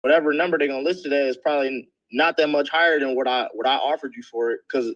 whatever number they're gonna list it at is probably not that much higher than what I offered you for it, because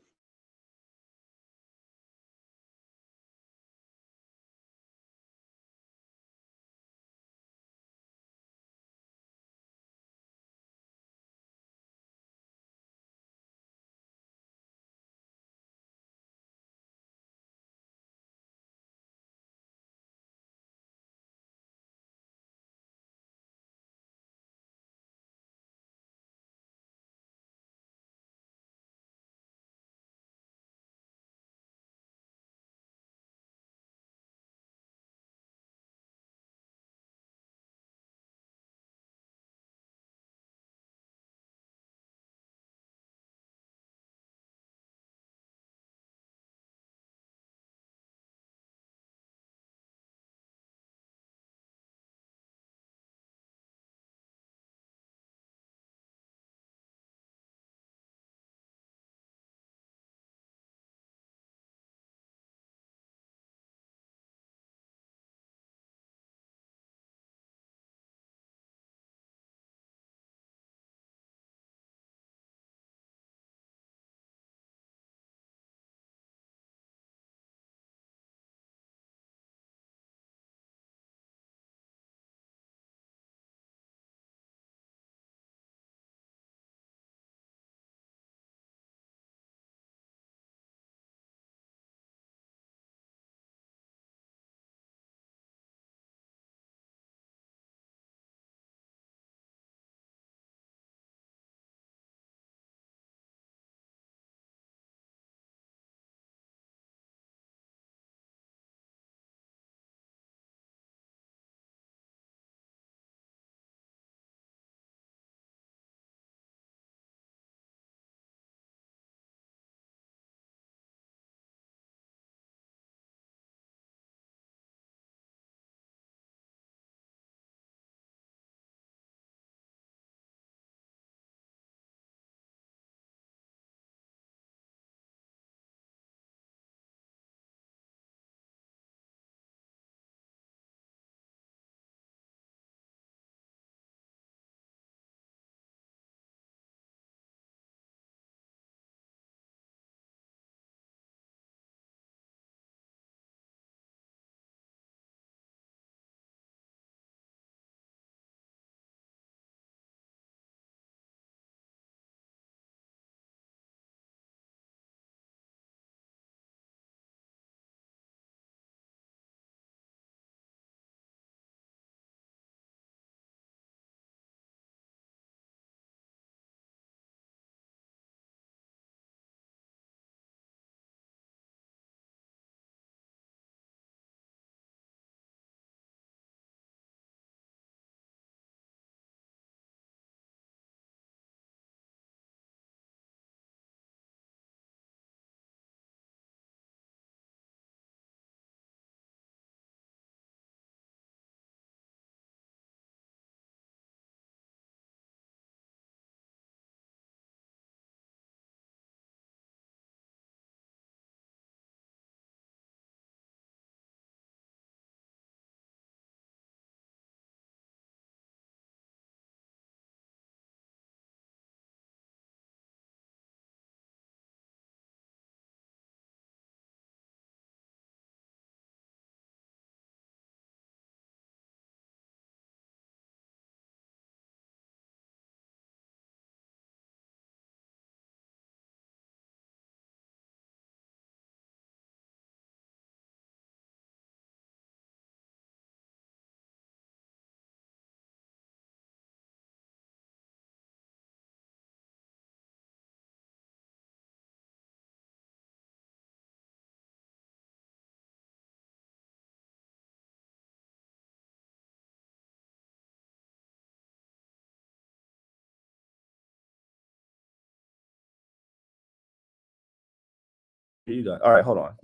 You got all right. Hold on.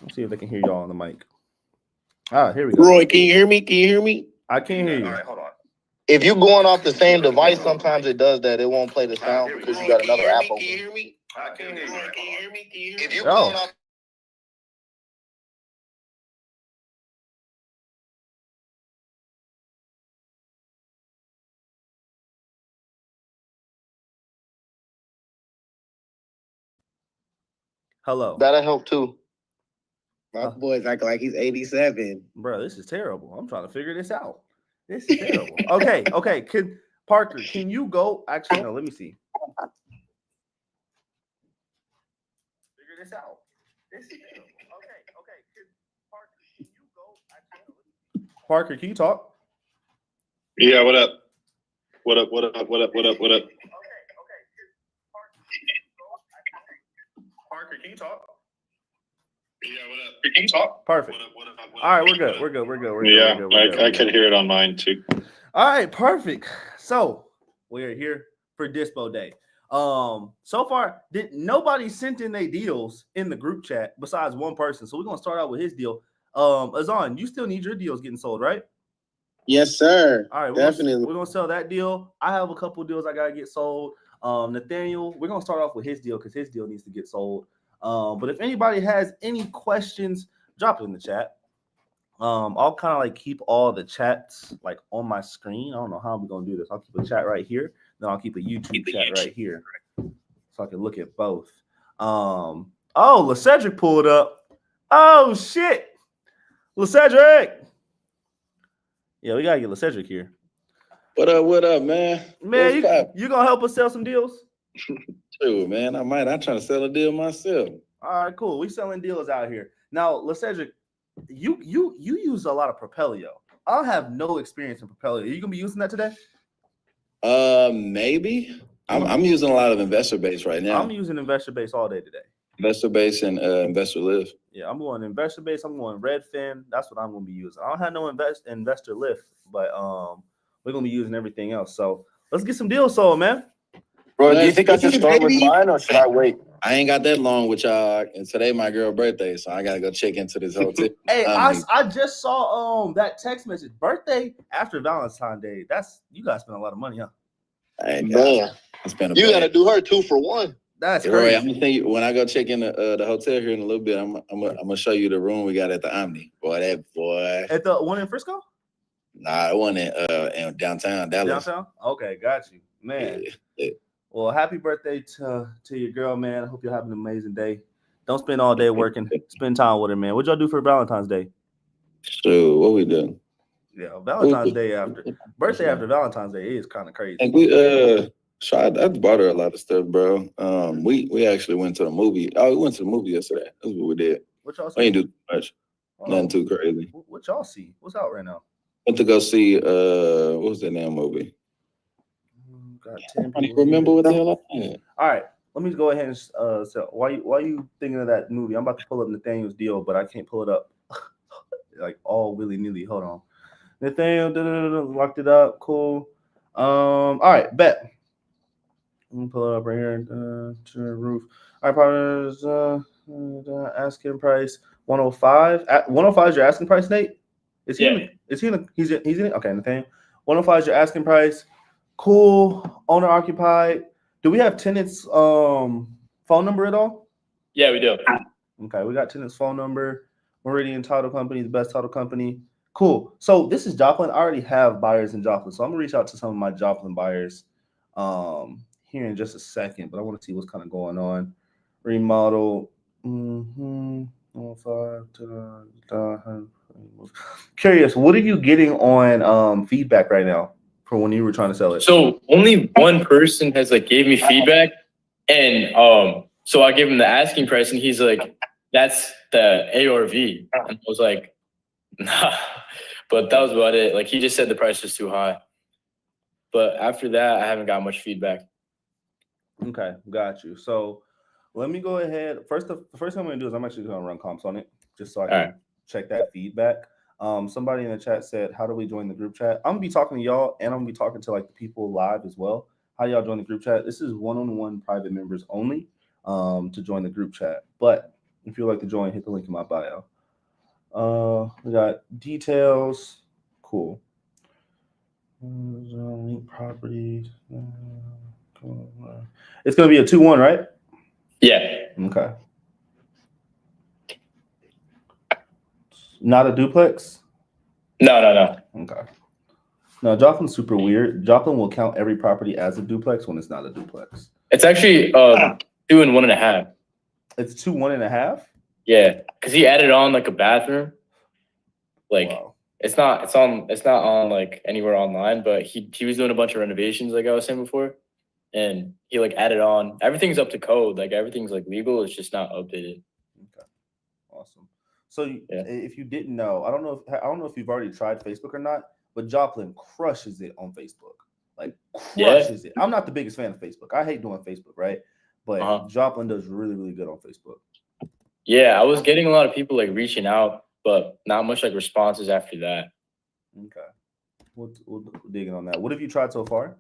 Let's see if they can hear y'all on the mic. Here we go. Roy, can you hear me? Can you hear me? I can't hear you. All right, hold on. If you're going off the same device, sometimes it does that. It won't play the sound because you got another app open. Can you hear me? I can hear you. Can you hear me? If you're going off Hello. That'll help too. My boy's acting like he's 87. Bro, this is terrible. I'm trying to figure this out. This is terrible. Okay. Parker, can you go? Actually, no, let me see. Figure this out. This is terrible. Okay. Parker, can you go? Actually, Parker, can you talk? Yeah, what up? What up? Okay. Parker, can you talk? Yeah, what up? Can you talk? Perfect. What up? All right, we're good. Yeah, I can hear it on mine too. All right, perfect. So we're here for Dispo Day. So far, nobody sent in their deals in the group chat besides one person. So we're gonna start out with his deal. Azan, you still need your deals getting sold, right? Yes, sir. All right, Definitely. We're gonna sell that deal. I have a couple of deals I gotta get sold. Nathaniel, we're gonna start off with his deal because his deal needs to get sold. But if anybody has any questions, drop it in the chat. I'll kind of like keep all the chats like on my screen. I don't know how we're gonna do this. I'll keep a chat right here, then I'll keep a YouTube chat right here, so I can look at both. Oh, LaCedric pulled up. Oh shit, LaCedric. Yeah, we gotta get LaCedric here. What up, man? Man, you gonna help us sell some deals? Sure, man. I might. I'm trying to sell a deal myself. All right, cool. We selling deals out here now. LaCedric, you use a lot of Propelio. I have no experience in Propelio. Are you gonna be using that today? Maybe. I'm using a lot of investor base right now. I'm using investor base all day today. Investor base and investor lift. Yeah, I'm going investor base. I'm going Redfin. That's what I'm gonna be using. I don't have no investor lift, but we're gonna be using everything else. So let's get some deals sold, man. Bro, do you think I should start with mine or should I wait? I ain't got that long with y'all, and today my girl's birthday, so I gotta go check into this hotel. Hey, I just saw that text message. Birthday after Valentine's Day. That's you guys spend a lot of money, huh? Man, You gotta do her 2 for 1. That's Roy, crazy. I'm gonna tell you when I go check in the hotel here in a little bit. I'm gonna show you the room we got at the Omni. Boy, that boy. At the one in Frisco? Nah, it wasn't in downtown Dallas. Downtown? Okay, got you, man. Yeah. Well, happy birthday to your girl, man. I hope you're having an amazing day. Don't spend all day working. Spend time with her, man. What'd y'all do for Valentine's Day? So what we doing? Yeah, Valentine's Day after birthday after Valentine's Day is kind of crazy. And we so I bought her a lot of stuff, bro. We actually went to the movie. Oh, we went to the movie yesterday. That's what we did. What y'all see? We ain't do too much. Nothing too crazy. What y'all see? What's out right now? Went to go see what was that damn movie? Got I don't even remember what the hell I had. All right, let me go ahead and so while you thinking of that movie, I'm about to pull up Nathaniel's deal, but I can't pull it up like all willy-nilly. Hold on. Nathaniel locked it up. Cool. All right, bet. Let me pull it up right here. To the roof. All right, partners. Asking price 105. At 105 is your asking price, Nate? Is he? Yeah. He's in. Okay, Nathaniel. 105 is your asking price. Cool. Owner occupied. Do we have tenants' phone number at all? Yeah, we do. Okay, we got tenants' phone number. Meridian Title Company, the best title company. Cool. So this is Joplin. I already have buyers in Joplin, so I'm gonna reach out to some of my Joplin buyers here in just a second. But I want to see what's kind of going on. Remodel. Curious, what are you getting on feedback right now for when you were trying to sell it? So only one person has like gave me feedback, and so I gave him the asking price, and he's like, "That's the ARV," and I was like, "Nah," but that was about it. Like he just said the price was too high. But after that, I haven't got much feedback. Okay, got you. So let me go ahead. The first thing I'm gonna do is I'm actually gonna run comps on it just so I can check that feedback. Somebody in the chat said, "How do we join the group chat?" I'm gonna be talking to y'all, and I'm gonna be talking to like the people live as well. How y'all join the group chat? This is one-on-one private members only to join the group chat. But if you'd like to join, hit the link in my bio. We got details. Cool. Link properties. It's gonna be a 2-1, right? Yeah. Okay. Not a duplex? No. Okay. No, Joplin's super weird. Joplin will count every property as a duplex when it's not a duplex. It's actually 2 and 1.5. It's 2 1.5. Yeah, because he added on like a bathroom. Like Wow. it's not on like anywhere online, but he was doing a bunch of renovations like I was saying before, and he like added on. Everything's up to code. Like everything's like legal. It's just not updated. Okay. Awesome. So Yeah. if you didn't know, I don't know if you've already tried Facebook or not, but Joplin crushes it on Facebook. Like crushes it. I'm not the biggest fan of Facebook. I hate doing Facebook, right? But Joplin does really, really good on Facebook. Yeah, I was getting a lot of people like reaching out, but not much like responses after that. Okay. We'll dig in on that. What have you tried so far?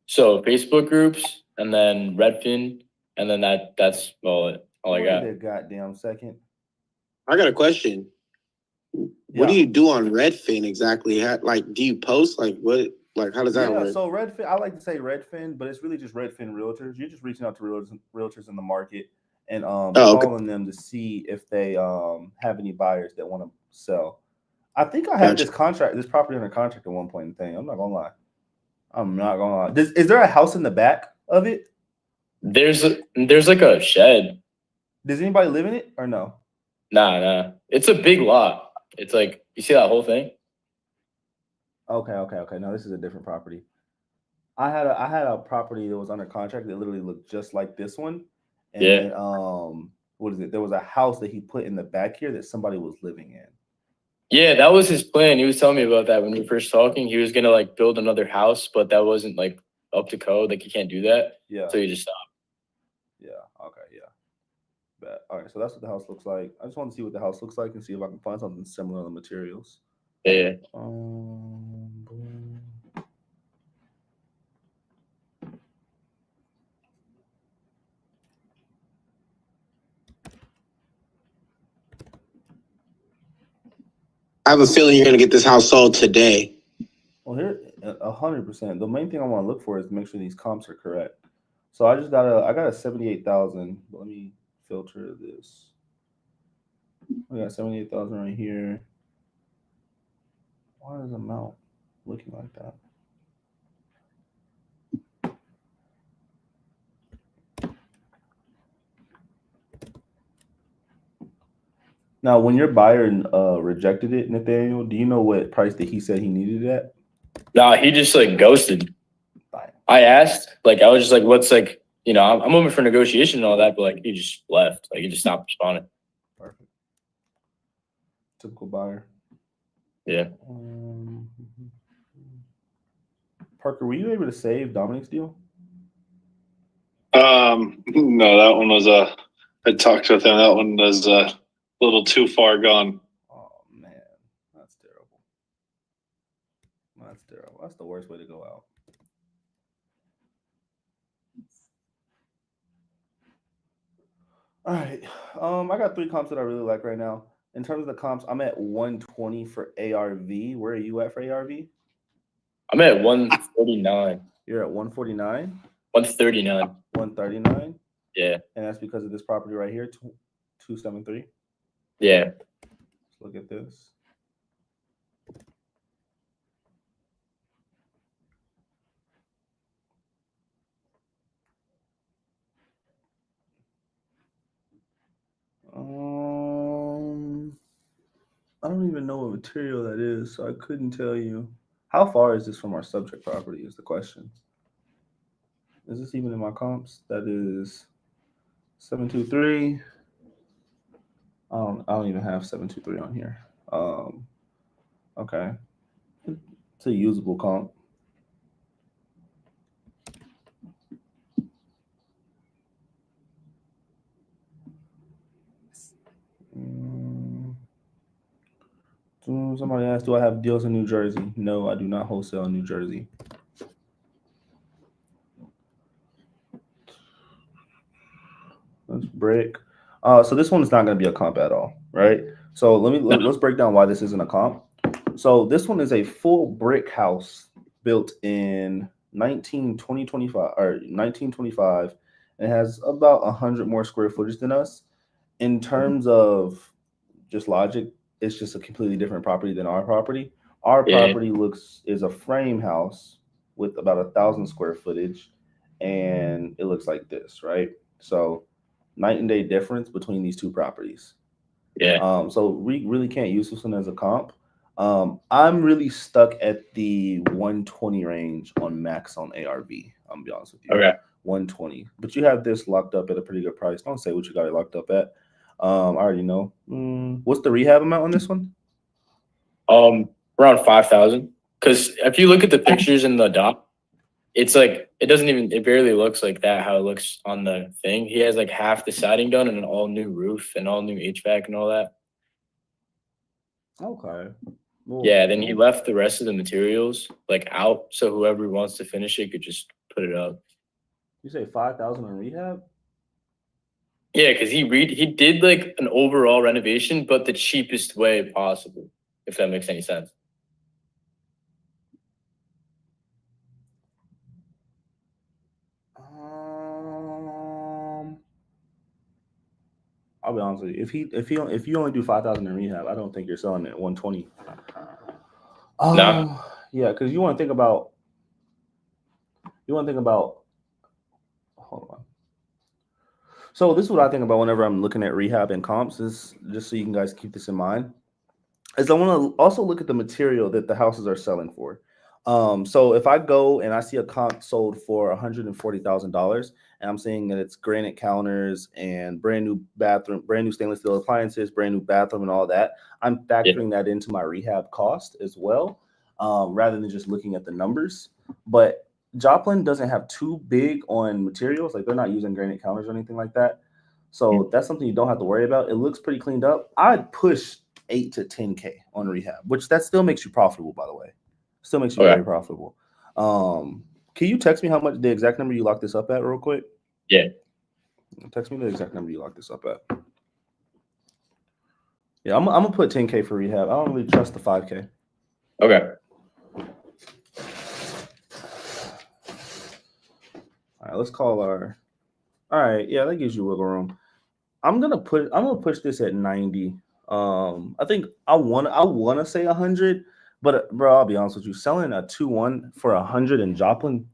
So Facebook groups and then Redfin, and then that's all I got. Wait a goddamn second. I got a question. What do you do on Redfin exactly? Like, do you post? Like, what? Like, how does that work? So Redfin, I like to say Redfin, but it's really just Redfin Realtors. You're just reaching out to realtors in the market and calling them to see if they have any buyers that want to sell. I think I had this property under contract at one point in time. I'm not gonna lie. Is there a house in the back of it? There's like a shed. Does anybody live in it or no? Nah. It's a big lot. It's like you see that whole thing. Okay. No, this is a different property. I had a property that was under contract that literally looked just like this one. And then, what is it? There was a house that he put in the back here that somebody was living in. Yeah, that was his plan. He was telling me about that when we were first talking. He was gonna like build another house, but that wasn't like up to code. Like he can't do that. Yeah. So he just stopped. Yeah. Okay. Yeah. But all right. So that's what the house looks like. I just want to see what the house looks like and see if I can find something similar on the materials. Yeah. I have a feeling you're gonna get this house sold today. Well, here 100%. The main thing I want to look for is to make sure these comps are correct. So I got a 78,000. Let me filter this. I got 78,000 right here. Why is the amount looking like that? Now, when your buyer rejected it, Nathaniel, do you know what price that he said he needed it at? Nah, he just like ghosted. Fine. I asked, like, I was just like, what's like, you know, I'm open for negotiation and all that, but like, he just left. Like, he just stopped responding. Perfect. Typical buyer. Yeah. Parker, were you able to save Dominic's deal? No, that one was I talked with him. That one was a little too far gone. Oh man, that's terrible. That's terrible. That's the worst way to go out. All right. I got 3 comps that I really like right now. In terms of the comps, I'm at 120 for ARV. Where are you at for ARV? I'm at 149. You're at 149? 139. 139? Yeah. And that's because of this property right here, 273. Yeah. Let's look at this. I don't even know what material that is, so I couldn't tell you. How far is this from our subject property is the question. Is this even in my comps? That is 723. I don't even have 723 on here. Okay. It's a usable comp. Somebody asked, do I have deals in New Jersey? No, I do not wholesale in New Jersey. Let's break. So this one is not going to be a comp at all, right? So let's break down why this isn't a comp. So this one is a full brick house built in 1925. It has about 100 more square footage than us. In terms of just logic, it's just a completely different property than our property. Our property is a frame house with about 1,000 square footage, and it looks like this, right? So night and day difference between these two properties. Yeah. So we really can't use this one as a comp. I'm really stuck at the 120 range on max on ARV. I'm gonna be honest with you. Okay. 120. But you have this locked up at a pretty good price. Don't say what you got it locked up at. I already know. What's the rehab amount on this one? Around 5,000. Because if you look at the pictures in the doc, it's like it barely looks like that how it looks on the thing. He has like half the siding done and an all new roof and all new HVAC and all that. Okay. Well, Yeah, then he left the rest of the materials like out, so whoever wants to finish it could just put it up. You say 5,000 on rehab? Yeah, because he did like an overall renovation, but the cheapest way possible, if that makes any sense. I'll be honest with you. If you only do 5,000 in rehab, I don't think you're selling it at 120. No. Yeah, because you want to think about. Hold on. So this is what I think about whenever I'm looking at rehab and comps. Is just so you can guys keep this in mind. Is I want to also look at the material that the houses are selling for. So if I go and I see a comp sold for $140,000, and I'm seeing that it's granite counters and brand new bathroom, brand new stainless steel appliances, brand new bathroom, and all that, I'm factoring that into my rehab cost as well, rather than just looking at the numbers. But Joplin doesn't have too big on materials, like they're not using granite counters or anything like that. So that's something you don't have to worry about. It looks pretty cleaned up. I'd push 8 to 10K on rehab, which that still makes you profitable, by the way. Still makes you very profitable. Can you text me how much the exact number you locked this up at real quick? Yeah. Text me the exact number you locked this up at. Yeah, I'm gonna put 10K for rehab. I don't really trust the 5K. Okay. All right, let's call our. All right, yeah, that gives you wiggle room. I'm gonna push this at 90. I think I wanna say 100, but bro, I'll be honest with you, selling a 2-1 for 100 in Joplin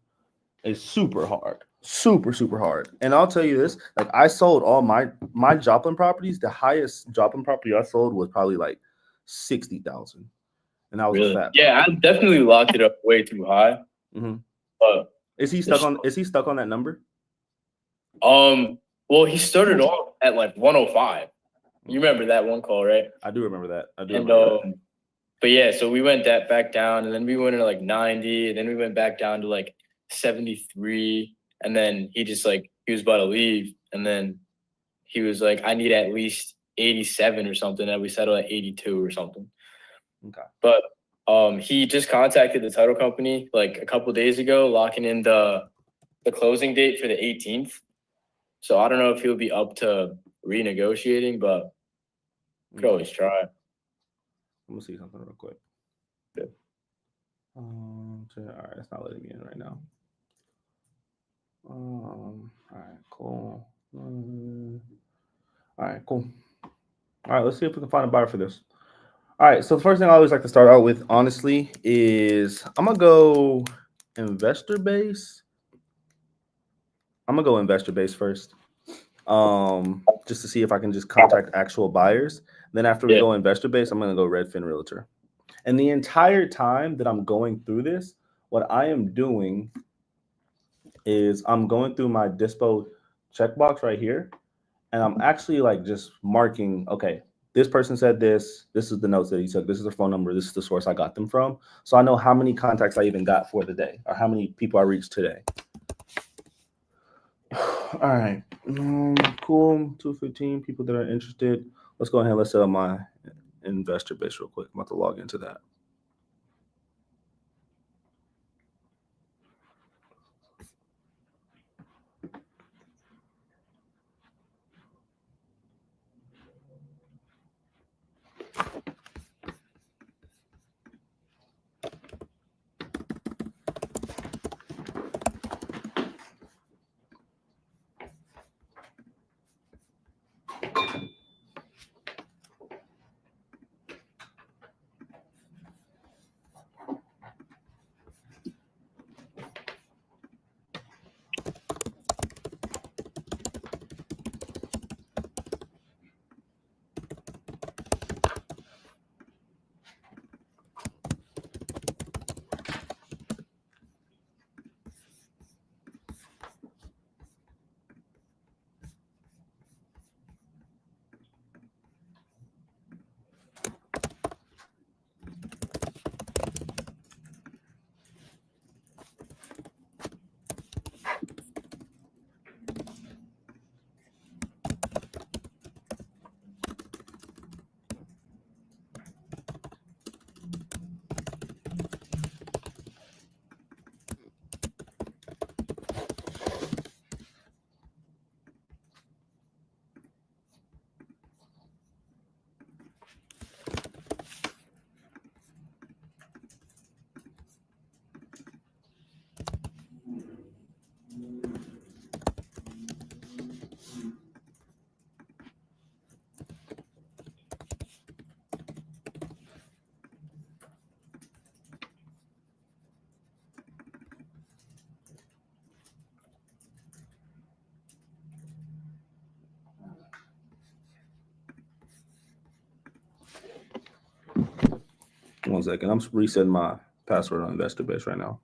is super hard. Super hard. And I'll tell you this, like I sold all my Joplin properties. The highest Joplin property I sold was probably like 60,000. And that was Really? a fat. Yeah, I definitely locked it up way too high. Mm-hmm. But is he stuck on that number? Well, he started off at like 105. You remember that one call, right? I do remember that. I do remember that. But yeah, so we went back down, and then we went to like 90, and then we went back down to like 73, and then he was about to leave, and then he was like, I need at least 87 or something, and we settled at 82 or something. Okay. But he just contacted the title company like a couple of days ago, locking in the closing date for the 18th. So I don't know if he'll be up to renegotiating, but we could always try. Let me see something real quick. Yeah. All right, it's not letting me in right now. All right, cool. All right, cool. All right, let's see if we can find a buyer for this. All right, so the first thing I always like to start out with, honestly, is I'm gonna go investor base. I'm gonna go investor base first, just to see if I can just contact actual buyers. Then after we go investor base, I'm gonna go Redfin Realtor. And the entire time that I'm going through this, what I am doing is I'm going through my Dispo checkbox right here, and I'm actually like just marking, okay, this person said this is the notes that he took, this is the phone number, this is the source I got them from. So I know how many contacts I even got for the day, or how many people I reached today. All right, cool, 215 people that are interested. Let's go ahead and let's set up my investor base real quick. I'm about to log into that. 1 second. I'm resetting my password on Investor Base right now.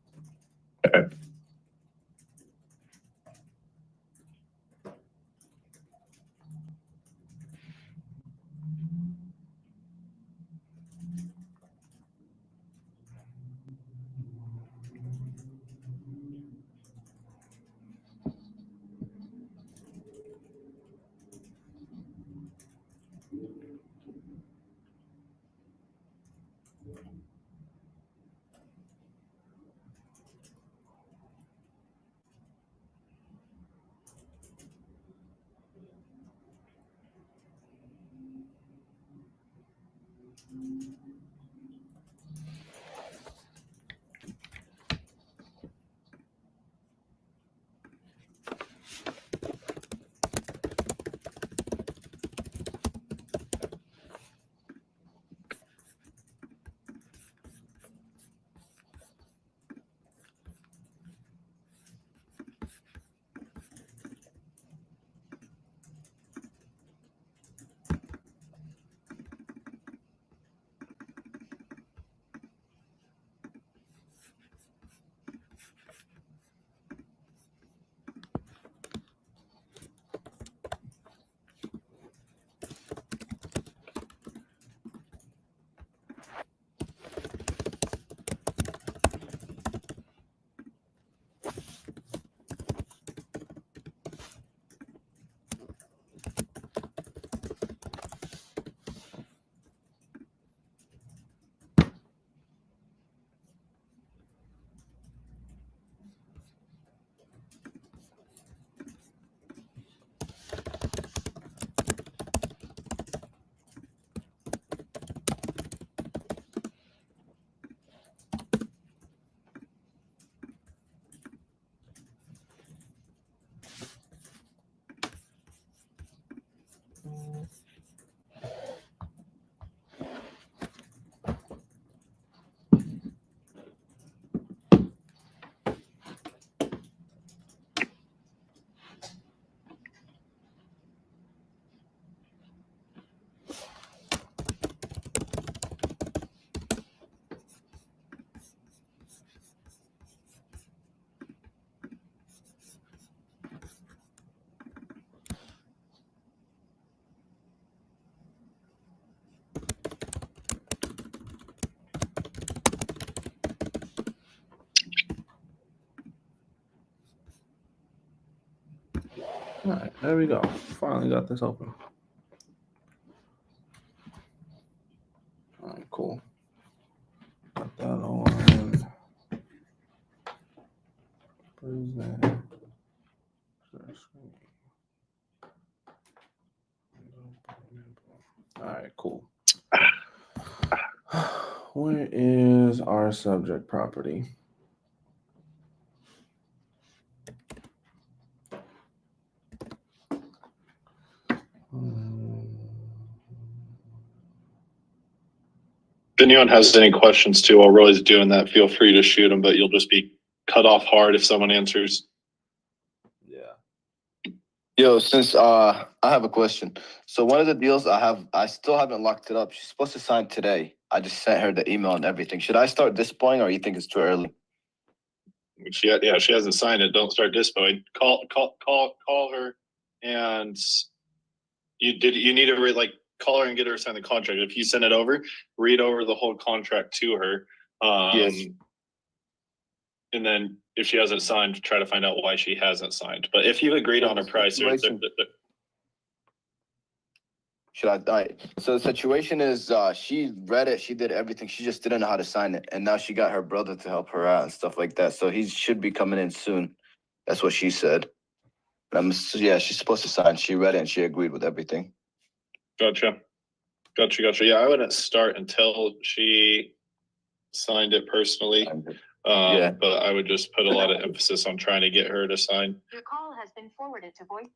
All right, there we go. Finally got this open. All right, cool. Got that on. Where's that? All right, cool. Where is our subject property? If anyone has any questions too, while Roy's doing that, feel free to shoot them, but you'll just be cut off hard if someone answers. Yeah. Yo, since I have a question. So one of the deals I still haven't locked it up. She's supposed to sign today. I just sent her the email and everything. Should I start dispoing, or you think it's too early? She hasn't signed it. Don't start dispoing. Call her, and you need to call her and get her to sign the contract. If you send it over, read over the whole contract to her. Yes. And then if she hasn't signed, try to find out why she hasn't signed. But if you've agreed on a price, Should I? All right. So the situation is, she read it, she did everything, she just didn't know how to sign it, and now she got her brother to help her out and stuff like that. So he should be coming in soon. That's what she said. She's supposed to sign. She read it and she agreed with everything. Gotcha. Yeah, I wouldn't start until she signed it personally. Yeah. But I would just put a lot of emphasis on trying to get her to sign. Your call has been forwarded to voice.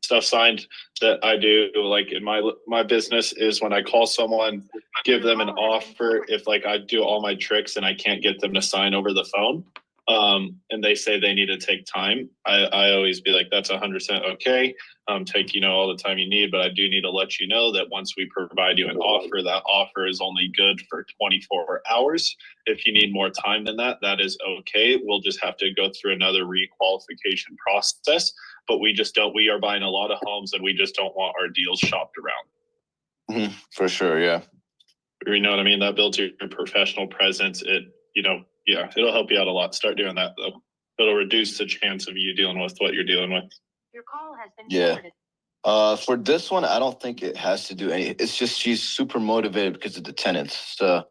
Stuff signed that I do, like in my business, is when I call someone, give them an offer. If I do all my tricks and I can't get them to sign over the phone, and they say they need to take time, I always be like, that's 100% okay. Take, all the time you need, but I do need to let you know that once we provide you an offer, that offer is only good for 24 hours. If you need more time than that, that is okay. We'll just have to go through another requalification process, but we are buying a lot of homes and we just don't want our deals shopped around. For sure, yeah. You know what I mean? That builds your professional presence. It'll help you out a lot. Start doing that though. It'll reduce the chance of you dealing with what you're dealing with. Your call has been Yeah. forwarded. For this one, I don't think it has to do any. It's just she's super motivated because of the tenants. So,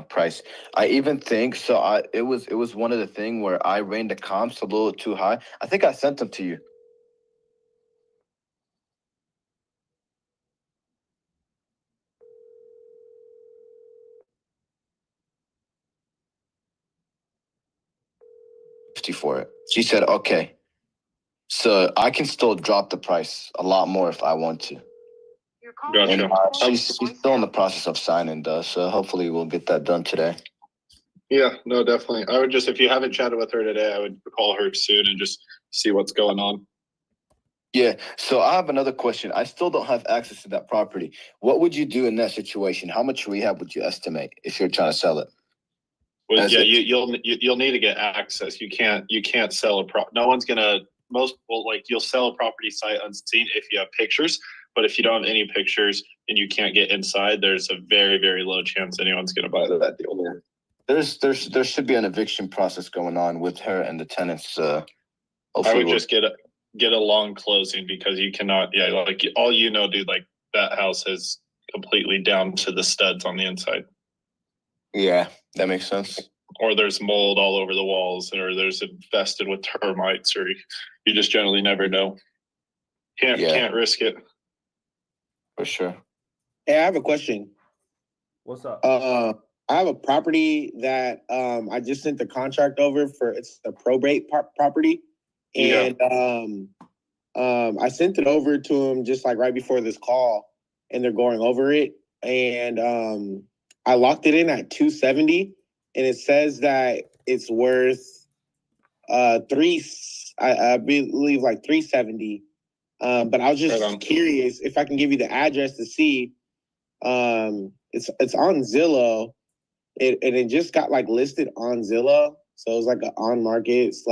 price. I even think so. It was one of the thing where I rained the comps a little too high. I think I sent them to you. For it. She said, okay. So I can still drop the price a lot more if I want to. Your call Gotcha. has been forwarded She's to still in the voicemail. process of signing though, so hopefully we'll get that done today. Yeah, no, definitely. I would just, if you haven't chatted with her today, I would call her soon and just see what's going on. Yeah, so I have another question. I still don't have access to that property. What would you do in that situation? How much rehab would you estimate if you're trying to sell it? Well, As yeah, it- you'll need to get access. You can't sell no one's gonna, you'll sell a property sight unseen if you have pictures, but if you don't have any pictures and you can't get inside, there's a very, very low chance anyone's gonna buy that deal. There should be an eviction process going on with her and the tenants. I Hopefully would we'll- just get a long closing because you cannot, all dude, like that house is completely down to the studs on the inside. Yeah, that makes sense. Or there's mold all over the walls, or there's infested with termites, or you just generally never know. Can't risk it. For sure. Hey, I have a question. What's up? I have a property that I just sent the contract over for. It's a probate property, and I sent it over to them just like right before this call, and they're going over it, and I locked it in at 270, and it says that it's worth I believe like 370. But I was just Right on. curious if I can give you the address to see. It's on Zillow. It just got like listed on Zillow, so it was like an on market /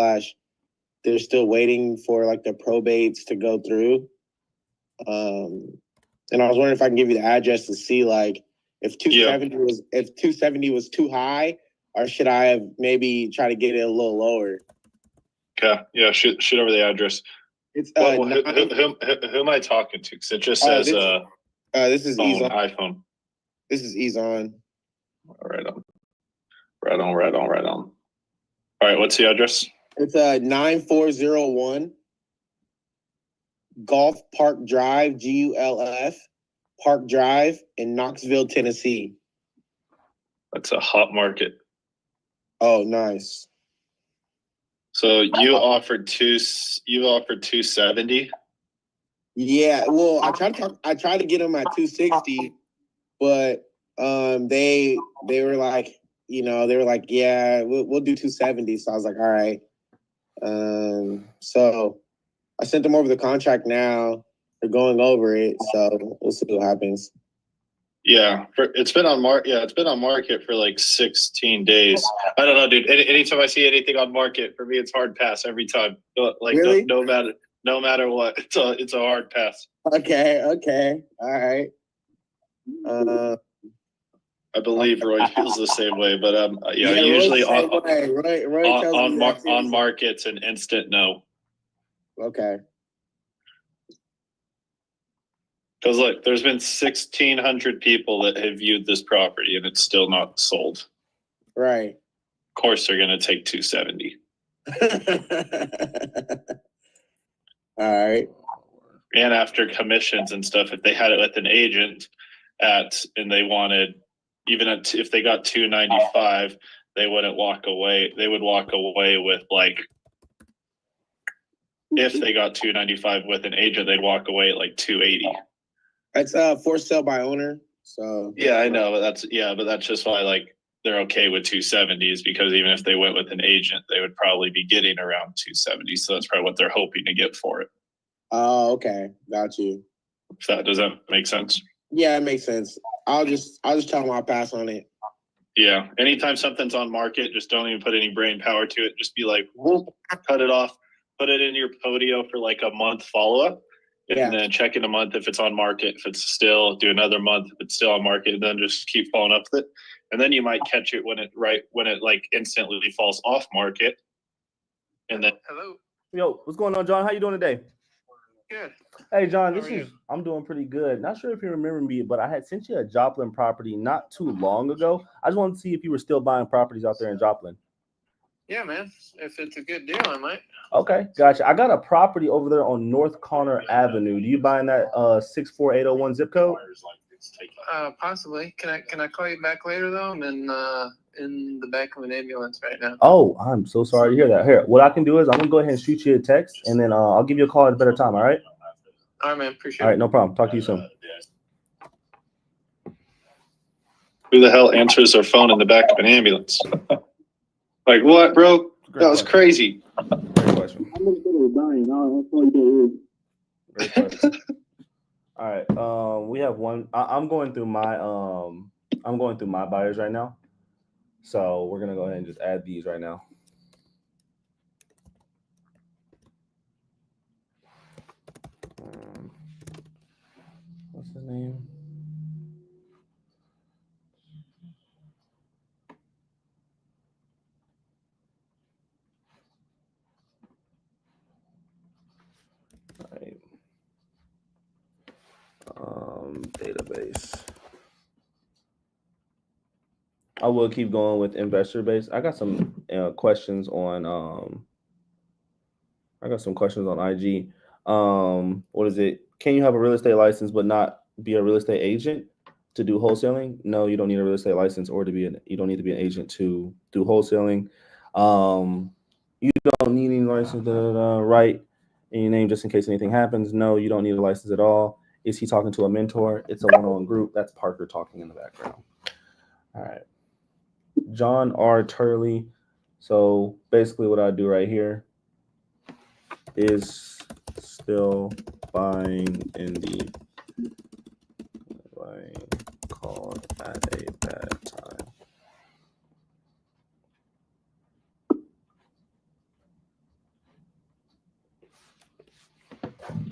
they're still waiting for like the probates to go through. And I was wondering if I can give you the address to see like if 270 was too high, or should I have maybe try to get it a little lower? Okay, yeah, shoot over the address. It's Who am I talking to? Because it just says this is phone, Ezon. iPhone. This is Ezon. Right on. All right, what's the address? It's 9401 Golf Park Drive, GULF Park Drive in Knoxville, Tennessee. That's a hot market. Oh, nice. So you offered 270. Yeah, well, I tried to get them at 260, but they were like, yeah, we'll do 270. So I was like, all right. So I sent them over the contract now. They're going over it, so we'll see what happens. Yeah, it's been on market for like 16 days. I don't know, dude. Anytime I see anything on market, for me, it's hard pass every time. Like Really? no matter what, it's a hard pass. Okay, all right. I believe Roy feels the same way, but Yeah, usually Roy tells me that too. on market, it's an instant no. Okay. Because look, there's been 1,600 people that have viewed this property and it's still not sold. Right. Of course, they're going to take 270. All right. And after commissions and stuff, if they had it with an agent and they wanted, if they got 295, they wouldn't walk away. They would walk away with like, if they got 295 with an agent, they'd walk away at like 280. It's for sale by owner. So yeah, I know, but that's just why, like, they're okay with 270s because even if they went with an agent, they would probably be getting around 270. So that's probably what they're hoping to get for it. Oh, okay, got you. Does that make sense? Yeah, it makes sense. I'll just tell them I'll pass on it. Yeah. Anytime something's on market, just don't even put any brain power to it. Just be like, whoop, cut it off, put it in your Podio for like a month follow-up. And then check in a month if it's on market. If it's still, do another month if it's still on market, and then just keep following up with it. And then you might catch it when it like instantly falls off market. And then Hello. Yo, what's going on, John? How you doing today? Good. Hey, John, How are you? I'm doing pretty good. Not sure if you remember me, but I had sent you a Joplin property not too long ago. I just wanted to see if you were still buying properties out there in Joplin. Yeah, man. If it's a good deal, I might. Okay, gotcha. I got a property over there on North Conner Avenue. Do you buy in that 64801 zip code? Possibly. Can I call you back later though? I'm in the back of an ambulance right now. Oh, I'm so sorry to hear that. Here, what I can do is I'm gonna go ahead and shoot you a text, and then I'll give you a call at a better time. All right? All right, man. Appreciate All it. right, no problem. Talk to you soon. who the hell answers their phone in the back of an ambulance? Like what, bro? That was crazy. Great question. Great question. All right. We have one. I'm going through my buyers right now. So we're gonna go ahead and just add these right now. What's his name? All right. Database. I will keep going with investor base. I got some questions on IG. What is it? Can you have a real estate license but not be a real estate agent to do wholesaling? No, you don't need a real estate license or you don't need to be an agent to do wholesaling. You don't need any license, right? In your name just in case anything happens. No, you don't need a license at all. Is he talking to a mentor? It's a one-on-one group. That's Parker talking in the background. All right. John R. Turley. So basically what I do right here is still buying in the called at a bad time.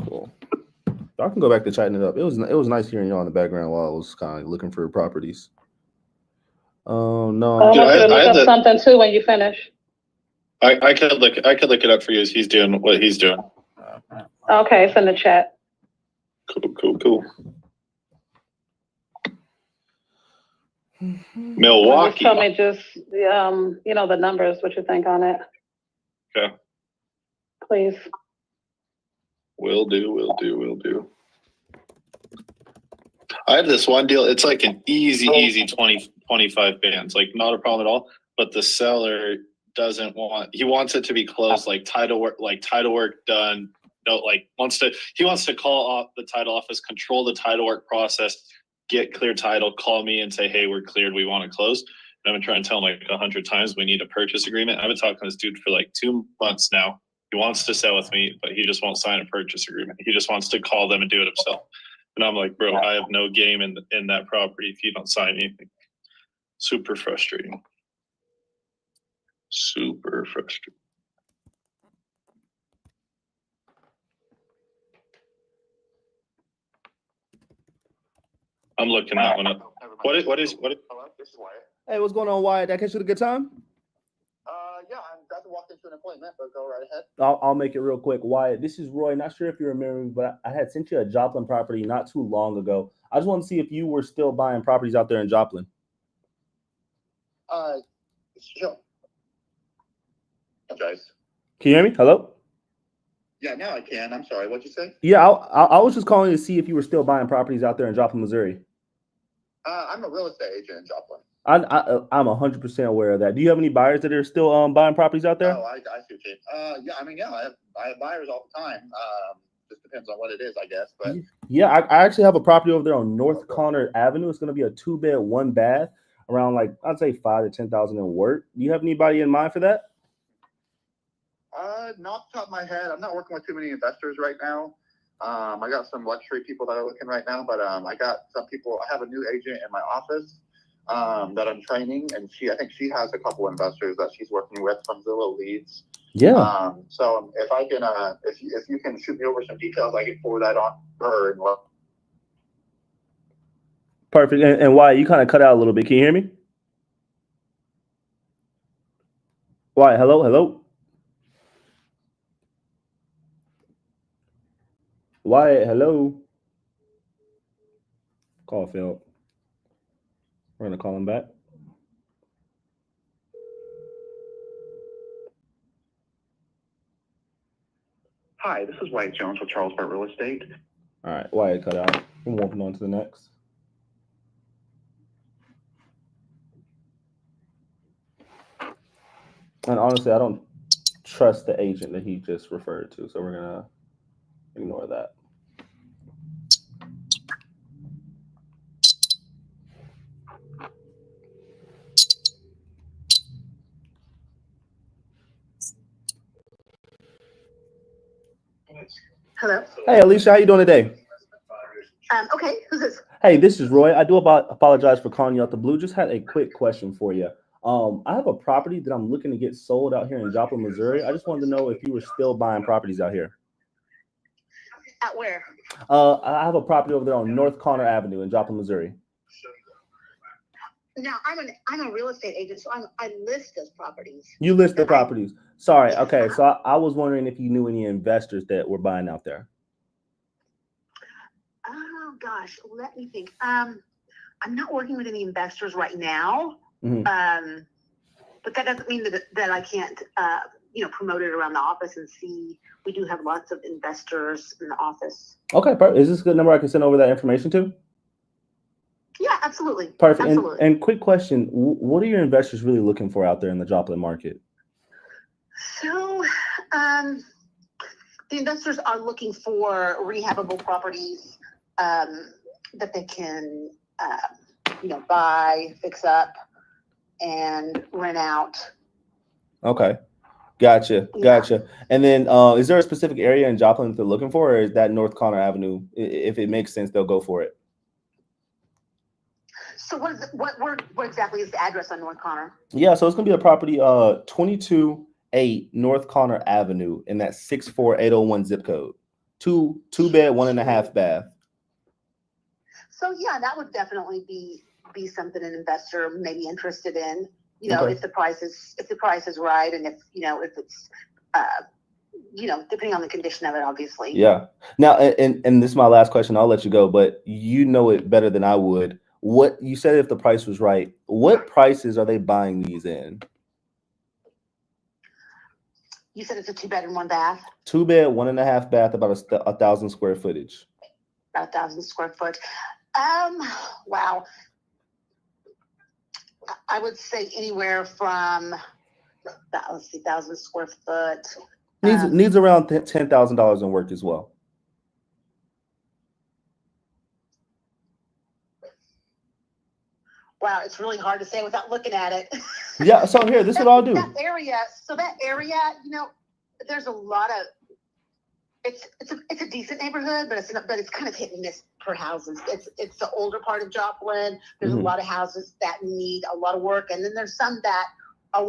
Cool. Y'all can go back to chatting it up. It was nice hearing y'all in the background while I was kind of looking for properties. Oh no! I want you to look up something too when you finish. I could look it up for you as he's doing what he's doing. Okay, it's in the chat. Cool. Milwaukee. Just tell me the numbers, what you think on it. Okay. Please. Will do. I have this one deal. It's like an easy 20, 25 bands, like not a problem at all. But the seller he wants it to be closed, like title work done. No, he wants to call off the title office, control the title work process, get clear title, call me and say, hey, we're cleared. We want to close. And I've been trying to tell him like 100 times we need a purchase agreement. I've been talking to this dude for like 2 months now. He wants to sell with me, but he just won't sign a purchase agreement. He just wants to call them and do it himself. And I'm like, bro, I have no game in that property if you don't sign anything. Super frustrating. I'm looking that one up. What is? Hello, this is Wyatt. Hey, what's going on, Wyatt? Did I catch you at a good time? Yeah, I'm about to walk into an appointment, but go right ahead. I'll make it real quick. Wyatt, this is Roy. Not sure if you remember me, but I had sent you a Joplin property not too long ago. I just want to see if you were still buying properties out there in Joplin. Sure. Guys. Can you hear me? Hello? Yeah, now I can. I'm sorry. What'd you say? Yeah, I was just calling to see if you were still buying properties out there in Joplin, Missouri. I'm a real estate agent in Joplin. I'm 100% aware of that. Do you have any buyers that are still buying properties out there? Oh, I see what you mean. I have buyers all the time. Just depends on what it is, I guess. But yeah, I actually have a property over there on North Conner Avenue. It's going to be a 2-bed, 1-bath. around like I'd say 5 to 10,000 in work. Do you have anybody in mind for that? Not off the top of my head. I'm not working with too many investors right now. I got some luxury people that are looking right now, but I got some people. I have a new agent in my office that I'm training, and I think she has a couple investors that she's working with from Zillow leads. Yeah. So if I can, if you can shoot me over some details, I can forward that on to her. And Perfect. And why you kind of cut out a little bit? Can you hear me? Why? Hello. Wyatt, hello. Call failed. We're gonna call him back. Hi, this is Wyatt Jones with Charles Burt Real Estate. All right, Wyatt cut out. We're moving on to the next. And honestly, I don't trust the agent that he just referred to, so we're gonna ignore that. Hello. Hey, Alicia, how you doing today? Okay, who's this? Hey, this is Roy. I do apologize for calling you out the blue. Just had a quick question for you. I have a property that I'm looking to get sold out here in Joplin, Missouri. I just wanted to know if you were still buying properties out here. At where? I have a property over there on North Conner Avenue in Joplin, Missouri. Now I'm a real estate agent, so I list those properties. You list the properties. Sorry. Yeah. Okay. So I was wondering if you knew any investors that were buying out there. Oh gosh, let me think. I'm not working with any investors right now. Mhm. But that doesn't mean that I can't promote it around the office and see. We do have lots of investors in the office. Okay. Perfect. Is this a good number I can send over that information to? Yeah, absolutely. Perfect. Absolutely. And quick question: what are your investors really looking for out there in the Joplin market? So, the investors are looking for rehabable properties that they can, buy, fix up, and rent out. Okay. Gotcha. And then is there a specific area in Joplin that they're looking for, or is that North Conner Avenue? If it makes sense, they'll go for it. So what exactly is the address on North Conner? Yeah, so it's gonna be a property 228 North Conner Avenue in that 64801 zip code. Two bed, 1.5 bath. So yeah, that would definitely be something an investor may be interested in. Okay. If the price is right, and if it's depending on the condition of it, obviously. Yeah. Now, and this is my last question. I'll let you go, but you know it better than I would. What you said, if the price was right, what prices are they buying these in? You said it's a 2-bedroom, 1 bath. 2 bed, 1.5 bath, about 1,000 square footage. About 1,000 square foot. Wow. I would say anywhere from 1,000 square foot. Needs around $10,000 in work as well. Wow, it's really hard to say without looking at it. Yeah, so here, this is what I'll do. That area, there's a lot of. It's a decent neighborhood, but it's kind of hit and miss for houses. It's the older part of Joplin. There's a lot of houses that need a lot of work, and then there's some that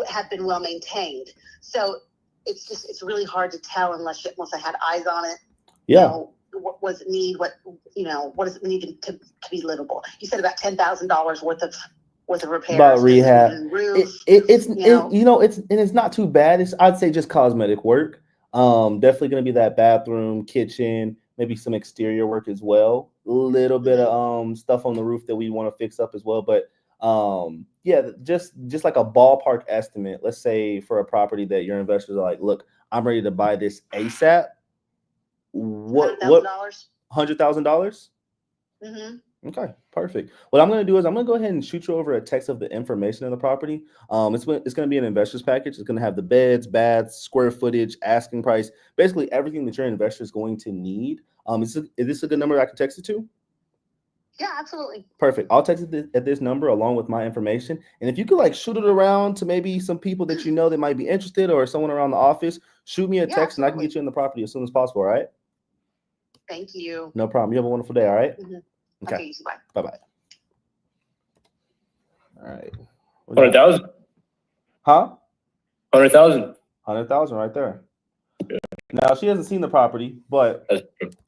have been well maintained. So it's really hard to tell unless I had eyes on it. Yeah. What does it need? What does it need to be livable? You said about $10,000 worth of repairs. About rehab. Roof, it's not too bad. I'd say just cosmetic work. Definitely going to be that bathroom, kitchen, maybe some exterior work as well. A little bit of stuff on the roof that we want to fix up as well. But yeah, just like a ballpark estimate. Let's say for a property that your investors are like, look, I'm ready to buy this ASAP. What $100,000? Mm-hmm. Okay, perfect. What I'm going to do is I'm going to go ahead and shoot you over a text of the information of the property. It's going to be an investor's package. It's going to have the beds, baths, square footage, asking price, basically everything that your investor is going to need. Is this a good number I can text it to? Yeah, absolutely. Perfect. I'll text it at this number along with my information. And if you could like shoot it around to maybe some people that you know that might be interested or someone around the office, shoot me a Yeah, text and I can absolutely. get you in the property as soon as possible. All right. Thank you. No problem. You have a wonderful day. All right. Mhm. Okay. Okay, you too, bye. Bye-bye. All right. 100,000. Huh? 100,000. 100,000 right there. Now she hasn't seen the property, but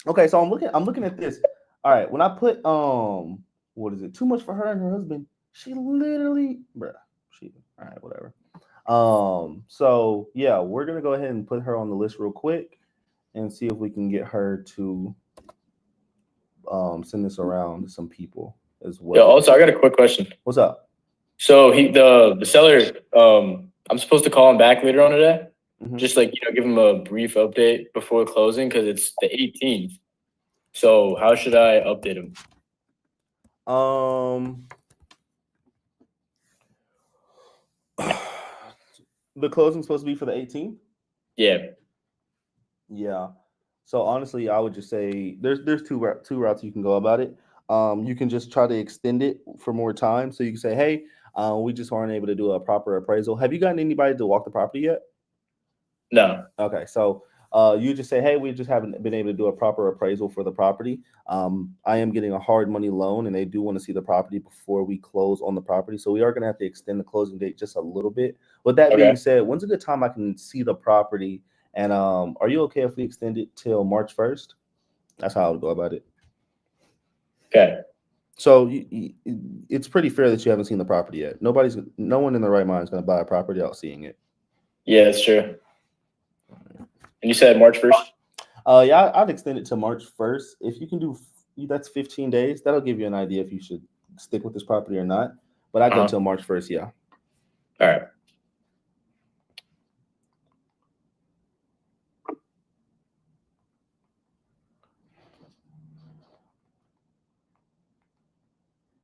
okay. So I'm looking at this. All right. When I put what is it? Too much for her and her husband. She literally, bruh. She all right. Whatever. So yeah, we're gonna go ahead and put her on the list real quick and see if we can get her to send this around to some people as well. Yeah. Also, I got a quick question. What's up? So the seller, I'm supposed to call him back later on today. Mhm. Just like, give him a brief update before closing because it's the 18th. So how should I update him? The closing's supposed to be for the 18th. Yeah. Yeah. So honestly, I would just say there's two routes you can go about it. You can just try to extend it for more time. So you can say, hey, we just weren't able to do a proper appraisal. Have you gotten anybody to walk the property yet? No. Okay. So you just say, hey, we just haven't been able to do a proper appraisal for the property. I am getting a hard money loan and they do want to see the property before we close on the property. So we are going to have to extend the closing date just a little bit. With that being said, when's a good time I can see the property? And are you okay if we extend it till March 1st? That's how I would go about it. Okay. So it's pretty fair that you haven't seen the property yet. No one in their right mind is going to buy a property without seeing it. Yeah, that's true. And you said March 1st? Yeah, I'd extend it to March 1st. If you can do, that's 15 days. That'll give you an idea if you should stick with this property or not. But I go until March 1st, yeah. All right.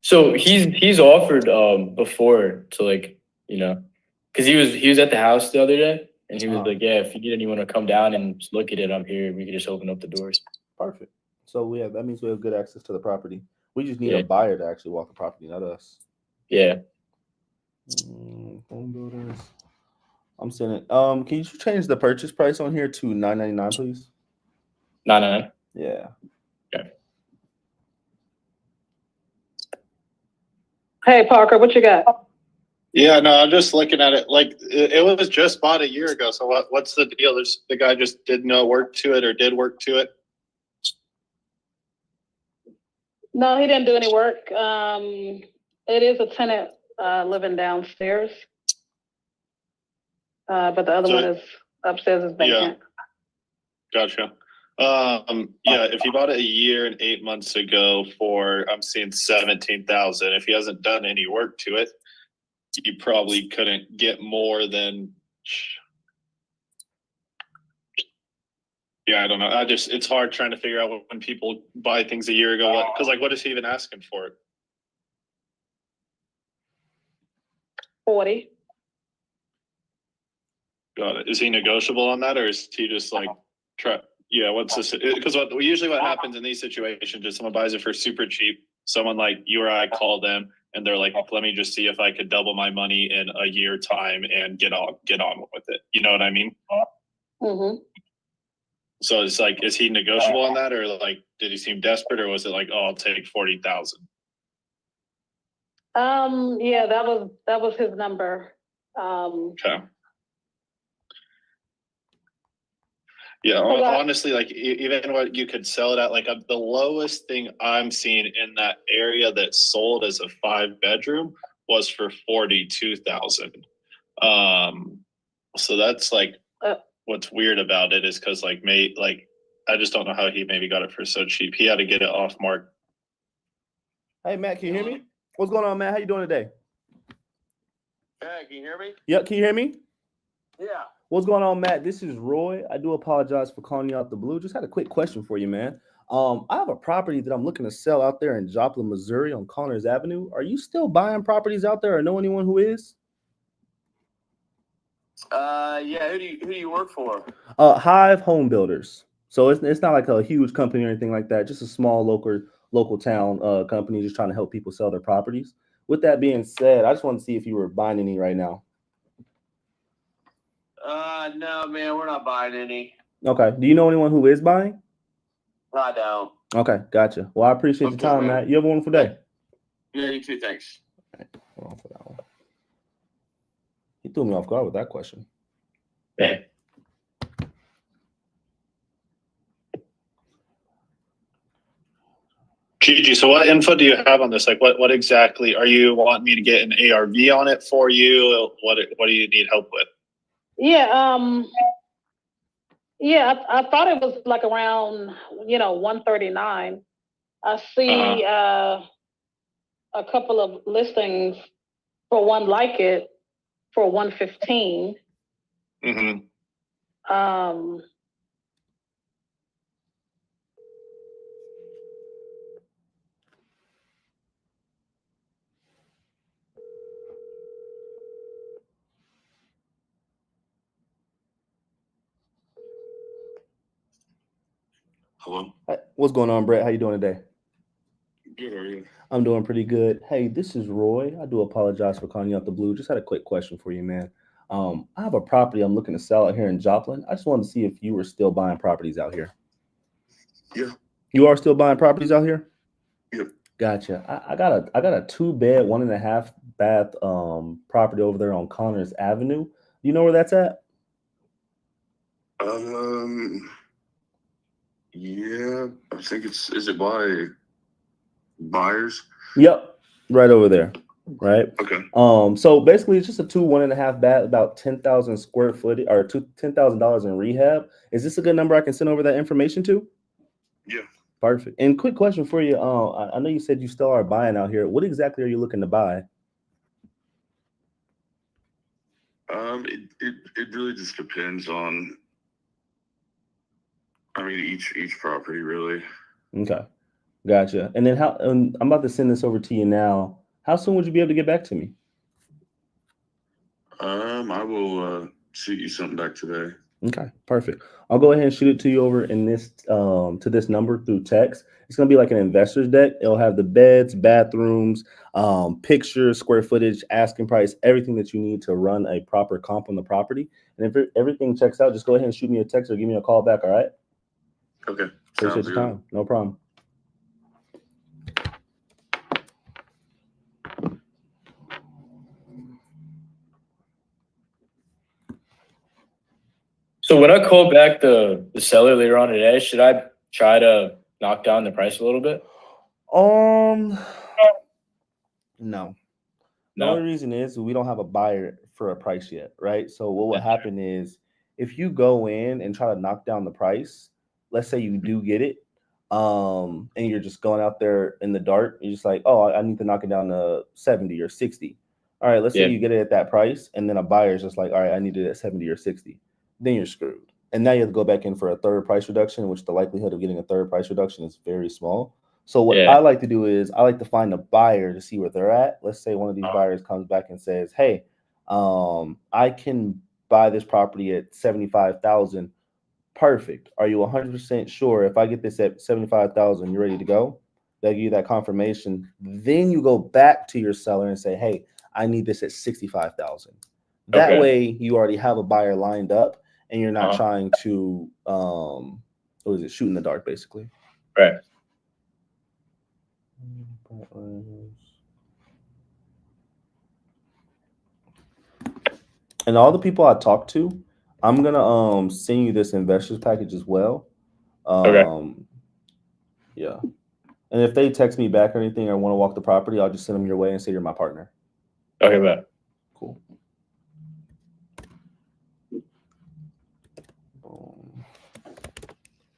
So he's offered before to because he was at the house the other day and he was like, yeah, if you need anyone to come down and just look at it, I'm here. We can just open up the doors. Perfect. So that means we have good access to the property. We just need a buyer to actually walk the property, not us. Yeah. Home builders. I'm sending. Can you change the purchase price on here to $999, please? $999. Yeah. Okay. Hey, Parker, what you got? Yeah, no, I'm just looking at it. Like it was just bought a year ago. So what's the deal? The guy just did no work to it or did work to it? No, he didn't do any work. It is a tenant living downstairs, but the other one is upstairs is vacant. Yeah. Gotcha. Yeah, if he bought it a year and 8 months ago for, I'm seeing 17,000. If he hasn't done any work to it, you probably couldn't get more than. Yeah, I don't know. It's hard trying to figure out when people buy things a year ago. Because what is he even asking for it? 40. Got it. Is he negotiable on that, or is he just try? Yeah, what's this? Because usually what happens in these situations is someone buys it for super cheap. Someone like you or I call them and they're like, let me just see if I could double my money in a year time and get on with it. You know what I mean? Mm-hmm. So it's is he negotiable on that, or did he seem desperate, or was it oh, I'll take 40,000? Yeah, that was his number. Okay. Yeah, honestly, even what you could sell it at, the lowest thing I'm seeing in that area that sold as a 5-bedroom was for 42,000. So that's what's weird about it is because I just don't know how he maybe got it for so cheap. He had to get it off mark. Hey Matt, can you hear me? What's going on, Matt? How you doing today? Hey, can you hear me? Yep, can you hear me? Yeah. What's going on, Matt? This is Roy. I do apologize for calling you out the blue. Just had a quick question for you, man. I have a property that I'm looking to sell out there in Joplin, Missouri on Connors Avenue. Are you still buying properties out there or know anyone who is? Yeah, who do you work for? Hive Home Builders. So it's not like a huge company or anything like that, just a small local town company just trying to help people sell their properties. With that being said, I just want to see if you were buying any right now. No, man, we're not buying any. Okay. Do you know anyone who is buying? I don't. Okay, gotcha. Well, I appreciate your time, man. Matt. You have a wonderful day. Yeah, you too. Thanks. Hold on for that one. He threw me off guard with that question. Yeah. Gigi, so what info do you have on this? Like, what exactly are you wanting me to get an ARV on it for you? What do you need help with? Yeah, yeah, I thought it was like around, 139. I see a couple of listings for one like it for 115. Mm-hmm. Hello. Hi, what's going on, Brett? How you doing today? Good, how are you? I'm doing pretty good. Hey, this is Roy. I do apologize for calling you out the blue. Just had a quick question for you, man. I have a property I'm looking to sell out here in Joplin. I just wanted to see if you were still buying properties out here. Yeah. You are still buying properties out here? Yep. Gotcha. I got a 2-bed, 1.5 bath property over there on Connors Avenue. You know where that's at? Yeah, I think is it by buyers? Yep, right over there. Right. Okay. So basically, it's just a 1.5 bath, about 10,000 square foot, or $10,000 in rehab. Is this a good number I can send over that information to? Yeah. Perfect. And quick question for you. I know you said you still are buying out here. What exactly are you looking to buy? It really just depends on, I mean, each property really. Okay, gotcha. And then I'm about to send this over to you now. How soon would you be able to get back to me? I will shoot you something back today. Okay, perfect. I'll go ahead and shoot it to you over in this to this number through text. It's gonna be like an investor's deck. It'll have the beds, bathrooms, pictures, square footage, asking price, everything that you need to run a proper comp on the property. And if everything checks out, just go ahead and shoot me a text or give me a call back. All right. Okay. Appreciate your time. No problem. So when I call back the seller later on today, should I try to knock down the price a little bit? No. The No? only reason is we don't have a buyer for a price yet, right? So what will happen is if you go in and try to knock down the price, let's say you do get it, and you're just going out there in the dark, you're just like, oh, I need to knock it down to 70 or 60. All right, let's say you get it at that price, and then a buyer's just like, all right, I need it at 70 or 60. Then you're screwed. And now you have to go back in for a third price reduction, which the likelihood of getting a third price reduction is very small. So what I like to do is I like to find a buyer to see where they're at. Let's say one of these buyers comes back and says, hey, I can buy this property at 75,000. Perfect. Are you 100% sure if I get this at 75,000, you're ready to go? They'll give you that confirmation. Then you go back to your seller and say, hey, I need this at 65,000. That way you already have a buyer lined up and you're not trying to, shoot in the dark, basically. Right. And all the people I talked to, I'm gonna send you this investors package as well. Yeah. And if they text me back or anything or want to walk the property, I'll just send them your way and say you're my partner. Okay, bet. Cool.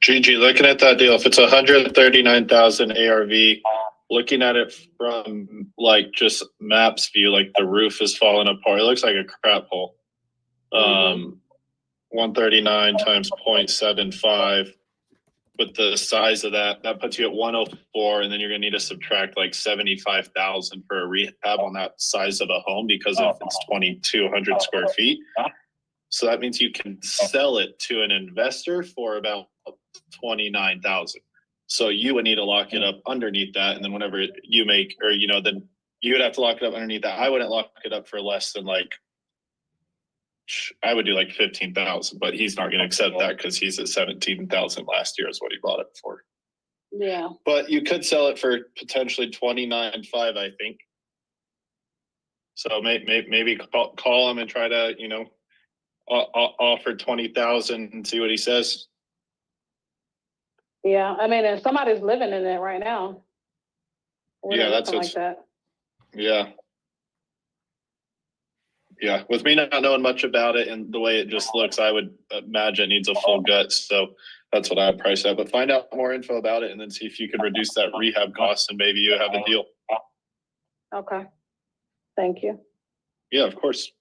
Gigi, looking at that deal, if it's 139,000 ARV, looking at it from like just maps view, like the roof is falling apart. It looks like a crap hole. 139 times 0.75. With the size of that puts you at 104, and then you're gonna need to subtract like 75,000 for a rehab on that size of a home because if it's 2,200 square feet. So that means you can sell it to an investor for about 29,000. So you would need to lock it up underneath that, and then whenever you make, or then you would have to lock it up underneath that. I wouldn't lock it up for less than I would do 15,000, but he's not going to accept that because he's at 17,000 last year is what he bought it for. Yeah. But you could sell it for potentially 29.5, I think. So maybe call him and try to offer 20,000 and see what he says. Yeah, I mean, and somebody's living in it right now. Yeah, that's like that. Yeah. Yeah, with me not knowing much about it and the way it just looks, I would imagine it needs a full gut. So that's what I would price at. But find out more info about it and then see if you can reduce that rehab cost and maybe you have a deal. Okay. Thank you. Yeah, of course.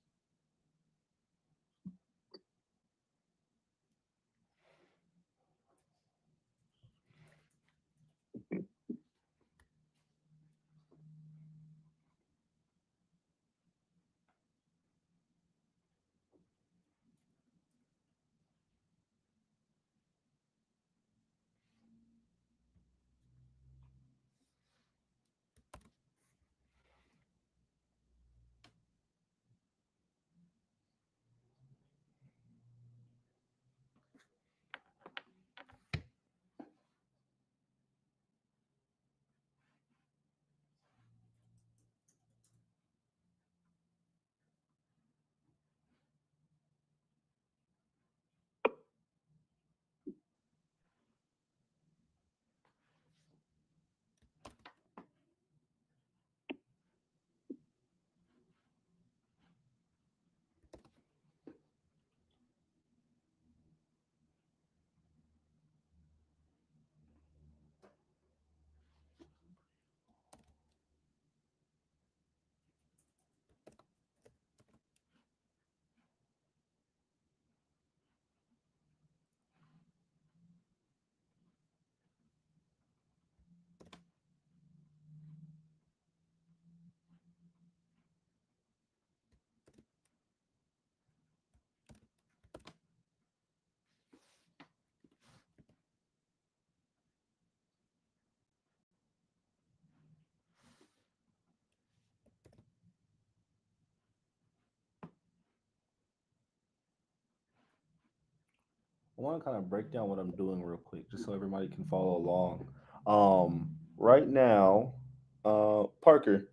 I want to kind of break down what I'm doing real quick, just so everybody can follow along. Right now, Parker,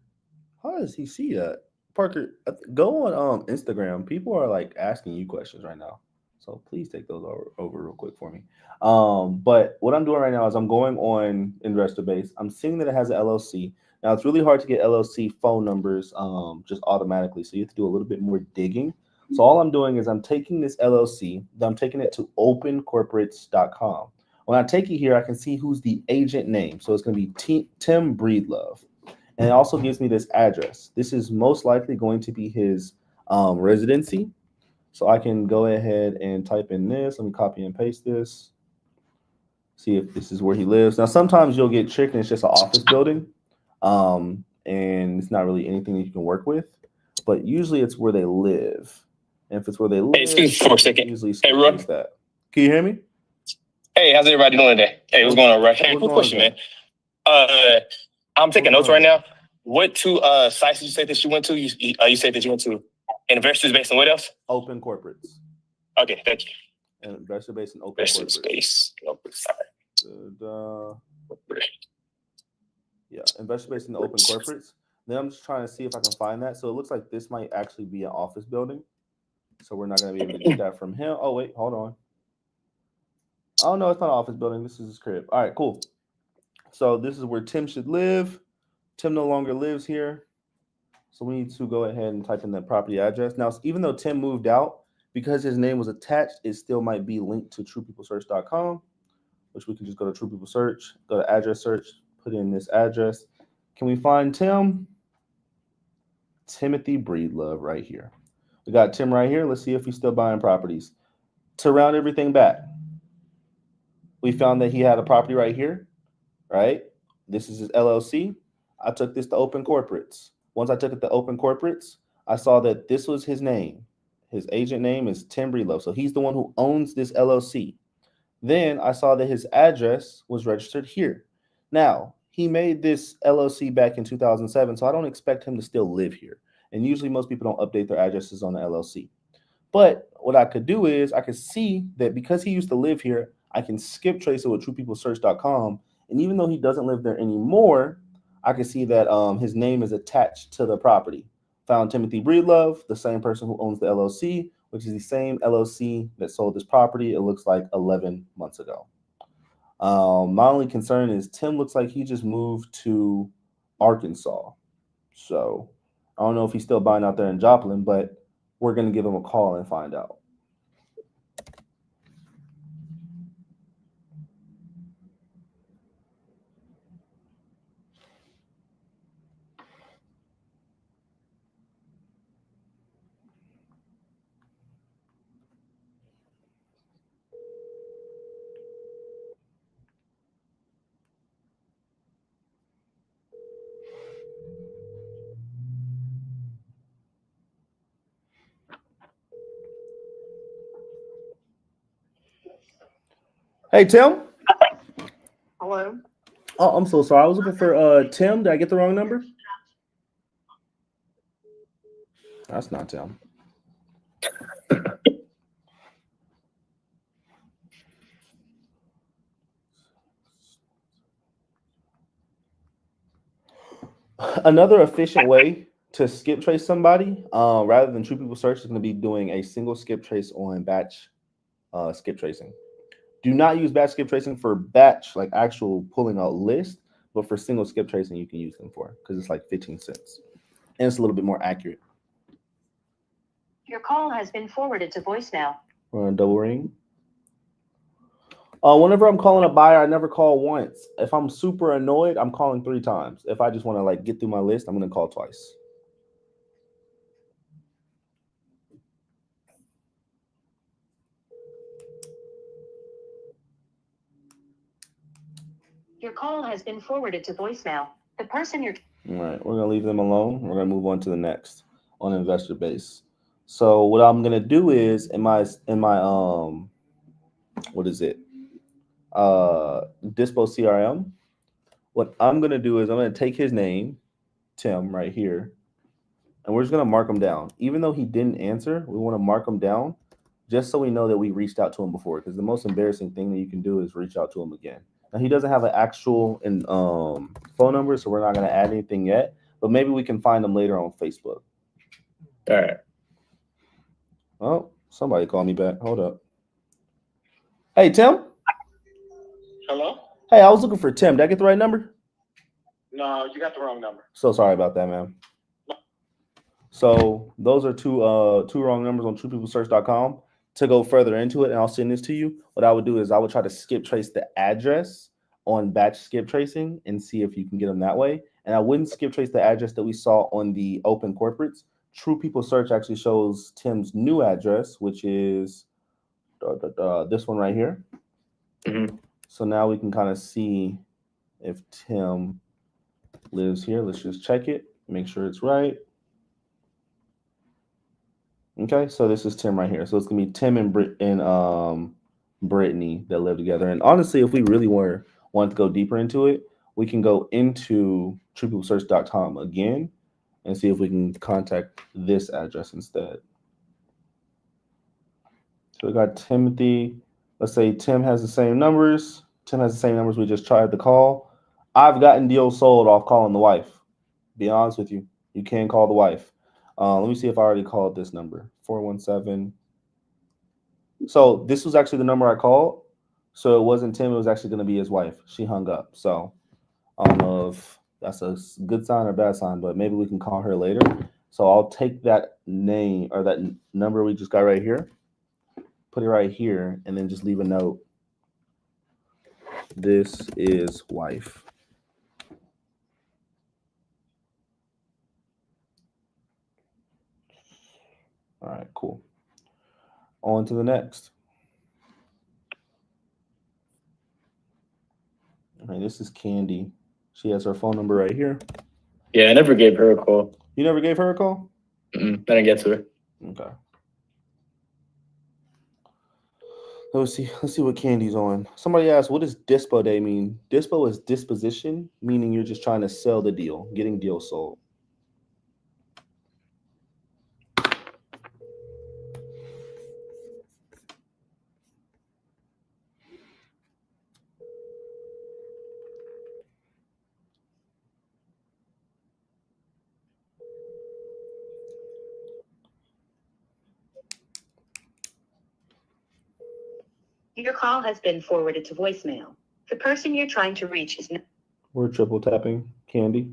how does he see that? Parker, go on Instagram. People are asking you questions right now, so please take those over real quick for me. But what I'm doing right now is I'm going on Investor Base. I'm seeing that it has an LLC. Now it's really hard to get LLC phone numbers just automatically, so you have to do a little bit more digging. So all I'm doing is I'm taking this LLC, I'm taking it to opencorporates.com. When I take it here, I can see who's the agent name. So it's going to be Tim Breedlove. And it also gives me this address. This is most likely going to be his residency. So I can go ahead and type in this. Let me copy and paste this. See if this is where he lives. Now, sometimes you'll get tricked and it's just an office building. And it's not really anything that you can work with. But usually it's where they live. And if it's where they live, hey, excuse me for a second. Usually Hey, Roy. that. Can you hear me? Hey, how's everybody doing today? Hey, what's going on, Rush? Hey, quick question, man. I'm taking notes right now. What two sites did you say that you went to? You said that you went to Investors Base and what else? Open Corporates. Okay, thank you. And Investor Base and Open Investors Corporates. Base. Yeah, Investor Base and the Open Corporates. Then I'm just trying to see if I can find that. So it looks like this might actually be an office building. So we're not going to be able to get that from him. Oh, wait, hold on. Oh, no, it's not an office building. This is his crib. All right, cool. So this is where Tim should live. Tim no longer lives here. So we need to go ahead and type in the property address. Now, even though Tim moved out, because his name was attached, it still might be linked to truepeoplesearch.com, which we can just go to True People Search, go to address search, put in this address. Can we find Tim? Timothy Breedlove right here. We got Tim right here. Let's see if he's still buying properties. To round everything back, we found that he had a property right here, right? This is his LLC. I took this to Open Corporates. Once I took it to Open Corporates, I saw that this was his name. His agent name is Tim Breedlove. So he's the one who owns this LLC. Then I saw that his address was registered here. Now, he made this LLC back in 2007, so I don't expect him to still live here. And usually most people don't update their addresses on the LLC. But what I could do is I could see that because he used to live here, I can skip trace it with truepeoplesearch.com. And even though he doesn't live there anymore, I can see that his name is attached to the property. Found Timothy Breedlove, the same person who owns the LLC, which is the same LLC that sold this property, it looks like 11 months ago. My only concern is Tim looks like he just moved to Arkansas. So I don't know if he's still buying out there in Joplin, but we're going to give him a call and find out. Hey, Tim. Hello? Oh, I'm so sorry. I was looking for Tim. Did I get the wrong number? That's not Tim. Another efficient way to skip trace somebody, rather than True People Search, is going to be doing a single skip trace on batch skip tracing. Do not use batch skip tracing for batch, like actual pulling out list, but for single skip tracing, you can use them for, because it's like 15 cents. And it's a little bit more accurate. Your call has been forwarded to voicemail. We're going to double ring. Whenever I'm calling a buyer, I never call once. If I'm super annoyed, I'm calling 3 times. If I just want to like get through my list, I'm going to call twice. Your call has been forwarded to voicemail. The person you're... All right, we're going to leave them alone. We're going to move on to the next on investor base. So what I'm going to do is in my what is it? Dispo CRM. What I'm going to do is I'm going to take his name, Tim, right here, and we're just going to mark him down. Even though he didn't answer, we want to mark him down just so we know that we reached out to him before, because the most embarrassing thing that you can do is reach out to him again. Now, he doesn't have an actual phone number, so we're not going to add anything yet, but maybe we can find him later on Facebook. All right. Oh, somebody called me back. Hold up. Hey, Tim. Hello? Hey, I was looking for Tim. Did I get the right number? No, you got the wrong number. So sorry about that, man. So those are two wrong numbers on truepeoplesearch.com. To go further into it, and I'll send this to you, what I would do is I would try to skip trace the address on batch skip tracing and see if you can get them that way. And I wouldn't skip trace the address that we saw on the open corporates. True People Search actually shows Tim's new address, which is this one right here. Mm-hmm. So now we can kind of see if Tim lives here. Let's just check it, make sure it's right. Okay, so this is Tim right here. So it's gonna be Tim and Brittany that live together. And honestly, if we really want to go deeper into it, we can go into truepeoplesearch.com again and see if we can contact this address instead. So we got Timothy. Let's say Tim has the same numbers. Tim has the same numbers we just tried to call. I've gotten deals sold off calling the wife. Be honest with you, you can call the wife. Let me see if I already called this number, 417. So this was actually the number I called. So it wasn't Tim, it was actually going to be his wife. She hung up. So I don't know if that's a good sign or bad sign, but maybe we can call her later. So I'll take that name or that number we just got right here, put it right here, and then just leave a note. This is wife. All right, cool. On to the next. All right, this is Candy. She has her phone number right here. Yeah, I never gave her a call. You never gave her a call? I didn't get to her. Okay. Let's see what Candy's on. Somebody asked, what does Dispo Day mean? Dispo is disposition, meaning you're just trying to sell the deal, getting deals sold. Your call has been forwarded to voicemail. The person you're trying to reach is not. We're triple tapping Candy.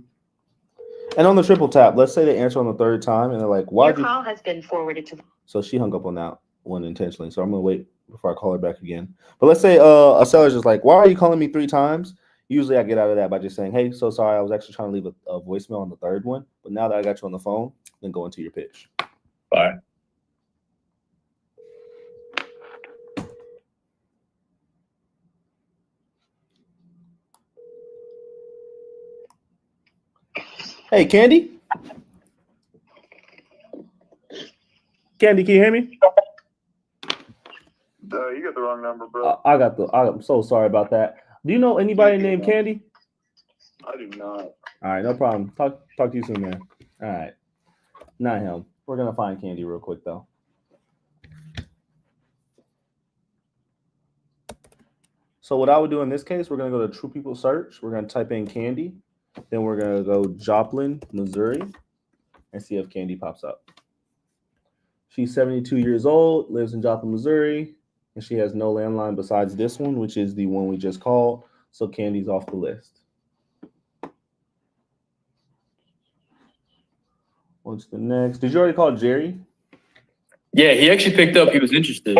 And on the triple tap, let's say they answer on the third time and they're like, why? Your call has been forwarded to. So she hung up on that one intentionally. So I'm going to wait before I call her back again. But let's say a seller's just like, why are you calling me 3 times? Usually I get out of that by just saying, hey, so sorry. I was actually trying to leave a voicemail on the third one. But now that I got you on the phone, then go into your pitch. Bye. Hey, Candy? Candy, can you hear me? You got the wrong number, bro. I'm so sorry about that. Do you know anybody named Candy? I do not. All right, no problem. Talk to you soon, man. All right. Not him. We're going to find Candy real quick, though. So what I would do in this case, we're going to go to True People Search. We're going to type in Candy. Then we're going to go Joplin, Missouri, and see if Candy pops up. She's 72 years old, lives in Joplin, Missouri, and she has no landline besides this one, which is the one we just called. So Candy's off the list. What's the next? Did you already call Jerry? Yeah, he actually picked up. He was interested,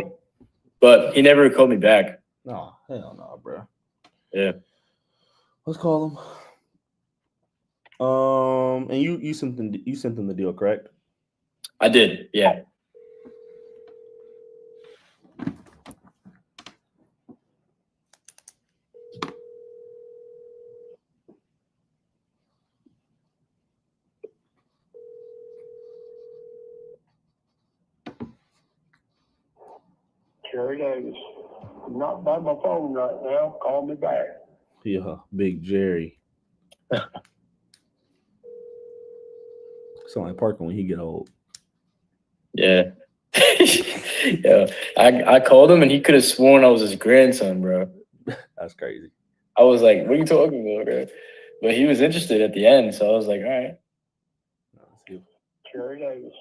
but he never called me back. No, hell no, bro. Yeah. Let's call him. And you sent them the deal, correct? I did, yeah. Jerry Davis. I'm not by my phone right now. Call me back. Yeah, Big Jerry. Sound like Parker when he get old. Yeah. Yeah. I called him and he could have sworn I was his grandson, bro. That's crazy. I was like, what are you talking about, bro? But he was interested at the end, so I was like, all right. Jerry Davis.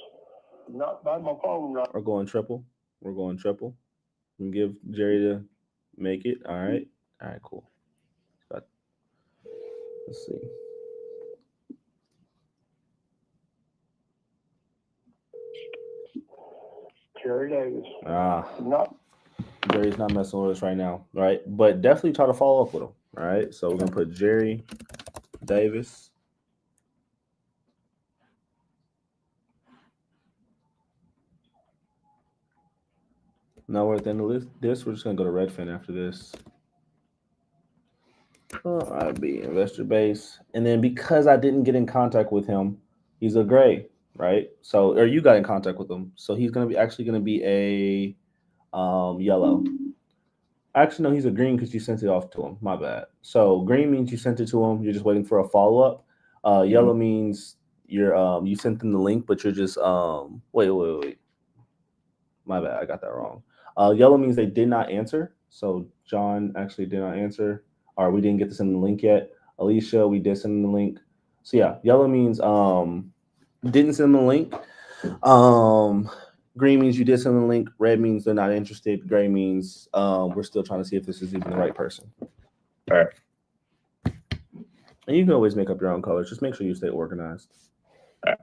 I'm not by my phone right now. We're going triple. We give Jerry to make it. All right. All right, cool. Let's see. Jerry Davis. Jerry's not messing with us right now, right? But definitely try to follow up with him, all right? So we're going to put Jerry Davis. Now we're at the end of this. We're just going to go to Redfin after this. I'd be investor base. And then because I didn't get in contact with him, he's a gray, right? So, or you got in contact with him. So he's going to be a yellow. Actually, no, he's a green because you sent it off to him. My bad. So green means you sent it to him. You're just waiting for a follow-up. Yellow means you're you sent them the link, but you're just wait. My bad. I got that wrong. Yellow means they did not answer. So John actually did not answer. Or we didn't get to send the link yet. Alicia, we did send the link. So yeah, yellow means didn't send the link. Green means you did send the link. Red means they're not interested. Gray means we're still trying to see if this is even the right person. All right. And you can always make up your own colors. Just make sure you stay organized. All right.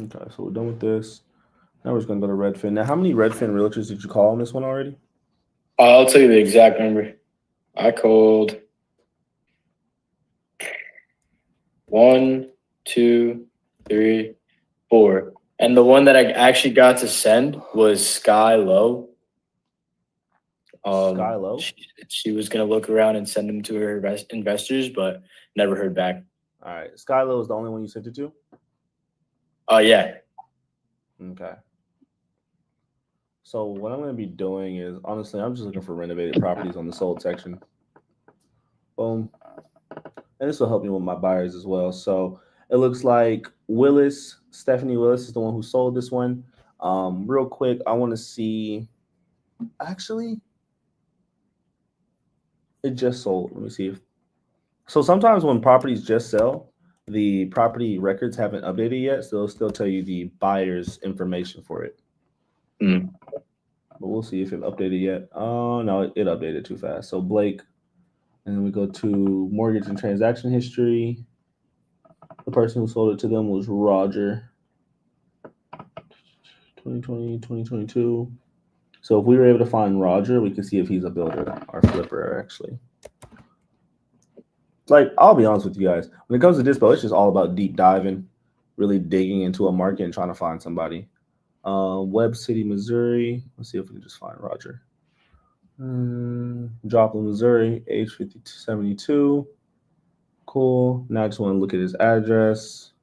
Okay, so we're done with this. Now we're just gonna go to Redfin. Now, how many Redfin realtors did you call on this one already? I'll tell you the exact number. I called 1, 2, 3, 4. And the one that I actually got to send was Sky Low. Sky Low? She was gonna look around and send them to her investors, but never heard back. All right. Sky Low is the only one you sent it to? Yeah. Okay. So what I'm going to be doing is, honestly, I'm just looking for renovated properties on the sold section. Boom. And this will help me with my buyers as well. So it looks like Stephanie Willis is the one who sold this one. Real quick, I want to see, actually, it just sold. Let me see if, so sometimes when properties just sell, the property records haven't updated yet, so it'll still tell you the buyer's information for it. But we'll see if it updated yet. Oh, no, it updated too fast. So Blake, and then we go to mortgage and transaction history. The person who sold it to them was Roger. 2020, 2022. So if we were able to find Roger, we could see if he's a builder or flipper, actually. Like, I'll be honest with you guys. When it comes to Dispo, it's just all about deep diving, really digging into a market and trying to find somebody. Webb City, Missouri. Let's see if we can just find Roger. Joplin, Missouri, age 72. Cool. Now I just want to look at his address.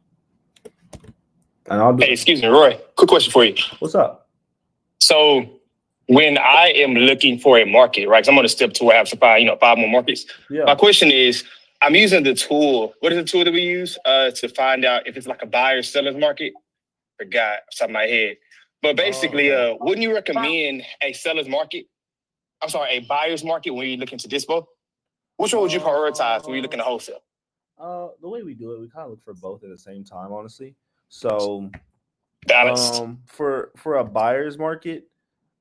And I'll do. Hey, excuse me, Roy. Quick question for you. What's up? So when I am looking for a market, right? 'Cause I'm on a step two, I have to find, 5 more markets. Yeah. My question is, I'm using the tool. What is the tool that we use to find out if it's like a buyer seller's market? Forgot off the top of my head. But basically, wouldn't you recommend a seller's market? I'm sorry, a buyer's market when you're looking to dispo? Which one would you prioritize when you're looking to wholesale? The way we do it, we kind of look for both at the same time, honestly. So balance. For a buyer's market,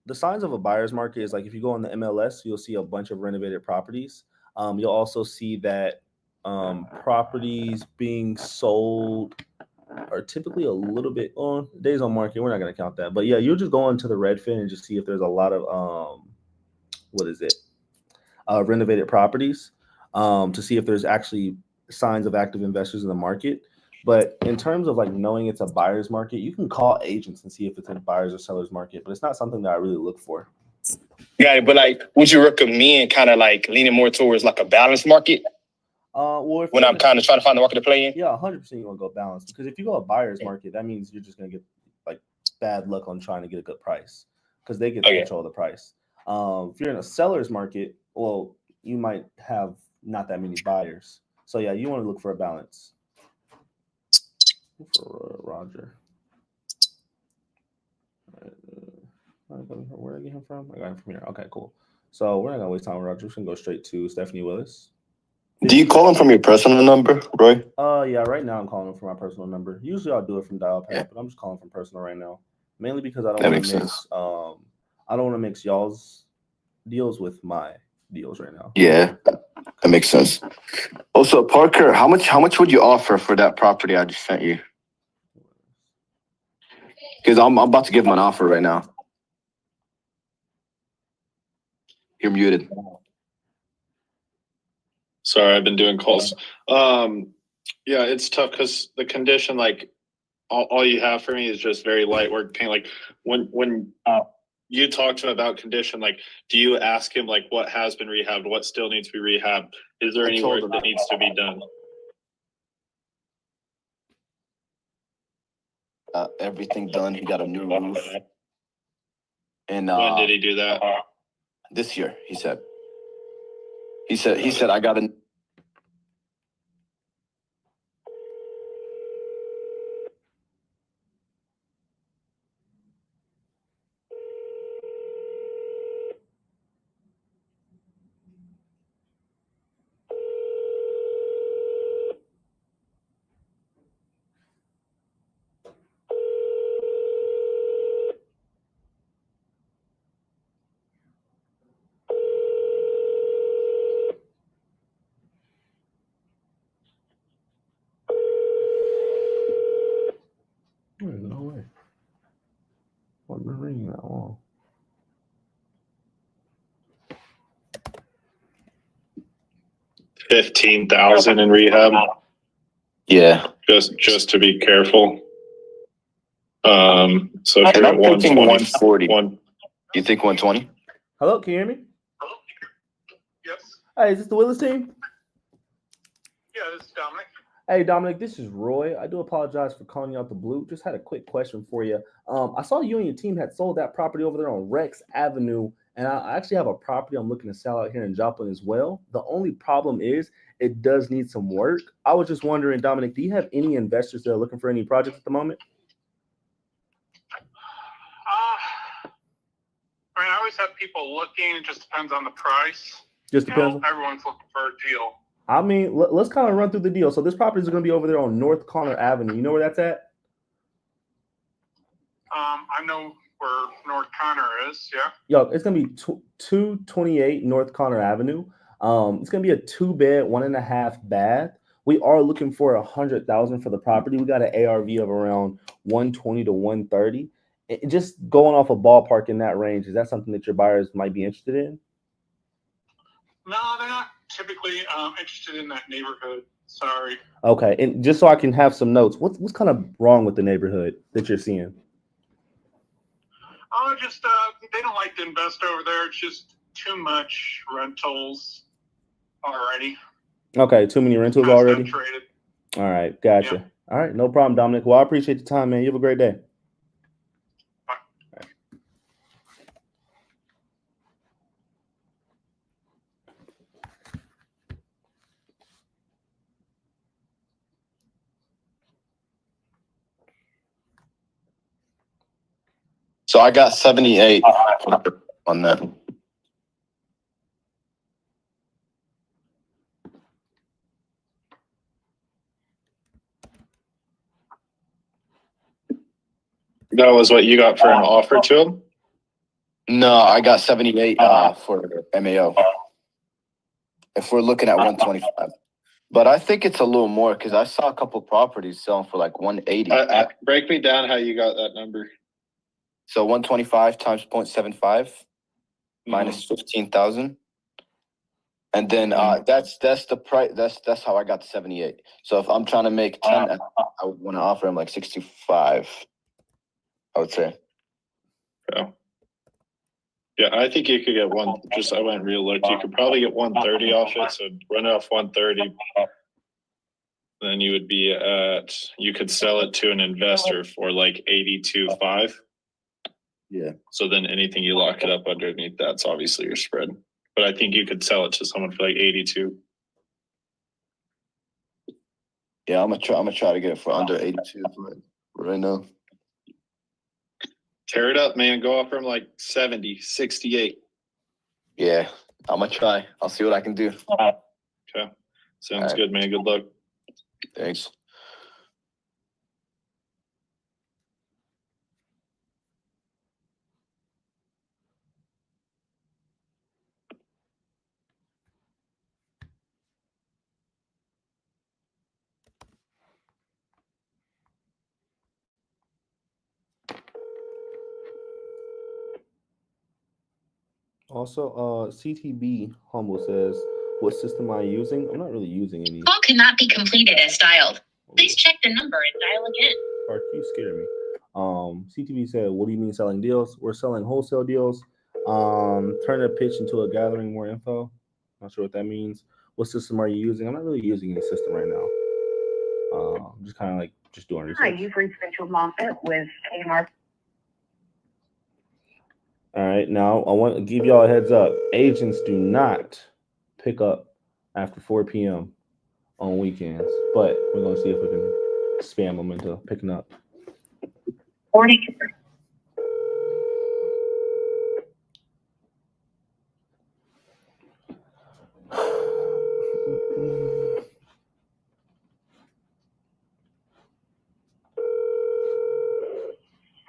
the signs of a buyer's market is like if you go on the MLS, you'll see a bunch of renovated properties. You'll also see that properties being sold are typically a little bit on days on market. We're not going to count that, but yeah, you'll just go into the Redfin and just see if there's a lot of renovated properties to see if there's actually signs of active investors in the market. But in terms of like knowing it's a buyer's market, you can call agents and see if it's a buyer's or seller's market, but it's not something that I really look for. Yeah, but like, would you recommend kind of like leaning more towards like a balanced market? Well, when I'm kind of trying to find the market to play in? Yeah, 100% you want to go balanced, because if you go a buyer's market, that means you're just going to get like bad luck on trying to get a good price because they get to control the price. If you're in a seller's market, well, you might have not that many buyers. So yeah, you want to look for a balance. For Roger. Where did I get him from? I got him from here. Okay, cool. So we're not gonna waste time with Roger. We're gonna go straight to Stephanie Willis. Do you call him from your personal number, Roy? Yeah, right now I'm calling him from my personal number. Usually I'll do it from dial pad, but I'm just calling from personal right now. Mainly because I don't want to mix I don't want to mix y'all's deals with my deals right now. Yeah, that makes sense. Also, Parker, how much would you offer for that property I just sent you? Because I'm about to give him an offer right now. You're muted. Sorry, I've been doing calls. Yeah, it's tough because the condition, like all you have for me is just very light work paint. Like when you talk to him about condition, like do you ask him like what has been rehabbed, what still needs to be rehabbed? Is there any work that needs to be done? Everything done. He got a new roof. And when did he do that? This year, he said. He said I got a. No way. I've been ringing that long. $15,000 in rehab. Yeah. Just to be careful. So if And you're I'm at thinking 120, 140. You think 120? Hello, can you hear me? Yes. Hey, is this the Willis team? Yeah, this is Dominic. Hey, Dominic, this is Roy. I do apologize for calling you out the blue. Just had a quick question for you. I saw you and your team had sold that property over there on Rex Avenue, and I actually have a property I'm looking to sell out here in Joplin as well. The only problem is it does need some work. I was just wondering, Dominic, do you have any investors that are looking for any projects at the moment? I mean, I always have people looking. It just depends on the price. Just depends. Everyone's looking for a deal. I mean, let's kind of run through the deal. So this property is going to be over there on North Connor Avenue. You know where that's at? I know where North Connor is. Yeah. Yo, it's going to be 228 North Connor Avenue. It's going to be a 2-bed, 1.5 bath. We are looking for 100,000 for the property. We got an ARV of around 120 to 130. Just going off a ballpark in that range, is that something that your buyers might be interested in? No, they're not typically interested in that neighborhood. Sorry. Okay, and just so I can have some notes, what's kind of wrong with the neighborhood that you're seeing? Oh, just they don't like to invest over there. It's just too much rentals already. Okay, too many rentals Kinda already? saturated. All right, gotcha. Yeah. All right, no problem, Dominic. Well, I appreciate the time, man. You have a great day. So I got 78 on that. that was what you got for an offer to him? No, I got 78 for MAO. If we're looking at 125. But I think it's a little more because I saw a couple properties selling for like 180. Break me down how you got that number. So 125 times 0.75 minus 15,000. And then that's the price. That's how I got to 78. So if I'm trying to make 10, I would want to offer him like 65. I would say. Yeah. Yeah, I think you could get one. I went real look. You could probably get 130 off it. So run it off 130. Then you would be at. You could sell it to an investor for like 82.5. Yeah. So then anything you lock it up underneath, that's obviously your spread. But I think you could sell it to someone for like 82. Yeah, I'm gonna try to get it for under 82 right now. Tear it up, man. Go offer him like 70, 68. Yeah, I'm gonna try. I'll see what I can do. Okay. Sounds good, man. Good luck. Thanks. Also, CTB Humble says, what system am I using? I'm not really using any. Call cannot be completed as dialed. Please check the number and dial again. Or you scare me. CTB said, what do you mean selling deals? We're selling wholesale deals. Turn a pitch into a gathering more info. Not sure what that means. What system are you using? I'm not really using any system right now. I'm just kind of like just doing research. Hi, you've reached Rachel Moffett with KMR. All right, now I want to give y'all a heads up. Agents do not pick up after 4 p.m. on weekends, but we're going to see if we can spam them into picking up. 40.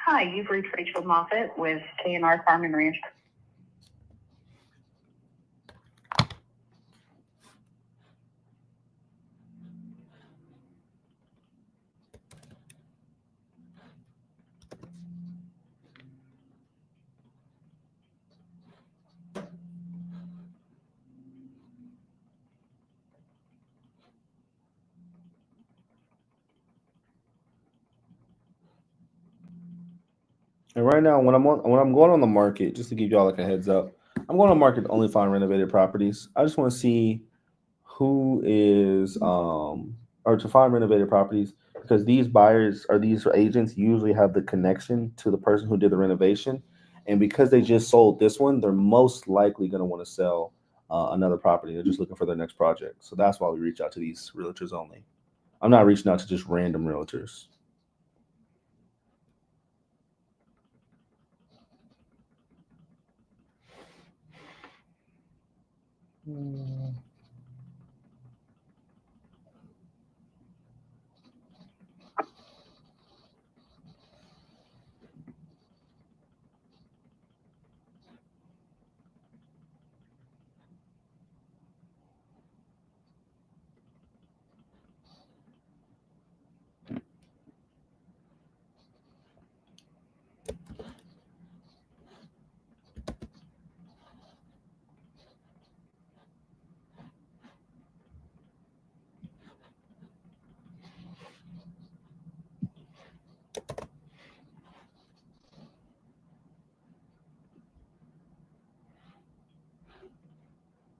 Hi, you've reached Rachel Moffett with KMR Farm and Ranch. And right now, when I'm going on the market, just to give y'all like a heads up, I'm going on the market to only find renovated properties. I just want to see who is or to find renovated properties because these buyers or these agents usually have the connection to the person who did the renovation, and because they just sold this one, they're most likely going to want to sell another property. They're just looking for their next project, so that's why we reach out to these realtors only. I'm not reaching out to just random realtors.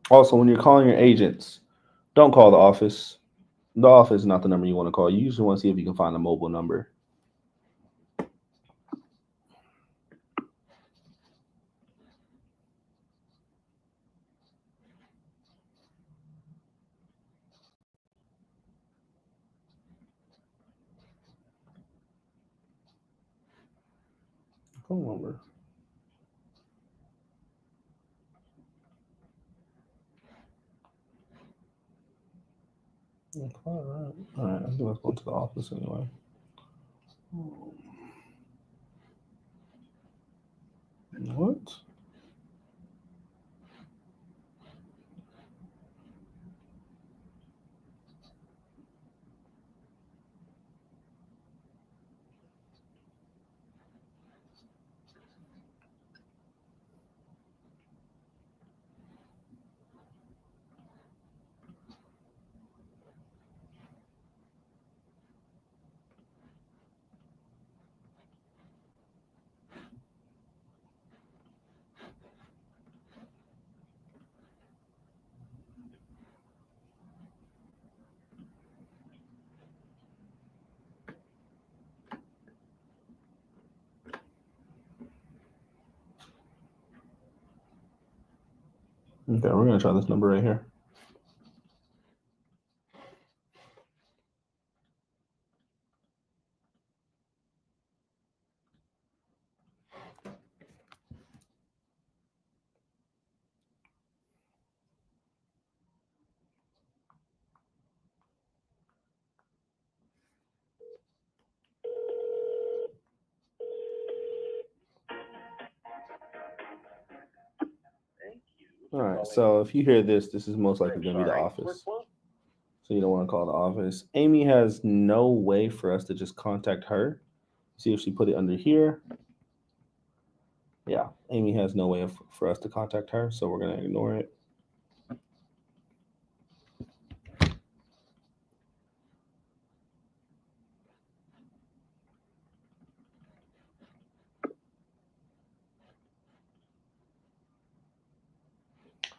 Also, when you're calling your agents, don't call the office. The office is not the number you want to call. You usually want to see if you can find a mobile number. Phone number. Okay, all right. I think let's go to the office anyway. What? Okay, we're gonna try this number right here. All right, so if you hear this, this is most likely going to be the office. So you don't want to call the office. Amy has no way for us to just contact her. See if she put it under here. Yeah, Amy has no way for us to contact her, so we're going to ignore it.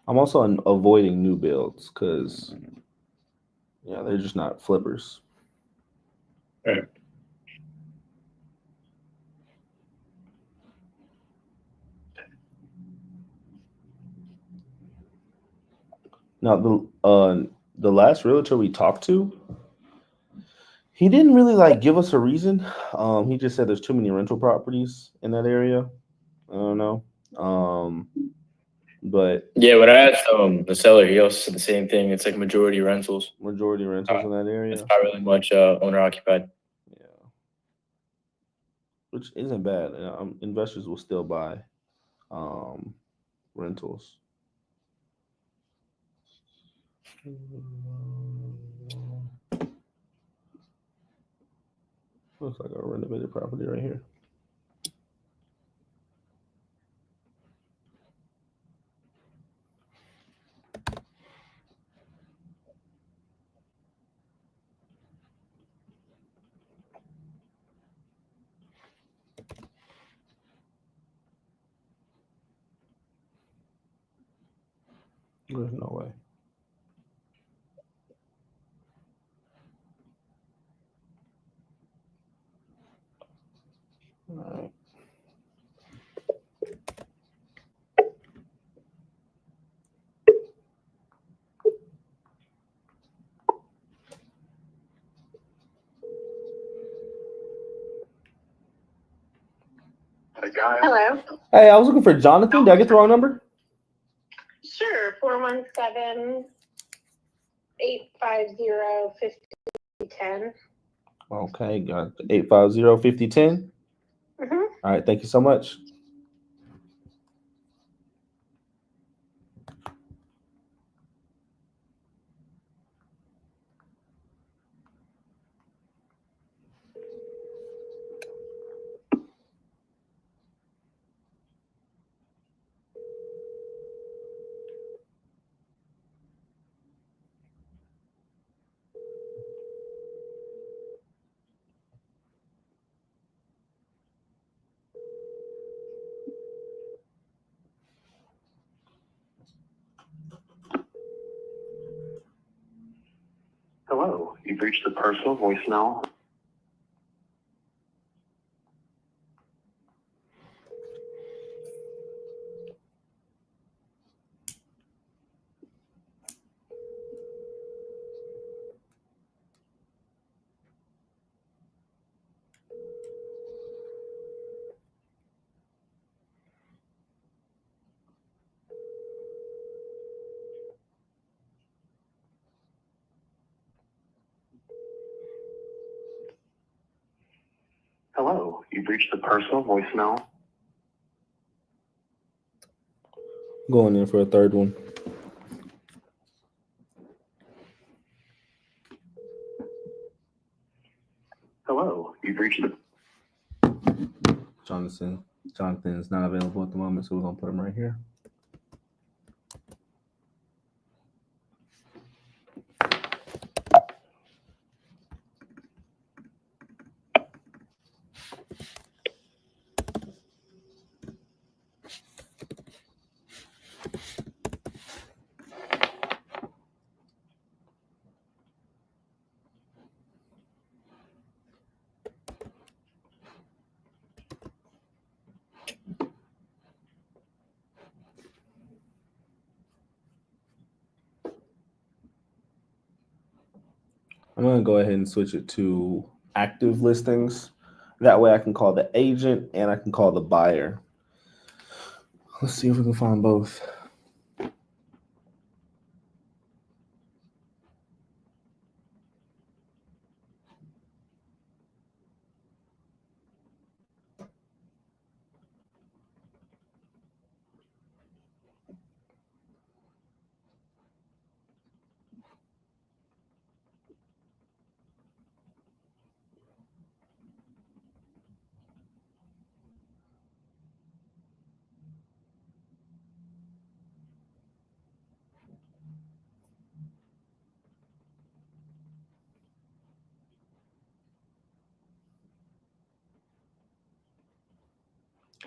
I'm also avoiding new builds because, yeah, they're just not flippers. Right. Now, the last realtor we talked to, he didn't really like give us a reason. He just said there's too many rental properties in that area. I don't know. But yeah, when I asked the seller, he also said the same thing. It's like majority rentals. Majority rentals in that area. It's not really much owner occupied. Yeah, which isn't bad. Investors will still buy rentals. Looks like a renovated property right here. There's no way. All right. Hello. Hey, I was looking for Jonathan. Did I get the wrong number? Sure. 417-850-5010. Okay, got 850-5010. Mm-hmm. All right, thank you so much. Hello, you've reached the personal voicemail. Hello, you've reached the personal voicemail. Going in for a third one. Hello, you've reached the Jonathan's not available at the moment, so we're gonna put him right here. I'm going to go ahead and switch it to active listings. That way I can call the agent and I can call the buyer. Let's see if we can find both.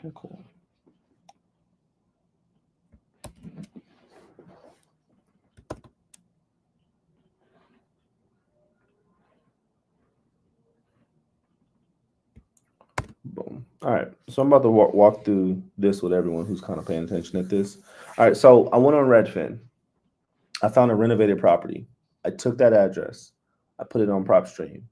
Okay, cool. Boom. All right. So I'm about to walk through this with everyone who's kind of paying attention at this. All right. So I went on Redfin. I found a renovated property. I took that address. I put it on PropStream.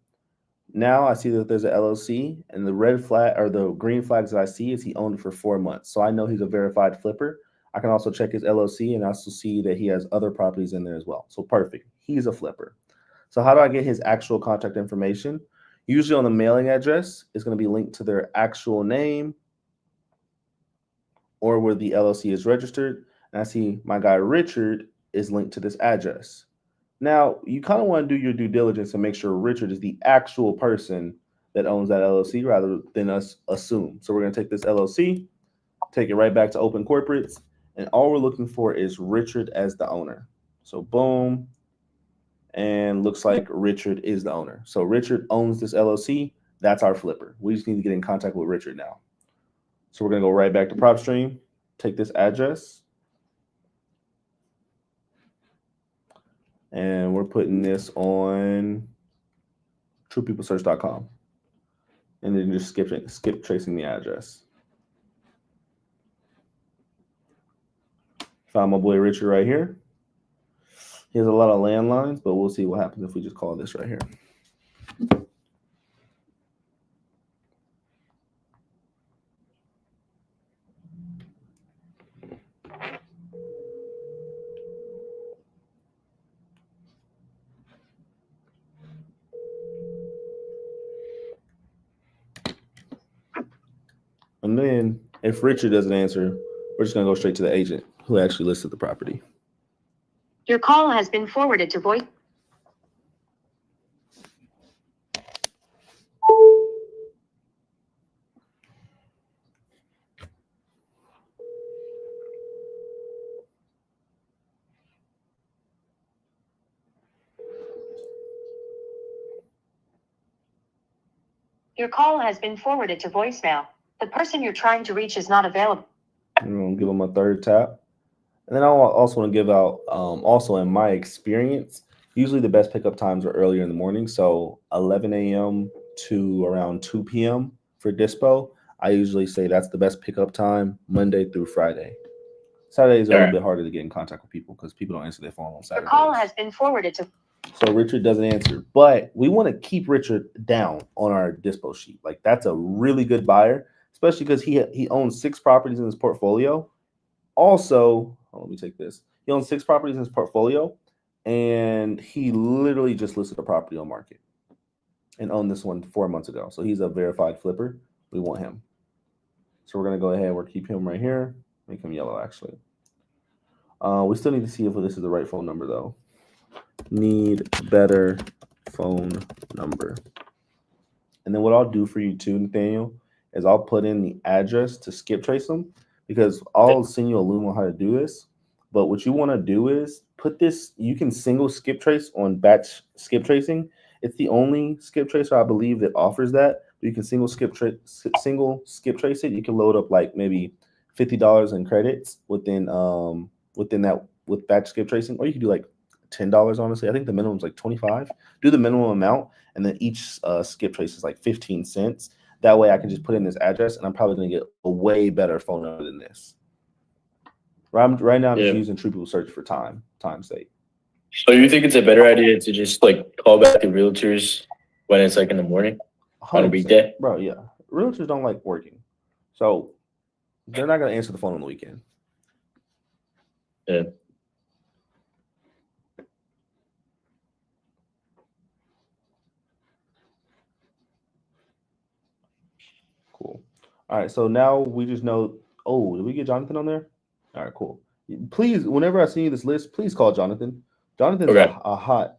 Now I see that there's an LLC, and the red flag or the green flags that I see is he owned it for 4 months. So I know he's a verified flipper. I can also check his LLC and also see that he has other properties in there as well. So perfect. He's a flipper. So how do I get his actual contact information? Usually on the mailing address, it's going to be linked to their actual name or where the LLC is registered. And I see my guy Richard is linked to this address. Now, you kind of want to do your due diligence and make sure Richard is the actual person that owns that LLC rather than us assume. So we're going to take this LLC, take it right back to Open Corporates, and all we're looking for is Richard as the owner. So boom, and looks like Richard is the owner. So Richard owns this LLC. That's our flipper. We just need to get in contact with Richard now. So we're going to go right back to PropStream, take this address, And we're putting this on truepeoplesearch.com. And then just skip tracing the address. Found my boy Richard right here. He has a lot of landlines, but we'll see what happens if we just call this right here. And then if Richard doesn't answer, we're just going to go straight to the agent who actually listed the property. Your call has been forwarded to voice. Your call has been forwarded to voicemail. The person you're trying to reach is not available. I'm going to give them a third tap. And then I also want to give out, also in my experience, usually the best pickup times are earlier in the morning. So 11 a.m. to around 2 p.m. for Dispo. I usually say that's the best pickup time Monday through Friday. Saturdays are a little bit harder to get in contact with people because people don't answer their phone on Saturdays. Your call has been forwarded to. So Richard doesn't answer, but we want to keep Richard down on our Dispo sheet. Like that's a really good buyer, especially because he owns 6 properties in his portfolio. Also, let me take this. He owns 6 properties in his portfolio, and he literally just listed a property on market and owned this one 4 months ago. So he's a verified flipper. We want him. So we're gonna go ahead. We'll keep him right here. Make him yellow, actually. We still need to see if this is the right phone number, though. Need better phone number. And then what I'll do for you too, Nathaniel, is I'll put in the address to skip trace them, because I'll send you a link on how to do this. But what you want to do is put this, you can single skip trace on batch skip tracing. It's the only skip tracer I believe that offers that. You can single skip trace it. You can load up like maybe $50 in credits within that with batch skip tracing, or you can do like $10. Honestly, I think the minimum is like 25. Do the minimum amount, and then each skip trace is like 15 cents. That way, I can just put in this address, and I'm probably going to get a way better phone number than this. Right now, I'm just using True People Search for time's sake. So you think it's a better idea to just like call back the realtors when it's like in the morning on a weekday? Bro, yeah. Realtors don't like working, so they're not going to answer the phone on the weekend. Yeah. Cool. All right, so now we just know. Oh, did we get Jonathan on there? All right, cool. Please, whenever I see you this list, please call Jonathan. Jonathan's a hot.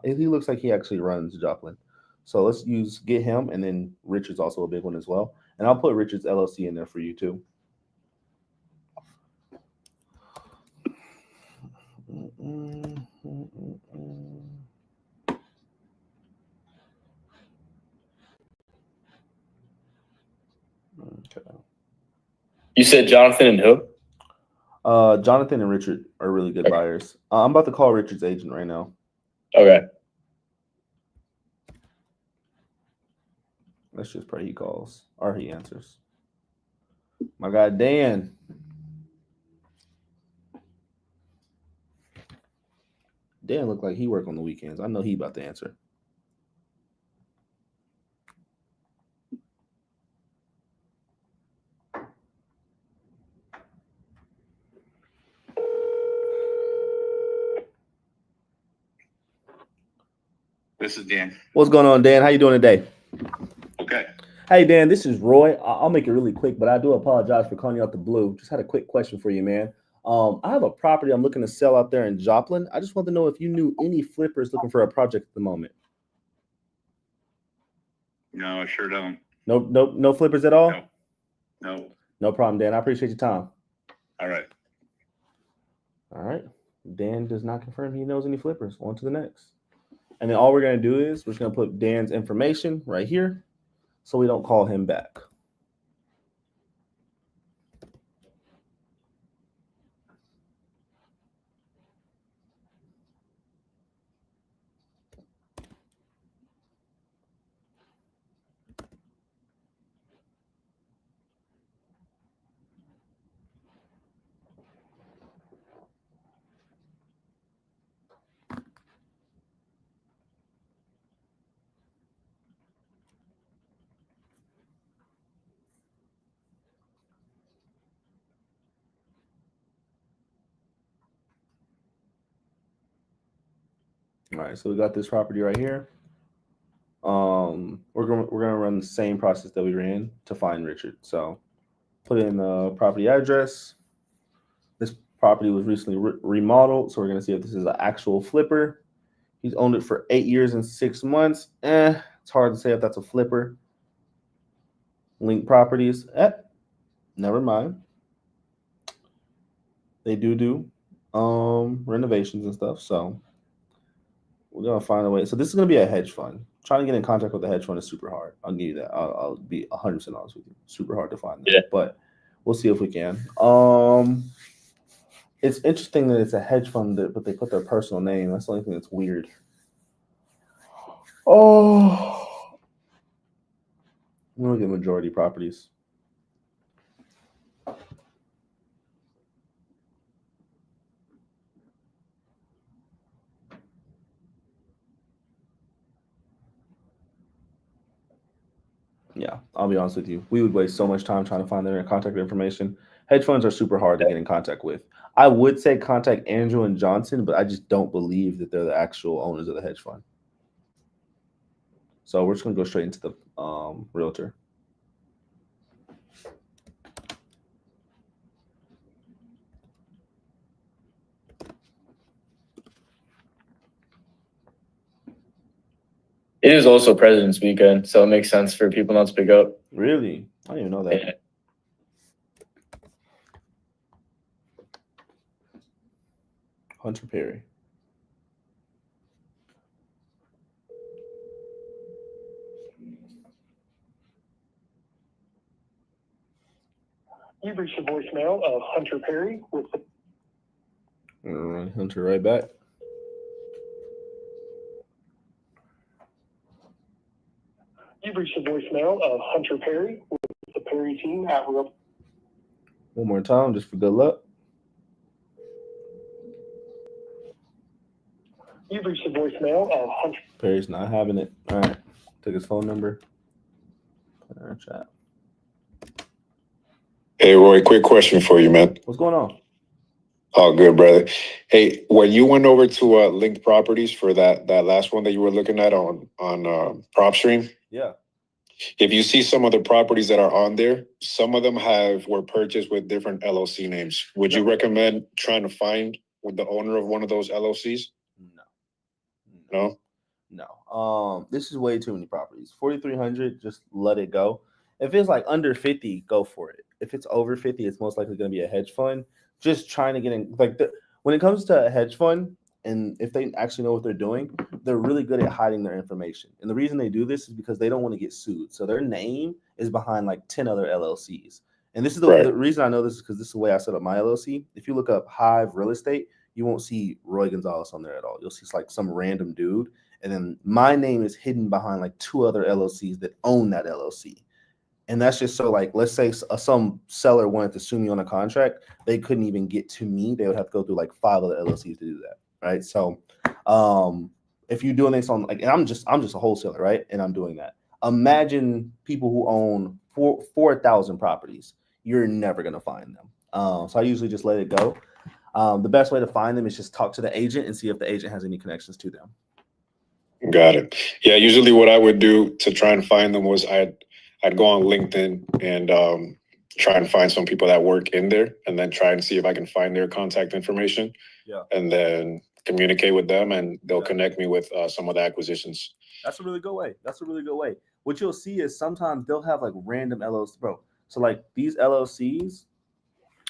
He looks like he actually runs Joplin. So let's get him, and then Richard's also a big one as well. And I'll put Richard's LLC in there for you too. Okay. You said Jonathan and who? Jonathan and Richard are really good buyers. I'm about to call Richard's agent right now. Okay. Let's just pray he calls or he answers. My guy Dan. Dan looked like he work on the weekends. I know he about to answer. This is Dan. What's going on, Dan? How you doing today? Okay. Hey, Dan, this is Roy. I'll make it really quick, but I do apologize for calling you out the blue. Just had a quick question for you, man. I have a property I'm looking to sell out there in Joplin. I just want to know if you knew any flippers looking for a project at the moment. No, I sure don't. No flippers at all? No. No problem, Dan. I appreciate your time. All right. All right. Dan does not confirm he knows any flippers. On to the next. And then all we're going to do is we're just going to put Dan's information right here so we don't call him back. All right, so we got this property right here. We're gonna run the same process that we ran to find Richard. So put in the property address. This property was recently remodeled, so we're gonna see if this is an actual flipper. He's owned it for 8 years and 6 months. It's hard to say if that's a flipper. Link properties. Never mind. They do renovations and stuff. So we're gonna find a way. So this is gonna be a hedge fund. Trying to get in contact with the hedge fund is super hard. I'll give you that. I'll be 100% honest with you. Super hard to find that. Yeah. But we'll see if we can. It's interesting that it's a hedge fund, but they put their personal name. That's the only thing that's weird. Oh, we'll look at majority properties. Yeah, I'll be honest with you. We would waste so much time trying to find their contact information. Hedge funds are super hard to get in contact with. I would say contact Andrew and Johnson, but I just don't believe that they're the actual owners of the hedge fund. So we're just going to go straight into the realtor. It is also President's Weekend, so it makes sense for people not to pick up. Really? I didn't even know that. Yeah. Hunter Perry. You've reached the voicemail of Hunter Perry with the... I'm going to run Hunter right back. You've reached the voicemail of Hunter Perry with the Perry team at Realtor. One more time, just for good luck. You've reached the voicemail of Hunter. Perry's not having it. All right. Take his phone number. Put it in our chat. Hey, Roy, quick question for you, man. What's going on? Oh, good, brother. Hey, when you went over to Linked Properties for that last one that you were looking at on PropStream, Yeah. if you see some of the properties that are on there, some of them were purchased with different LLC names. Would you recommend trying to find with the owner of one of those LLCs? No? No. This is way too many properties. 4,300, just let it go. If it's like under 50, go for it. If it's over 50, it's most likely going to be a hedge fund. Just trying to get in. When it comes to a hedge fund, and if they actually know what they're doing, they're really good at hiding their information. And the reason they do this is because they don't want to get sued. So their name is behind like 10 other LLCs. And this is the reason I know this is because this is the way I set up my LLC. If you look up Hive Real Estate, you won't see Roy Gonzalez on there at all. You'll see like some random dude. And then my name is hidden behind like 2 other LLCs that own that LLC. And that's just so like, let's say some seller wanted to sue me on a contract. They couldn't even get to me. They would have to go through like 5 other LLCs to do that. Right. So if you're doing this on like, and I'm just a wholesaler, right? And I'm doing that. Imagine people who own 4,000 properties. You're never going to find them. So I usually just let it go. The best way to find them is just talk to the agent and see if the agent has any connections to them. Got it. Yeah, usually what I would do to try and find them was I'd go on LinkedIn and try and find some people that work in there and then try and see if I can find their contact information. Yeah. And then communicate with them and they'll connect me with some of the acquisitions. That's a really good way. What you'll see is sometimes they'll have like random LLCs, bro. So like these LLCs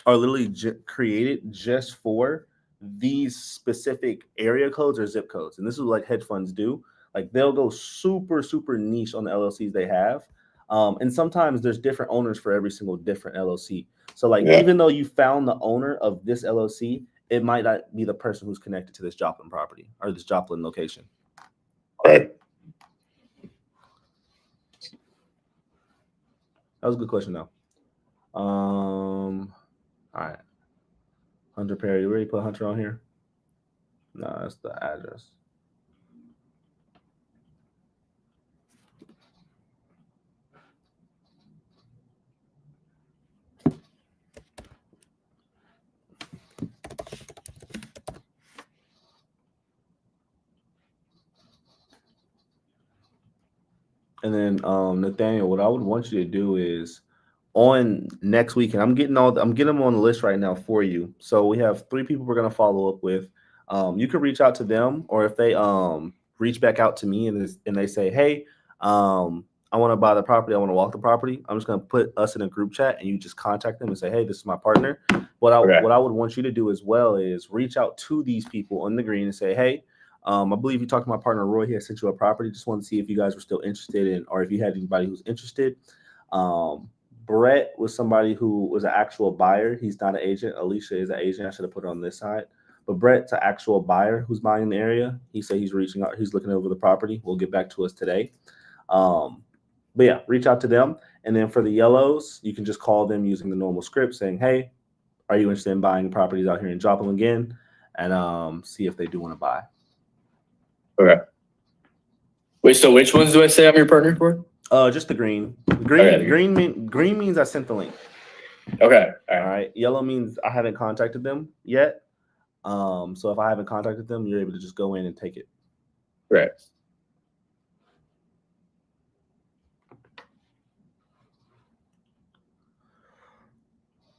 are literally created just for these specific area codes or zip codes. And this is what like hedge funds do. Like they'll go super, super niche on the LLCs they have. And sometimes there's different owners for every single different LLC. So like, even though you found the owner of this LLC, it might not be the person who's connected to this Joplin property or this Joplin location. Right. That was a good question though. All right. Hunter Perry, you already put Hunter on here? No, that's the address. And then Nathaniel, what I would want you to do is on next week, and I'm getting them on the list right now for you. So we have 3 people we're gonna follow up with. You can reach out to them, or if they reach back out to me and they say, hey, I want to buy the property, I want to walk the property, I'm just gonna put us in a group chat and you just contact them and say, hey, this is my partner. What I would want you to do as well is reach out to these people on the green and say, hey, I believe you talked to my partner Roy. He had sent you a property. Just wanted to see if you guys were still interested in, or if you had anybody who's interested. Brett was somebody who was an actual buyer. He's not an agent. Alicia is an agent. I should have put it on this side. But Brett's an actual buyer who's buying the area. He said he's reaching out. He's looking over the property. Will get back to us today. But yeah, reach out to them. And then for the yellows, you can just call them using the normal script saying, hey, are you interested in buying properties out here in Joplin again? And see if they do want to buy. Okay. Wait, so which ones do I say I'm your partner for? Just the green. Okay. Green means I sent the link. Okay. All right. Yellow means I haven't contacted them yet. So if I haven't contacted them, you're able to just go in and take it. Right.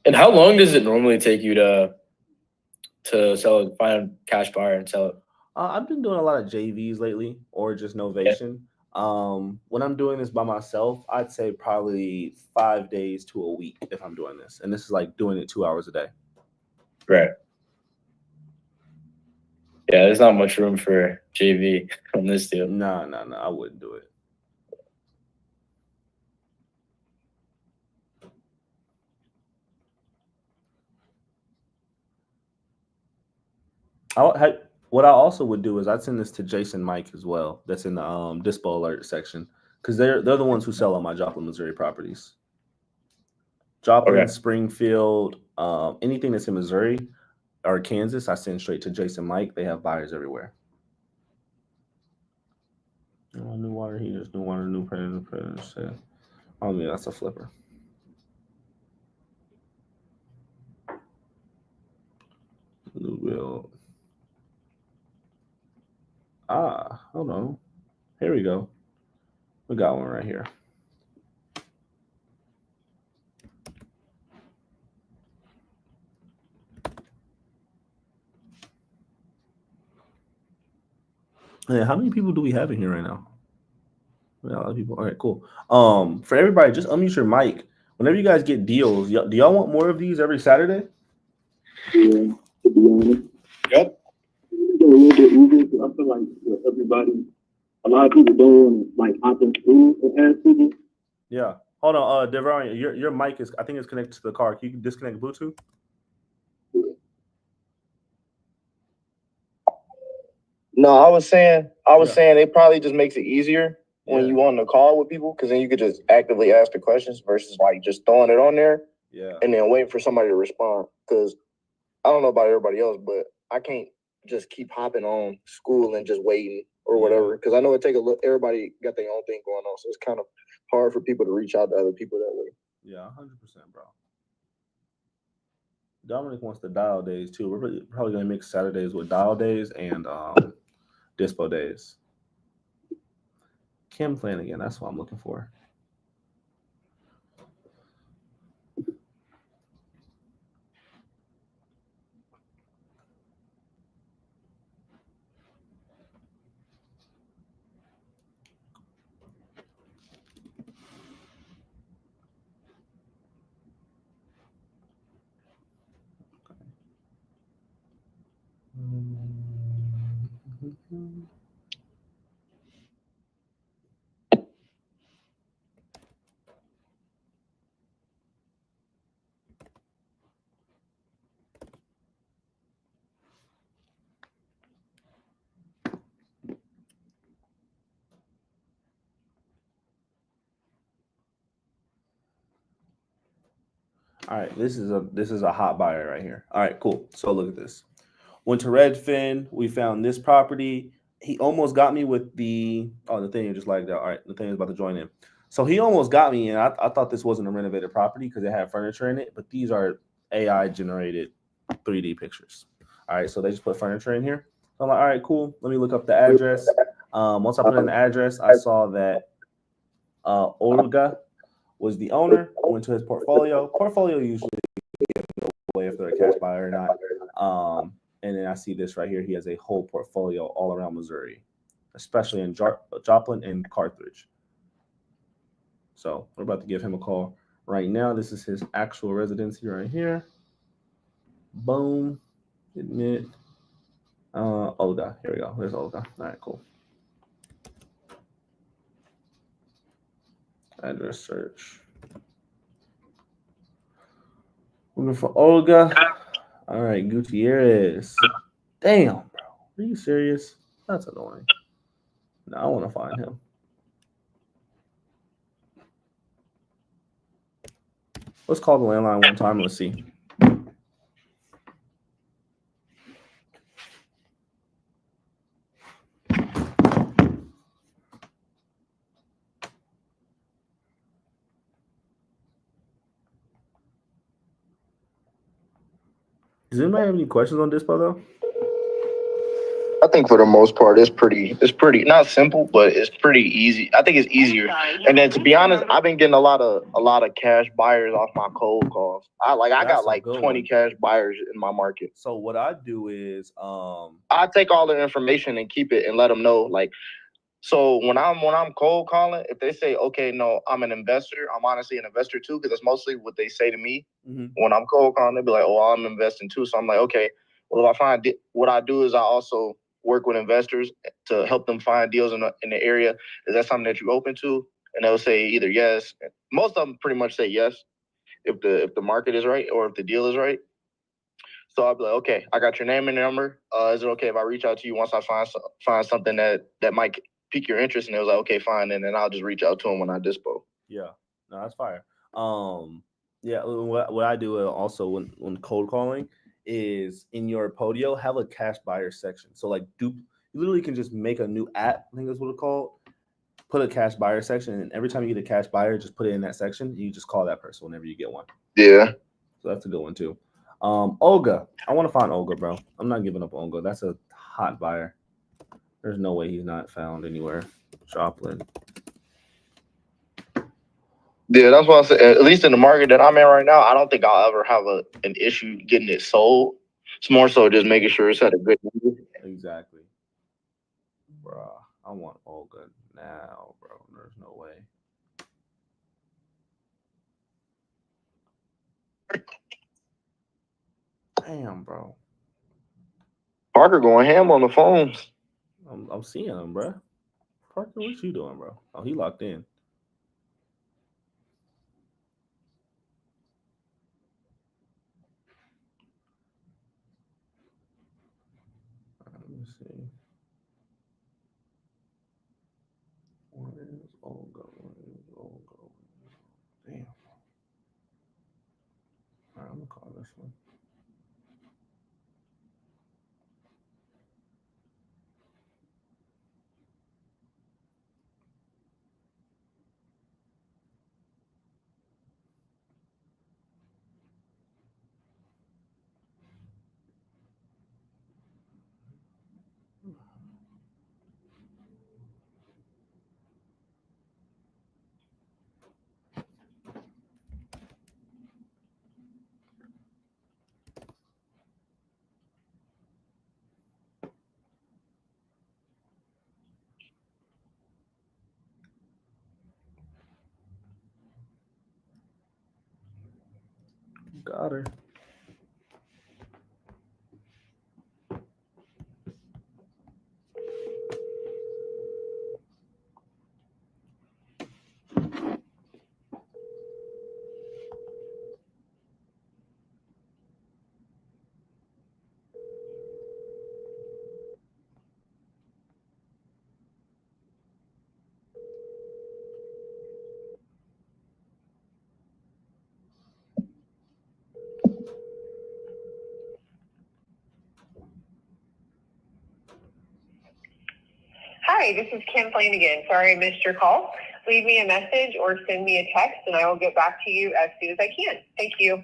And how long does it normally take you to sell it, find a cash buyer and sell it? I've been doing a lot of JVs lately, or just novation. When I'm doing this by myself, I'd say probably 5 days to a week if I'm doing this. And this is like doing it 2 hours a day. Right. Yeah, there's not much room for JV on this deal. No, I wouldn't do it. What I also would do is I'd send this to Jason Mike as well. That's in the Dispo alert section, because they're the ones who sell on my Joplin, Missouri properties. Joplin, Springfield, anything that's in Missouri or Kansas, I send straight to Jason Mike. They have buyers everywhere. New water heaters, new water, new printers. Oh yeah, that's a flipper. New build. Hold on. Here we go. We got one right here. Hey, how many people do we have in here right now? We got a lot of people. All right, cool. For everybody, just unmute your mic. Whenever you guys get deals, do y'all want more of these every Saturday? Yeah, to be honest. Yep. It's a little bit easier. I feel like with everybody, a lot of people don't like hopping through and ask people. Yeah. Hold on, Devarian, your mic is, I think it's connected to the car. Can you disconnect Bluetooth? No, I was saying it probably just makes it easier when you on the call with people, because then you could just actively ask the questions versus like just throwing it on there and then waiting for somebody to respond. Because I don't know about everybody else, but I can't just keep hopping on school and just waiting or whatever. Because I know it take a look. Everybody got their own thing going on, so it's kind of hard for people to reach out to other people that way. Yeah, 100%, bro. Dominic wants the dial days too. We're probably gonna mix Saturdays with dial days and Dispo days. Kim Flanagan, that's what I'm looking for. All right, this is a hot buyer right here. All right, cool. So look at this. Went to Redfin. We found this property. He almost got me with the Nathaniel just like that. All right, Nathaniel's about to join in. So he almost got me, and I thought this wasn't a renovated property because it had furniture in it, but these are AI generated 3D pictures. All right, so they just put furniture in here. So I'm like, all right, cool. Let me look up the address. Once I put in the address, I saw that Olga was the owner. Went to his portfolio. Portfolio usually gives away if they're a cash buyer or not. And then I see this right here. He has a whole portfolio all around Missouri, especially in Joplin and Carthage. So we're about to give him a call right now. This is his actual residency right here. Boom. Admit. Olga. Here we go. There's Olga. All right, cool. Address search. Looking for Olga. All right, Gutierrez. Damn, bro. Are you serious? That's annoying. Now I want to find him. Let's call the landline one time. Let's see. Does anybody have any questions on Dispo though? I think for the most part, it's pretty not simple, but it's pretty easy. I think it's easier. And then to be honest, I've been getting a lot of cash buyers off my cold calls. I got like 20 cash buyers in my market. So what I do is I take all their information and keep it and let them know. Like, so when I'm cold calling, if they say, okay, no, I'm an investor, I'm honestly an investor too, because that's mostly what they say to me. When I'm cold calling, they'll be like, oh, I'm investing too. So I'm like, okay, well, if I find what I do is I also work with investors to help them find deals in the area. Is that something that you're open to? And they'll say either yes. Most of them pretty much say yes if the market is right or if the deal is right. So I'll be like, okay, I got your name and number. Is it okay if I reach out to you once I find something that might pique your interest? And it was like, okay, fine. And then I'll just reach out to them when I dispo. Yeah, no, that's fire. Yeah, what I do also when cold calling is in your Podio have a cash buyer section. So like you literally can just make a new app. I think that's what it's called. Put a cash buyer section, and every time you get a cash buyer, just put it in that section. You just call that person whenever you get one. Yeah. So that's a good one too. Olga, I want to find Olga, bro. I'm not giving up Olga. That's a hot buyer. There's no way he's not found anywhere. Joplin. Yeah, that's what I said. At least in the market that I'm in right now, I don't think I'll ever have an issue getting it sold. It's more so just making sure it's at a good number. Exactly. Bruh, I want Olga now, bro. There's no way. Damn, bro. Parker going ham on the phones. I'm seeing him, bro. Parker, what you doing, bro? Oh, he locked in. Let me see. Where is Olga? Where is Olga? Damn. All right, I'm gonna call this one. Got her. Hi, this is Kim Flanagan. Sorry I missed your call. Leave me a message or send me a text and I will get back to you as soon as I can. Thank you.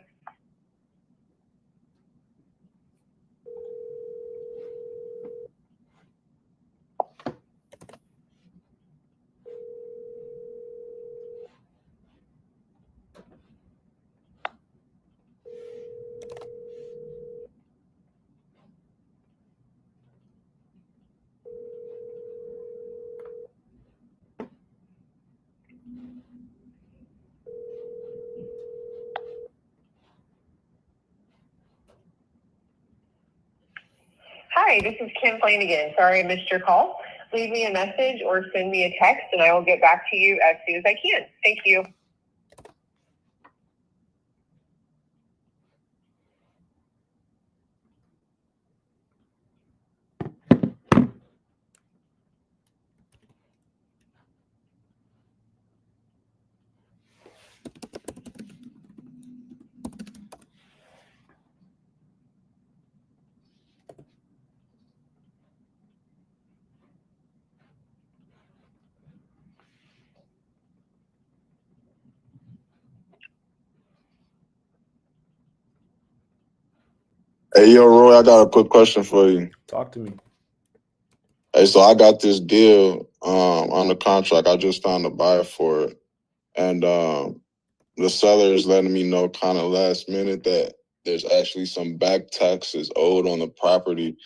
Hi, this is Kim Flanagan. Sorry I missed your call. Leave me a message or send me a text and I will get back to you as soon as I can. Thank you. Hey, yo, Roy, I got a quick question for you. Talk to me. Hey, so I got this deal on the contract. I just found a buyer for it. And the seller is letting me know kind of last minute that there's actually some back taxes owed on the property.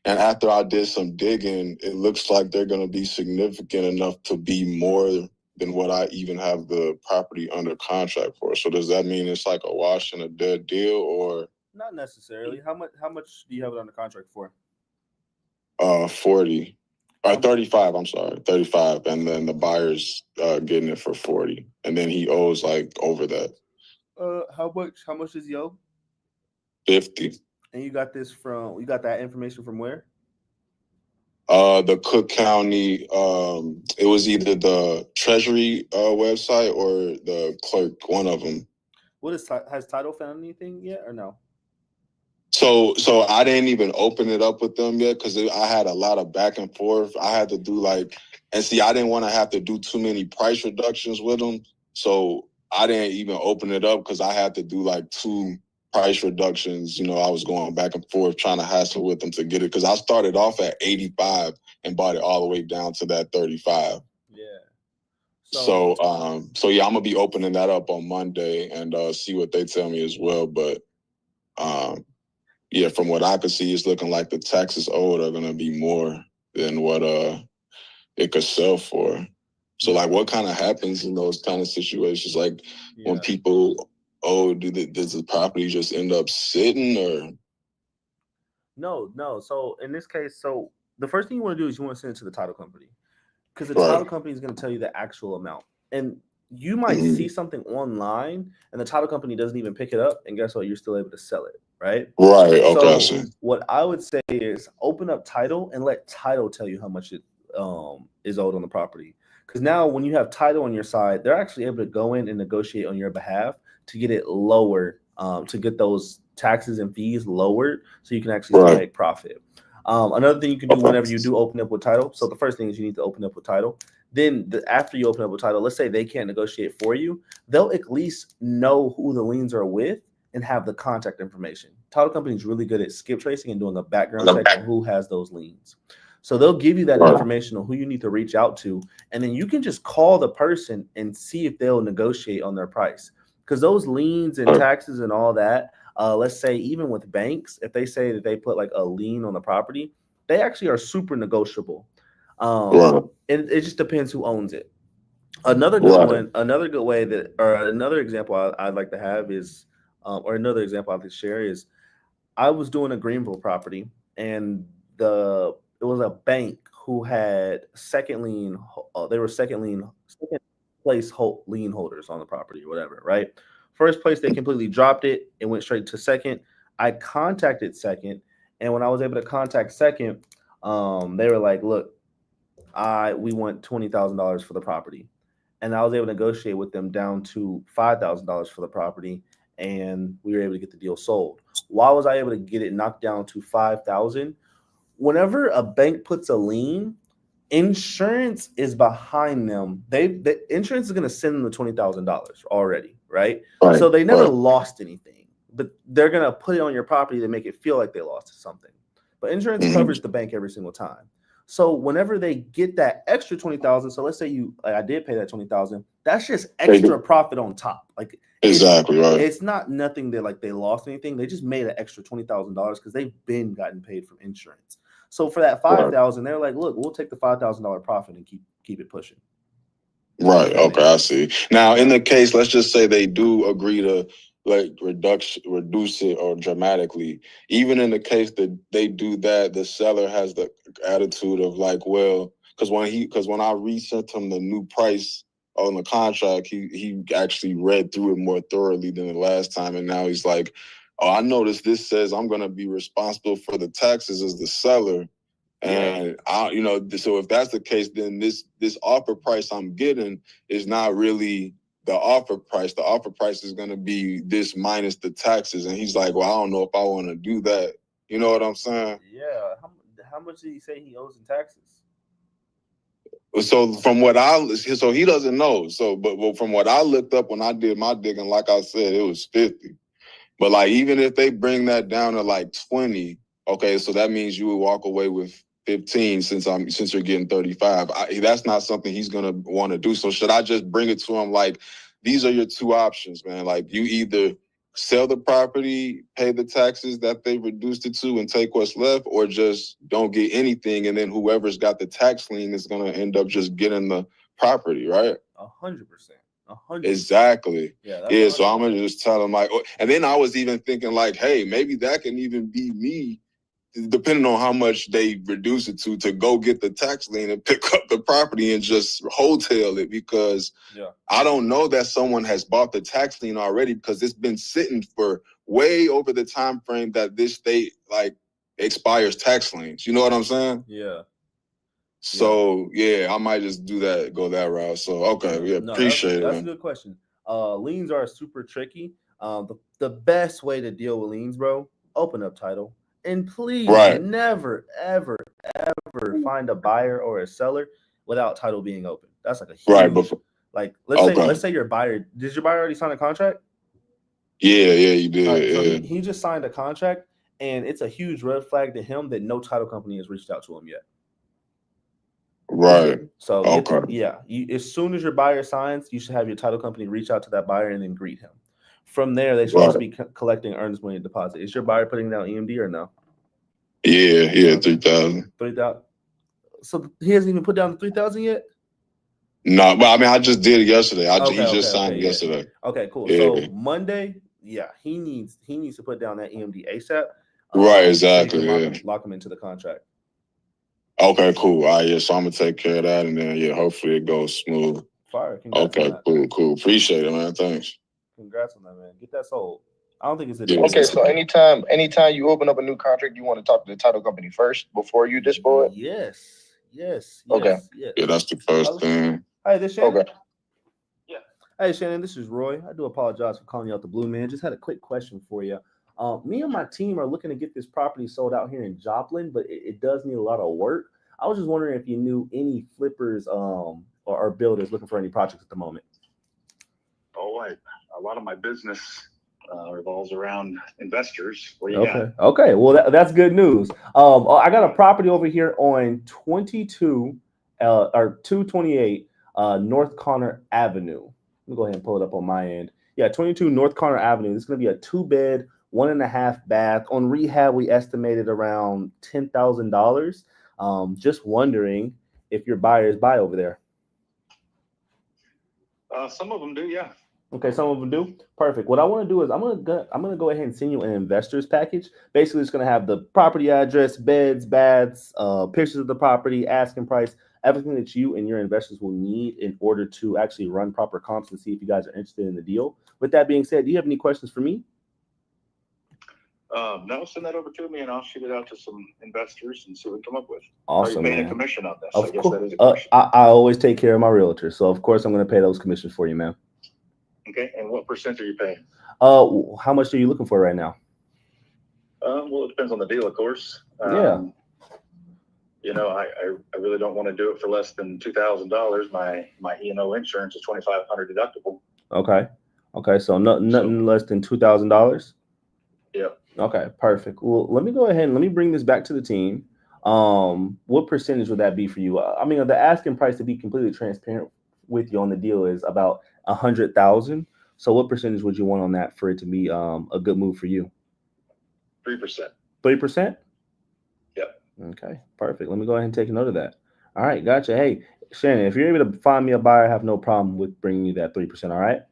And after I did some digging, it looks like they're going to be significant enough to be more than what I even have the property under contract for. So does that mean it's like a wash and a dead deal, or? Not necessarily. How much do you have it under contract for? 40 or 35, I'm sorry, 35. And then the buyer's getting it for 40. And then he owes like over that. How much does he owe? 50. And you got that information from where? The Cook County, it was either the Treasury website or the clerk, one of them. Has title found anything yet or no? So I didn't even open it up with them yet because I had a lot of back and forth. I had to do I didn't want to have to do too many price reductions with them. So I didn't even open it up because I had to do 2 price reductions. You know, I was going back and forth trying to hassle with them to get it because I started off at 85 and bought it all the way down to that 35. Yeah. So yeah, I'm gonna be opening that up on Monday and see what they tell me as well. But yeah, from what I could see, it's looking like the taxes owed are gonna be more than what it could sell for. So what kind of happens in those kind of situations? When people owe, does the property just end up sitting or? No. So in this case, the first thing you want to do is you want to send it to the title company because the title company is going to tell you the actual amount. And you might see something online and the title company doesn't even pick it up. And guess what? You're still able to sell it, right? Right. Okay. So what I would say is open up title and let title tell you how much it is owed on the property. Because now when you have title on your side, they're actually able to go in and negotiate on your behalf to get it lower, to get those taxes and fees lowered so you can actually still make profit. Another thing you can do whenever you do open up with title. So the first thing is you need to open up with title. Then after you open up with title, let's say they can't negotiate for you, they'll at least know who the liens are with and have the contact information. Title company is really good at skip tracing and doing a background check on who has those liens. So they'll give you that information on who you need to reach out to, and then you can just call the person and see if they'll negotiate on their price. Because those liens and taxes and all that, let's say even with banks, if they say that they put a lien on the property, they actually are super negotiable. And it just depends who owns it. Another good one, another good way another example I'd like to have is, or another example I could share is, I was doing a Greenville property, and it was a bank who had second lien. They were second place lien holders on the property or whatever, right? First place, they completely dropped it and went straight to second. I contacted second, and when I was able to contact second, they were like, "Look, we want $20,000 for the property," and I was able to negotiate with them down to $5,000 for the property, and we were able to get the deal sold. Why was I able to get it knocked down to $5,000? Whenever a bank puts a lien, insurance is behind them. The insurance is going to send them the $20,000 already, right? So they never lost anything, but they're going to put it on your property to make it feel like they lost something. But insurance covers the bank every single time. So whenever they get that extra $20,000, so let's say I did pay that $20,000, that's just extra profit on top. Exactly right. It's not nothing that they lost anything. They just made an extra $20,000 because they've been gotten paid from insurance. So for that $5,000, they're like, "Look, we'll take the $5,000 profit and keep it pushing." Right. Okay, I see. Now, in the case, let's just say they do agree to like reduce it or dramatically. Even in the case that they do that, the seller has the attitude of like, well, because when I resent him the new price on the contract, he actually read through it more thoroughly than the last time, and now he's like, oh, I noticed this says I'm gonna be responsible for the taxes as the seller. And so if that's the case, then this offer price I'm getting is not really the offer price. The offer price is going to be this minus the taxes. And he's like, well, I don't know if I want to do that. You know what I'm saying? Yeah. How much did he say he owes in taxes? So so he doesn't know. But from what I looked up when I did my digging, like I said, it was 50. But like, even if they bring that down to like 20, okay, so that means you would walk away with 15 since you're getting 35. That's not something he's gonna want to do. So should I just bring it to him like, these are your two options, man? Like, you either sell the property, pay the taxes that they reduced it to, and take what's left, or just don't get anything, and then whoever's got the tax lien is gonna end up just getting the property, right? 100%. 100%. Exactly. Yeah. So I'm gonna just tell him like, and then I was even thinking like, hey, maybe that can even be me, depending on how much they reduce it to go get the tax lien and pick up the property and just wholesale it, because I don't know that someone has bought the tax lien already, because it's been sitting for way over the time frame that this state like expires tax liens. You know what I'm saying? Yeah. So I might just do that, go that route. So appreciate it. That's a good question. Liens are super tricky. The best way to deal with liens, bro, open up title. And please never, ever, ever find a buyer or a seller without title being open. That's like a huge let's say your buyer, did your buyer already sign a contract? Yeah, he did. Right, so he just signed a contract, and it's a huge red flag to him that no title company has reached out to him yet. Right. So as soon as your buyer signs, you should have your title company reach out to that buyer and then greet him. From there, they should also be collecting earnest money deposit. Is your buyer putting down EMD or no? Yeah, 3,000. 3,000. So he hasn't even put down the 3,000 yet? No, but I mean, I just did it yesterday. He just signed yesterday. Okay, cool. So Monday, he needs to put down that EMD ASAP. Right, exactly. So you can lock him into the contract. Okay, cool. All right, so I'm gonna take care of that, and then hopefully it goes smooth. Fire. Congrats on that. Cool. Appreciate it, man. Thanks. Congrats on that, man. Get that sold. I don't think it's a deal. Okay, so anytime you open up a new contract, you want to talk to the title company first before you dispo it? Yes. Okay. Yeah, that's the first thing. Hey, this Shannon. Okay. Yeah. Hey, Shannon, this is Roy. I do apologize for calling you out the blue, man. Just had a quick question for you. Me and my team are looking to get this property sold out here in Joplin, but it does need a lot of work. I was just wondering if you knew any flippers or builders looking for any projects at the moment. A lot of my business revolves around investors. What do you got? Okay. Well, that's good news. I got a property over here on 228 North Connor Avenue. Let me go ahead and pull it up on my end. Yeah, 22 North Connor Avenue. This is going to be a 2-bed, 1.5 bath. On rehab, we estimated around $10,000. Just wondering if your buyers buy over there. Some of them do, yeah. Okay, some of them do. Perfect. What I want to do is I'm gonna go ahead and send you an investor's package. Basically, it's gonna have the property address, beds, baths, pictures of the property, asking price, everything that you and your investors will need in order to actually run proper comps and see if you guys are interested in the deal. With that being said, do you have any questions for me? No, send that over to me and I'll shoot it out to some investors and see what we come up with. Awesome, Are you paying man. a commission on this? Of I guess course. that is a question. I always take care of my realtor, so of course I'm going to pay those commissions for you, man. Okay, and what percent are you paying? How much are you looking for right now? Well, it depends on the deal, of course. Yeah. You know, I really don't want to do it for less than $2,000. My E&O insurance is $2,500 deductible. Okay. So nothing less than $2,000. Yep. Okay, perfect. Well, let me go ahead and let me bring this back to the team. What percentage would that be for you? I mean, the asking price, to be completely transparent with you on the deal, is about $100,000. So what percentage would you want on that for it to be a good move for you? 3%. 3%? Yep. Okay, perfect. Let me go ahead and take a note of that. All right, gotcha. Hey, Shannon, if you're able to find me a buyer, I have no problem with bringing you that 3%. All right.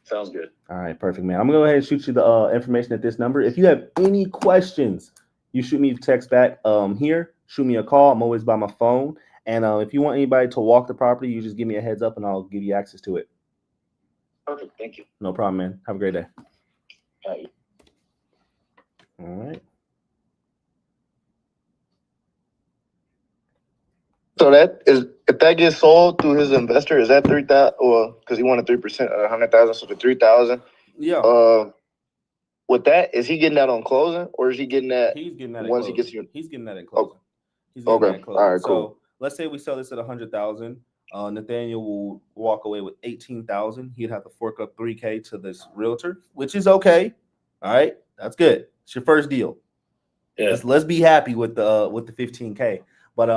Sounds good. All right, perfect, man. I'm gonna go ahead and shoot you the information at this number. If you have any questions, you shoot me a text back here. Shoot me a call. I'm always by my phone. And if you want anybody to walk the property, you just give me a heads up, and I'll give you access to it. Perfect. Thank you. No problem, man. Have a great day. Bye. All right. So that is, if that gets sold to his investor, is that 3,000? Or because he wanted 3%, 100,000, so for 3,000. Yeah. With that, is he getting that on closing, or is he getting that? He's getting that once at he gets closing. you. He's getting that at closing. He's Okay. getting that at closing. All right. So Cool. let's say we sell this at 100,000. Nathaniel will walk away with 18,000. He'd have to fork up $3,000 to this realtor, which is okay. All right, that's good. It's your first deal. Yeah. Let's be happy with the $15,000. But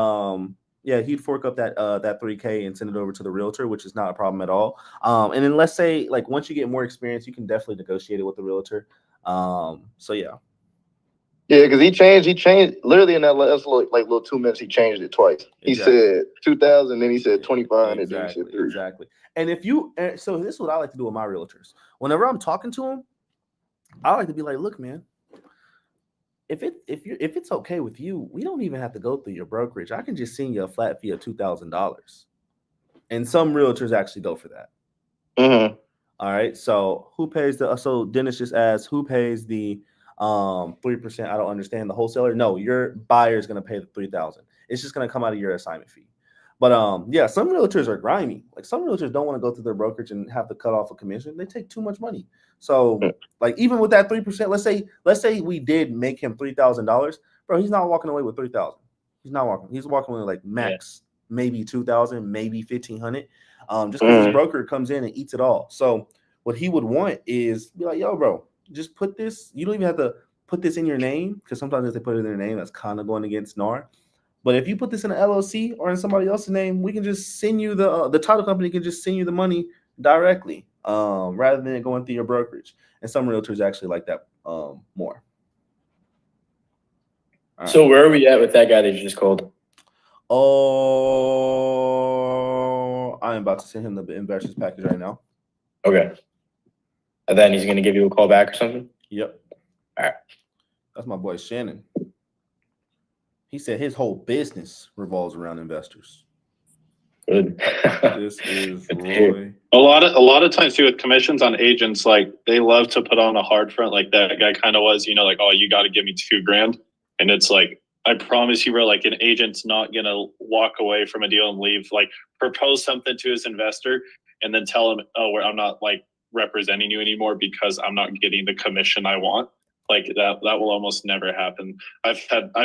yeah, he'd fork up that $3,000 and send it over to the realtor, which is not a problem at all. And then let's say like once you get more experience, you can definitely negotiate it with the realtor. So yeah. Yeah, because he changed literally in that last little 2 minutes. He changed it twice. He said 2,000, then he said 2,500, Exactly, then he said 3. exactly. And if you, so this is what I like to do with my realtors. Whenever I'm talking to them, I like to be like, look, man, if it's okay with you, we don't even have to go through your brokerage. I can just send you a flat fee of $2,000. And some realtors actually go for that. Mm-hmm. All right. So who pays so Dennis just asked, who pays the 3%? I don't understand. The wholesaler? No, your buyer is going to pay the 3,000. It's just going to come out of your assignment fee. But yeah, some realtors are grimy. Like some realtors don't want to go through their brokerage and have to cut off a commission. They take too much money. So like even with that 3%, let's say we did make him $3,000, bro. He's not walking away with 3,000. He's not walking. He's walking away like max maybe 2,000, maybe 1,500. Just because his broker comes in and eats it all. So what he would want is be like, yo, bro, just put this. You don't even have to put this in your name because sometimes if they put it in their name, that's kind of going against NAR. But if you put this in an LLC or in somebody else's name, we can just send you the title company can just send you the money directly, rather than going through your brokerage. And some realtors actually like that more. Right. So where are we at with that guy that you just called? Oh, I'm about to send him the investors package right now. Okay. And then he's gonna give you a call back or something? Yep. All right. That's my boy Shannon. He said his whole business revolves around investors. Good. This is Roy. A lot of times too with commissions on agents, like they love to put on a hard front, like that guy kind of was, like, oh, you got to give me $2,000, and it's like, I promise you, bro, like an agent's not gonna walk away from a deal and leave. Like propose something to his investor and then tell him, oh, I'm not like representing you anymore because I'm not getting the commission I want. Like that will almost never happen. I've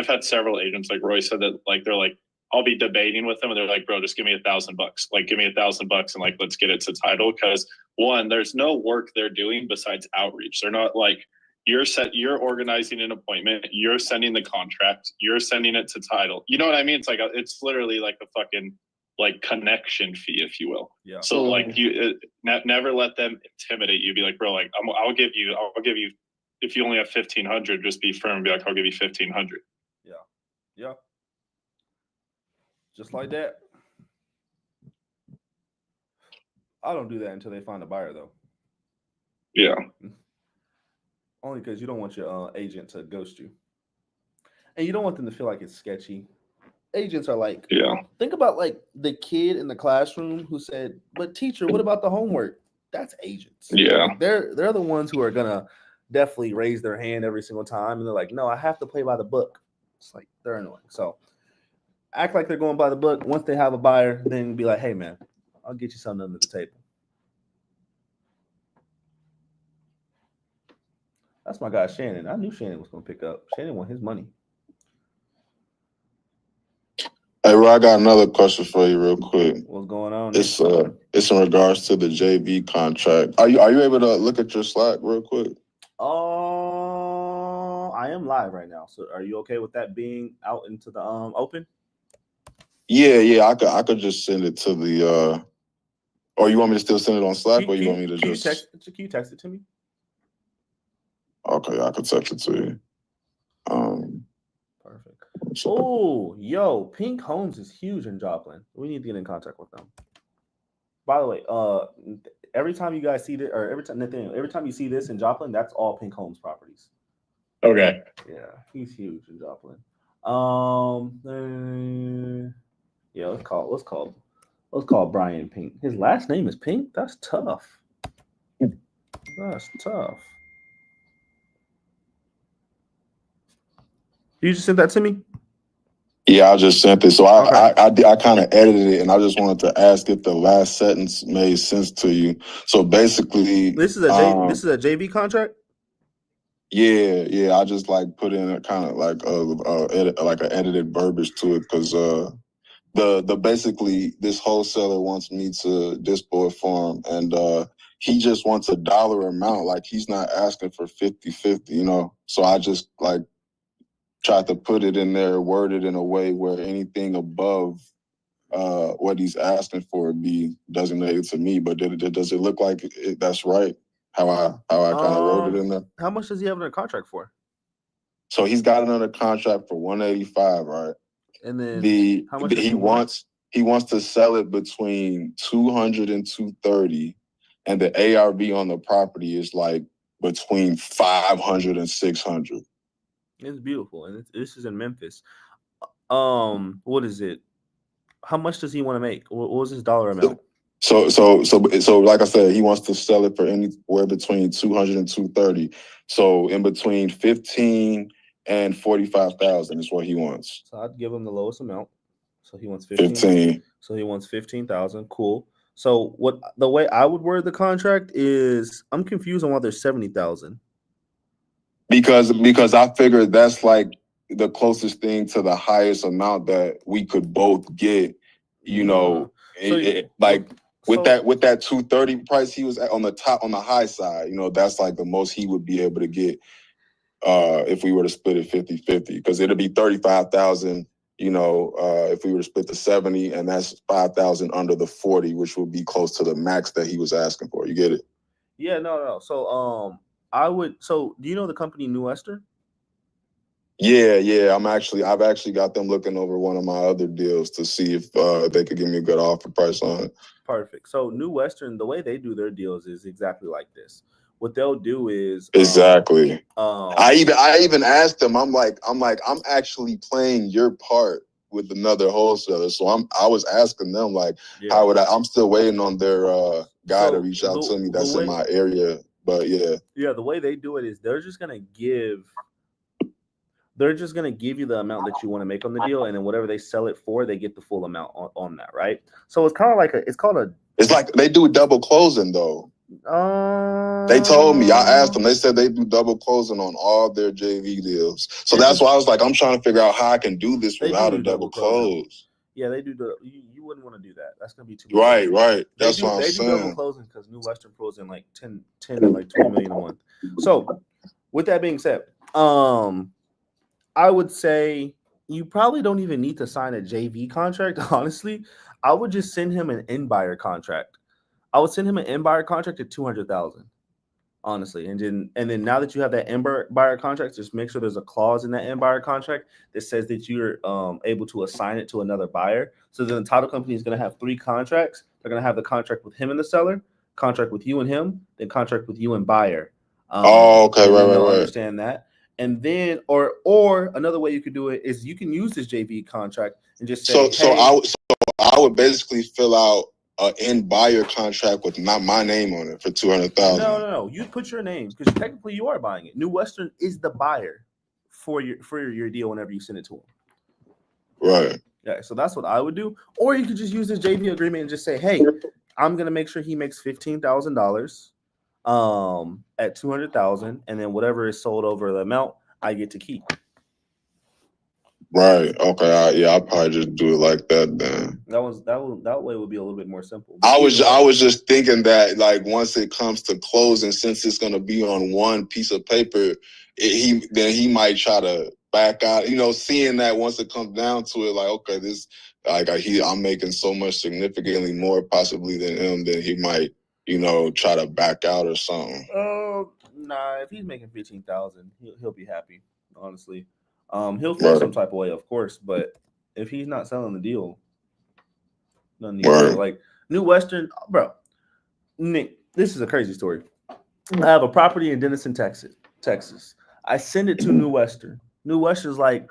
had several agents, like Roy said, that like they're like, I'll be debating with them and they're like, bro, just give me $1,000. Like give me $1,000 and like let's get it to title. Because one, there's no work they're doing besides outreach. They're not like you're organizing an appointment, you're sending the contract, you're sending it to title. You know what I mean? It's like it's literally like a fucking like connection fee, if you will. Yeah. So like you never let them intimidate you. Be like, bro, like I'll give you. If you only have 1,500, just be firm. Be like, I'll give you 1,500. Yeah. Yeah. Just like that. I don't do that until they find a buyer, though. Yeah. Only because you don't want your agent to ghost you, and you don't want them to feel like it's sketchy. Agents are like, think about like the kid in the classroom who said, "But teacher, what about the homework?" That's agents. Yeah. Like they're the ones who are gonna definitely raise their hand every single time, and they're like, "No, I have to play by the book." It's like they're annoying. So act like they're going by the book. Once they have a buyer, then be like, "Hey, man, I'll get you something under the table." That's my guy Shannon. I knew Shannon was gonna pick up. Shannon want his money. Hey, Roy, I got another question for you real quick. What's going on? It's in regards to the JV contract. Are you able to look at your Slack real quick? I am live right now. So are you okay with that being out into the open? Yeah. I could just send it to the or you want me to still send it on Slack, or you want me to just can you text it to me? Okay, I could text it to you. Perfect. Oh, yo, Pink Homes is huge in Joplin. We need to get in contact with them. By the way, every time you guys see this, or every time you see this in Joplin, that's all Pink Homes properties. Okay. Yeah, he's huge in Joplin. Yeah, let's call Brian Pink. His last name is Pink. That's tough. That's tough. You just sent that to me? Yeah, I just sent it. So I kind of edited it, and I just wanted to ask if the last sentence made sense to you. So basically, This is a JV contract. Yeah. I just like put in a kind of like an edited verbiage to it because the basically this wholesaler wants me to dispo it for him, and he just wants a dollar amount. Like he's not asking for 50-50, you know. So I just like tried to put it in there, worded in a way where anything above what he's asking for would be designated to me. But does it look like that's right? How I kind of wrote it in there. How much does he have under contract for? So he's got it under contract for 185, right? And then How much he wants to sell it between 200 and 230, and the ARV on the property is like between 500 and 600. It's beautiful, and this is in Memphis. What is it? How much does he want to make? What was his dollar amount? So like I said, he wants to sell it for anywhere between 200 and 230. So in between 15 and 45,000 is what he wants. So I'd give him the lowest amount. So he wants 15. So he wants 15,000. Cool. So the way I would word the contract is, I'm confused on why there's 70,000. Because I figured that's like the closest thing to the highest amount that we could both get. You know, with that 230 price he was at on the high side, you know, that's like the most he would be able to get if we were to split it 50-50, because it'll be 35,000, you know, if we were to split the 70, and that's 5,000 under the 40, which would be close to the max that he was asking for. You get it? Yeah, no. So do you know the company New Western? Yeah. I've actually got them looking over one of my other deals to see if they could give me a good offer price on it. Perfect. So New Western, the way they do their deals is exactly like this. What they'll do is exactly. I even asked them. I'm actually playing your part with another wholesaler. So I was asking them like, how would I'm still waiting on their guy to reach out to me that's in my area. But yeah, the way they do it is they're just gonna give you the amount that you want to make on the deal, and then whatever they sell it for, they get the full amount on that, right? So it's kind of like it's like they do double closing though. They told me, I asked them, they said they do double closing on all their JV deals. So that's why I was like, I'm trying to figure out how I can do this without a double close. Yeah, they do. You wouldn't want to do that. That's gonna be too much. Right. That's what I'm saying. They do double closing because New Western pulls in like 10 to like 20 million a month. So with that being said, I would say you probably don't even need to sign a JV contract. Honestly, I would just send him an end buyer contract. I would send him an end buyer contract at 200,000. Honestly, and then now that you have that end buyer contract, just make sure there's a clause in that end buyer contract that says that you're able to assign it to another buyer. So then the title company is going to have 3 contracts. They're going to have the contract with him and the seller, contract with you and him, then contract with you and buyer. Okay, right. Understand that. And then, or another way you could do it is you can use this JV contract and just say, I would basically fill out an end buyer contract with not my name on it for 200,000. No. You put your name because technically you are buying it. New Western is the buyer for your deal whenever you send it to them. Right. Yeah. So that's what I would do. Or you could just use this JV agreement and just say, hey, I'm gonna make sure he makes $15,000 at 200,000, and then whatever is sold over the amount, I get to keep. Right. Okay. I'll probably just do it like that then. That way would be a little bit more simple. I was just thinking that like once it comes to closing, since it's gonna be on one piece of paper, he might try to back out. You know, seeing that once it comes down to it, like okay, this like I'm making so much significantly more possibly than him, then he might try to back out or something. Nah. If he's making 15,000, he'll be happy. Honestly. He'll feel some type of way, of course, but if he's not selling the deal, nothing. Like New Western, bro. Nick, this is a crazy story. I have a property in Denison, Texas. I send it to New Western. New Western's like,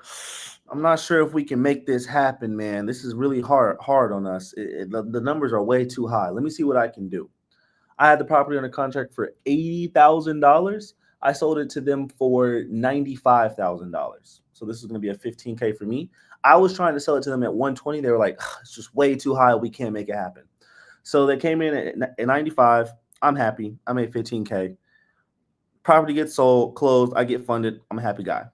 I'm not sure if we can make this happen, man. This is really hard on us. The numbers are way too high. Let me see what I can do. I had the property under contract for $80,000. I sold it to them for $95,000. So this is going to be a $15K for me. I was trying to sell it to them at $120. They were like, it's just way too high. We can't make it happen. So they came in at 95. I'm happy. I made $15K. Property gets sold, closed. I get funded. I'm a happy guy.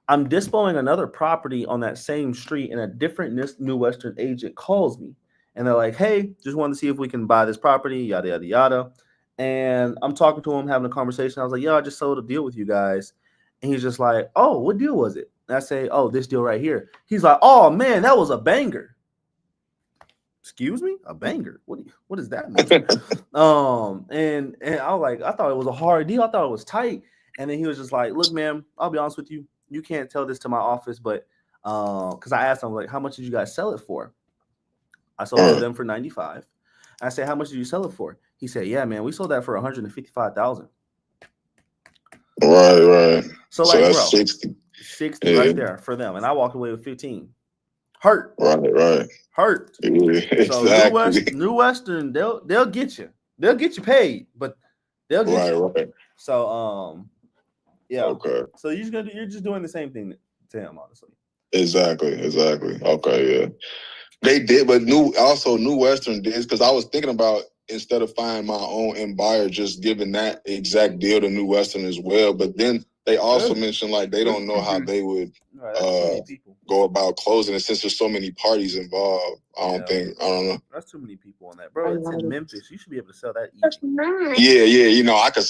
I'm dispoing another property on that same street, and a different New Western agent calls me. And they're like, hey, just wanted to see if we can buy this property, yada, yada, yada. And I'm talking to him, having a conversation. I was like, yo, I just sold a deal with you guys. And he's just like, oh, what deal was it? And I say, oh, this deal right here. He's like, oh, man, that was a banger. Excuse me? A banger? What does that mean? And I was like, I thought it was a hard deal. I thought it was tight. And then he was just like, look, man, I'll be honest with you. You can't tell this to my office, but because I asked him, like, how much did you guys sell it for? I sold it to them for 95. I said, how much did you sell it for? He said, yeah, man, we sold that for 155,000. Right. So like, that's bro, 60 right there for them. And I walked away with 15. Hurt. Right. Hurt. Yeah, exactly. So New Western, they'll get you. They'll get you paid, but they'll get you. Right. So yeah. Okay. So you're just doing the same thing to him, honestly. Exactly. Okay, yeah. They did, but New Western did, because I was thinking about, instead of finding my own end buyer, just giving that exact deal to New Western as well. But then they also mentioned like they don't know how they would go about closing it, since there's so many parties involved. I don't know. That's too many people on that, bro. It's in Memphis. You should be able to sell that easy. Yeah. You know, I could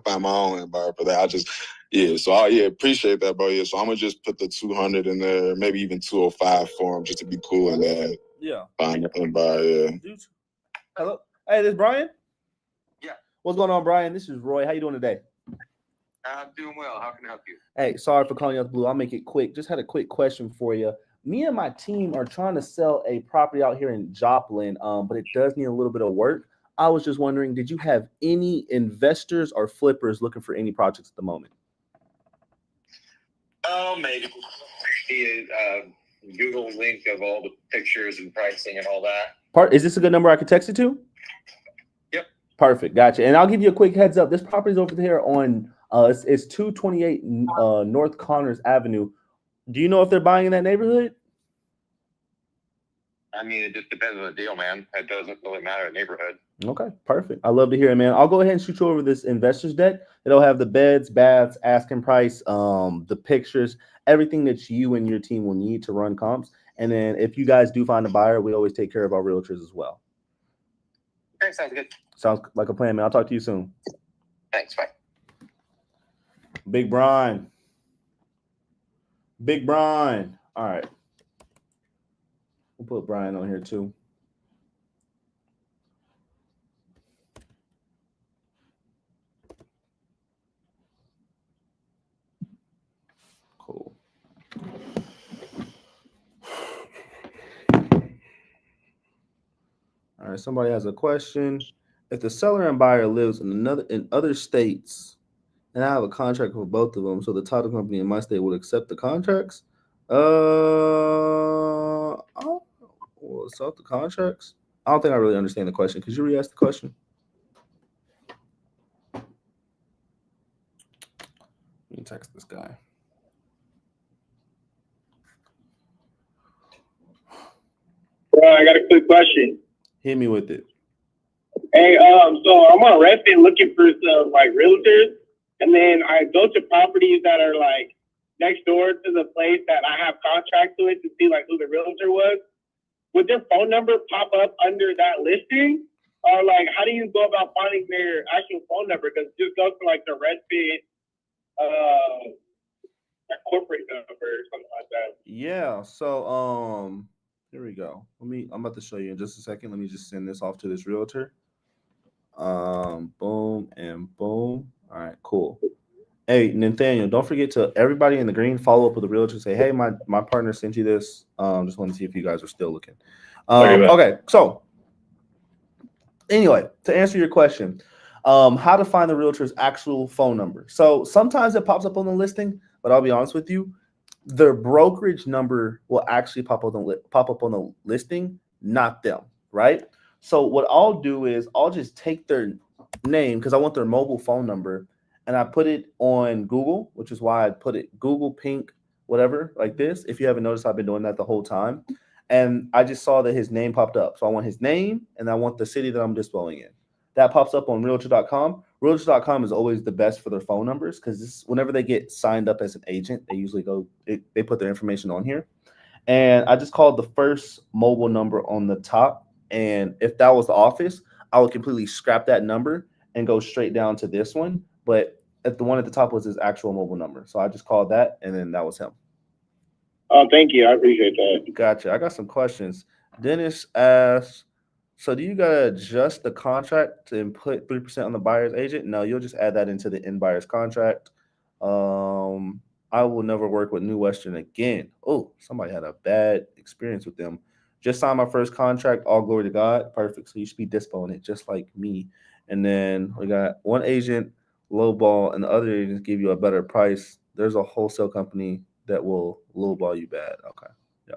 find my own end buyer for that. So I appreciate that, bro. Yeah, so I'm gonna just put the 200 in there, maybe even 205 for him, just to be cool and that. Yeah. Find the end buyer. Yeah. Hello. Hey, this is Brian. Yeah. What's going on, Brian? This is Roy. How you doing today? I'm doing well. How can I help you? Hey, sorry for calling you out the blue. I'll make it quick. Just had a quick question for you. Me and my team are trying to sell a property out here in Joplin, but it does need a little bit of work. I was just wondering, did you have any investors or flippers looking for any projects at the moment? Oh, maybe. The Google link of all the pictures and pricing and all that. Is this a good number I could text it to? Yep. Perfect. Gotcha. And I'll give you a quick heads up. This property is over here on it's 228 North Connors Avenue. Do you know if they're buying in that neighborhood? I mean, it just depends on the deal, man. It doesn't really matter the neighborhood. Okay, perfect. I love to hear it, man. I'll go ahead and shoot you over this investor's deck. It'll have the beds, baths, asking price, the pictures, everything that you and your team will need to run comps. And then if you guys do find a buyer, we always take care of our realtors as well. Okay, sounds good. Sounds like a plan, man. I'll talk to you soon. Thanks, bye. Big Brian. All right. We'll put Brian on here too. Cool. All right, somebody has a question. If the seller and buyer lives in other states, and I have a contract for both of them, so the title company in my state would accept the contracts. Accept the contracts. I don't think I really understand the question. Could you re-ask the question? Let me text this guy. I got a quick question. Hit me with it. Hey, so I'm on Redfin looking for some like realtors, and then I go to properties that are like next door to the place that I have contracts with to see like who the realtor was. Would their phone number pop up under that listing? Or like, how do you go about finding their actual phone number? Because it just goes to like the Redfin corporate number or something like that. Yeah. So here we go. I'm about to show you in just a second. Let me just send this off to this realtor. Boom and boom. All right, cool. Hey, Nathaniel, don't forget to everybody in the green follow up with the realtor. Say, hey, my partner sent you this. Just want to see if you guys are still looking. Okay, so anyway, to answer your question, How to find the realtor's actual phone number. So sometimes it pops up on the listing, but I'll be honest with you, their brokerage number will actually pop up on the listing, not them, right? So what I'll do is I'll just take their name because I want their mobile phone number, and I put it on Google, which is why I put it Google Pink, whatever, like this. If you haven't noticed, I've been doing that the whole time. And I just saw that his name popped up. So I want his name and I want the city that I'm dispoing in. That pops up on Realtor.com. Realtor.com is always the best for their phone numbers because whenever they get signed up as an agent, they usually they put their information on here. And I just called the first mobile number on the top. And if that was the office, I would completely scrap that number and go straight down to this one. But at the one at the top was his actual mobile number. So I just called that, and then that was him. Oh, thank you. I appreciate that. Gotcha. I got some questions. Dennis asks, so do you gotta adjust the contract and put 3% on the buyer's agent? No, you'll just add that into the end buyer's contract. I will never work with New Western again. Oh, somebody had a bad experience with them. Just signed my first contract. All glory to God. Perfect. So you should be dispoing it just like me. And then we got one agent lowball and the other agents give you a better price. There's a wholesale company that will lowball you bad. Okay. Yeah.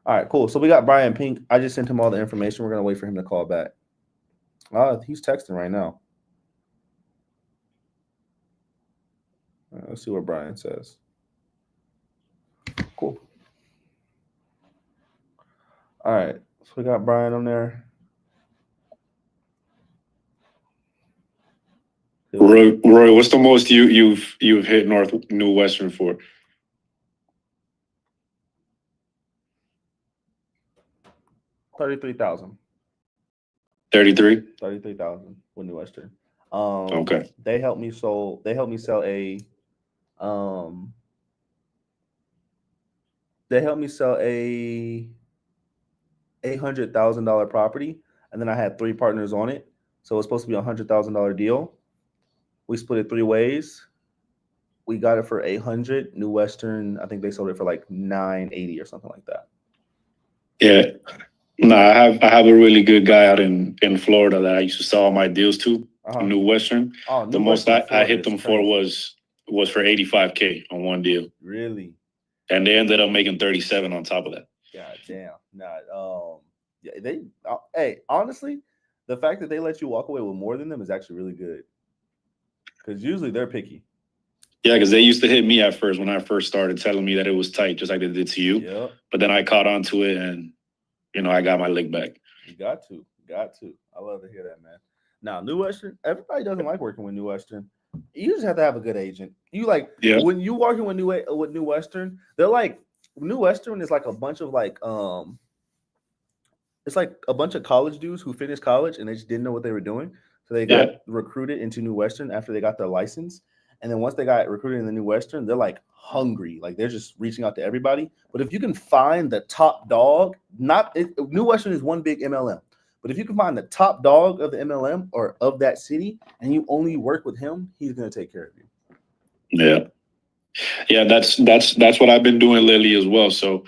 All right, cool. So we got Brian Pink. I just sent him all the information. We're going to wait for him to call back. He's texting right now. Let's see what Brian says. Cool. All right. So we got Brian on there. Roy, what's the most you've hit New Western for? $33,000. 33,000 with New Western. Okay. They helped me sell a $800,000 property, and then I had 3 partners on it. So it was supposed to be $100,000 deal. We split it 3 ways. We got it for $800. New Western, I think they sold it for like $980 or something like that. Yeah. No, I have a really good guy out in Florida that I used to sell all my deals to. New Western. Oh, the most I hit them for was for $85K on one deal. Really? And they ended up making 37 on top of that. God damn. Yeah, hey, honestly, the fact that they let you walk away with more than them is actually really good. Because usually they're picky. Yeah, because they used to hit me at first when I first started, telling me that it was tight, just like they did to you. Yep. But then I caught on to it, and I got my lick back. You got to. I love to hear that, man. Now, New Western, everybody doesn't like working with New Western. You just have to have a good agent. When you working with New Western, they're like New Western is like a bunch of it's like a bunch of college dudes who finished college and they just didn't know what they were doing. So they got recruited into New Western after they got their license. And then once they got recruited in the New Western, they're like hungry. Like they're just reaching out to everybody. But if you can find the top dog, New Western is one big MLM. But if you can find the top dog of the MLM or of that city and you only work with him, he's going to take care of you. Yeah, that's what I've been doing lately as well. So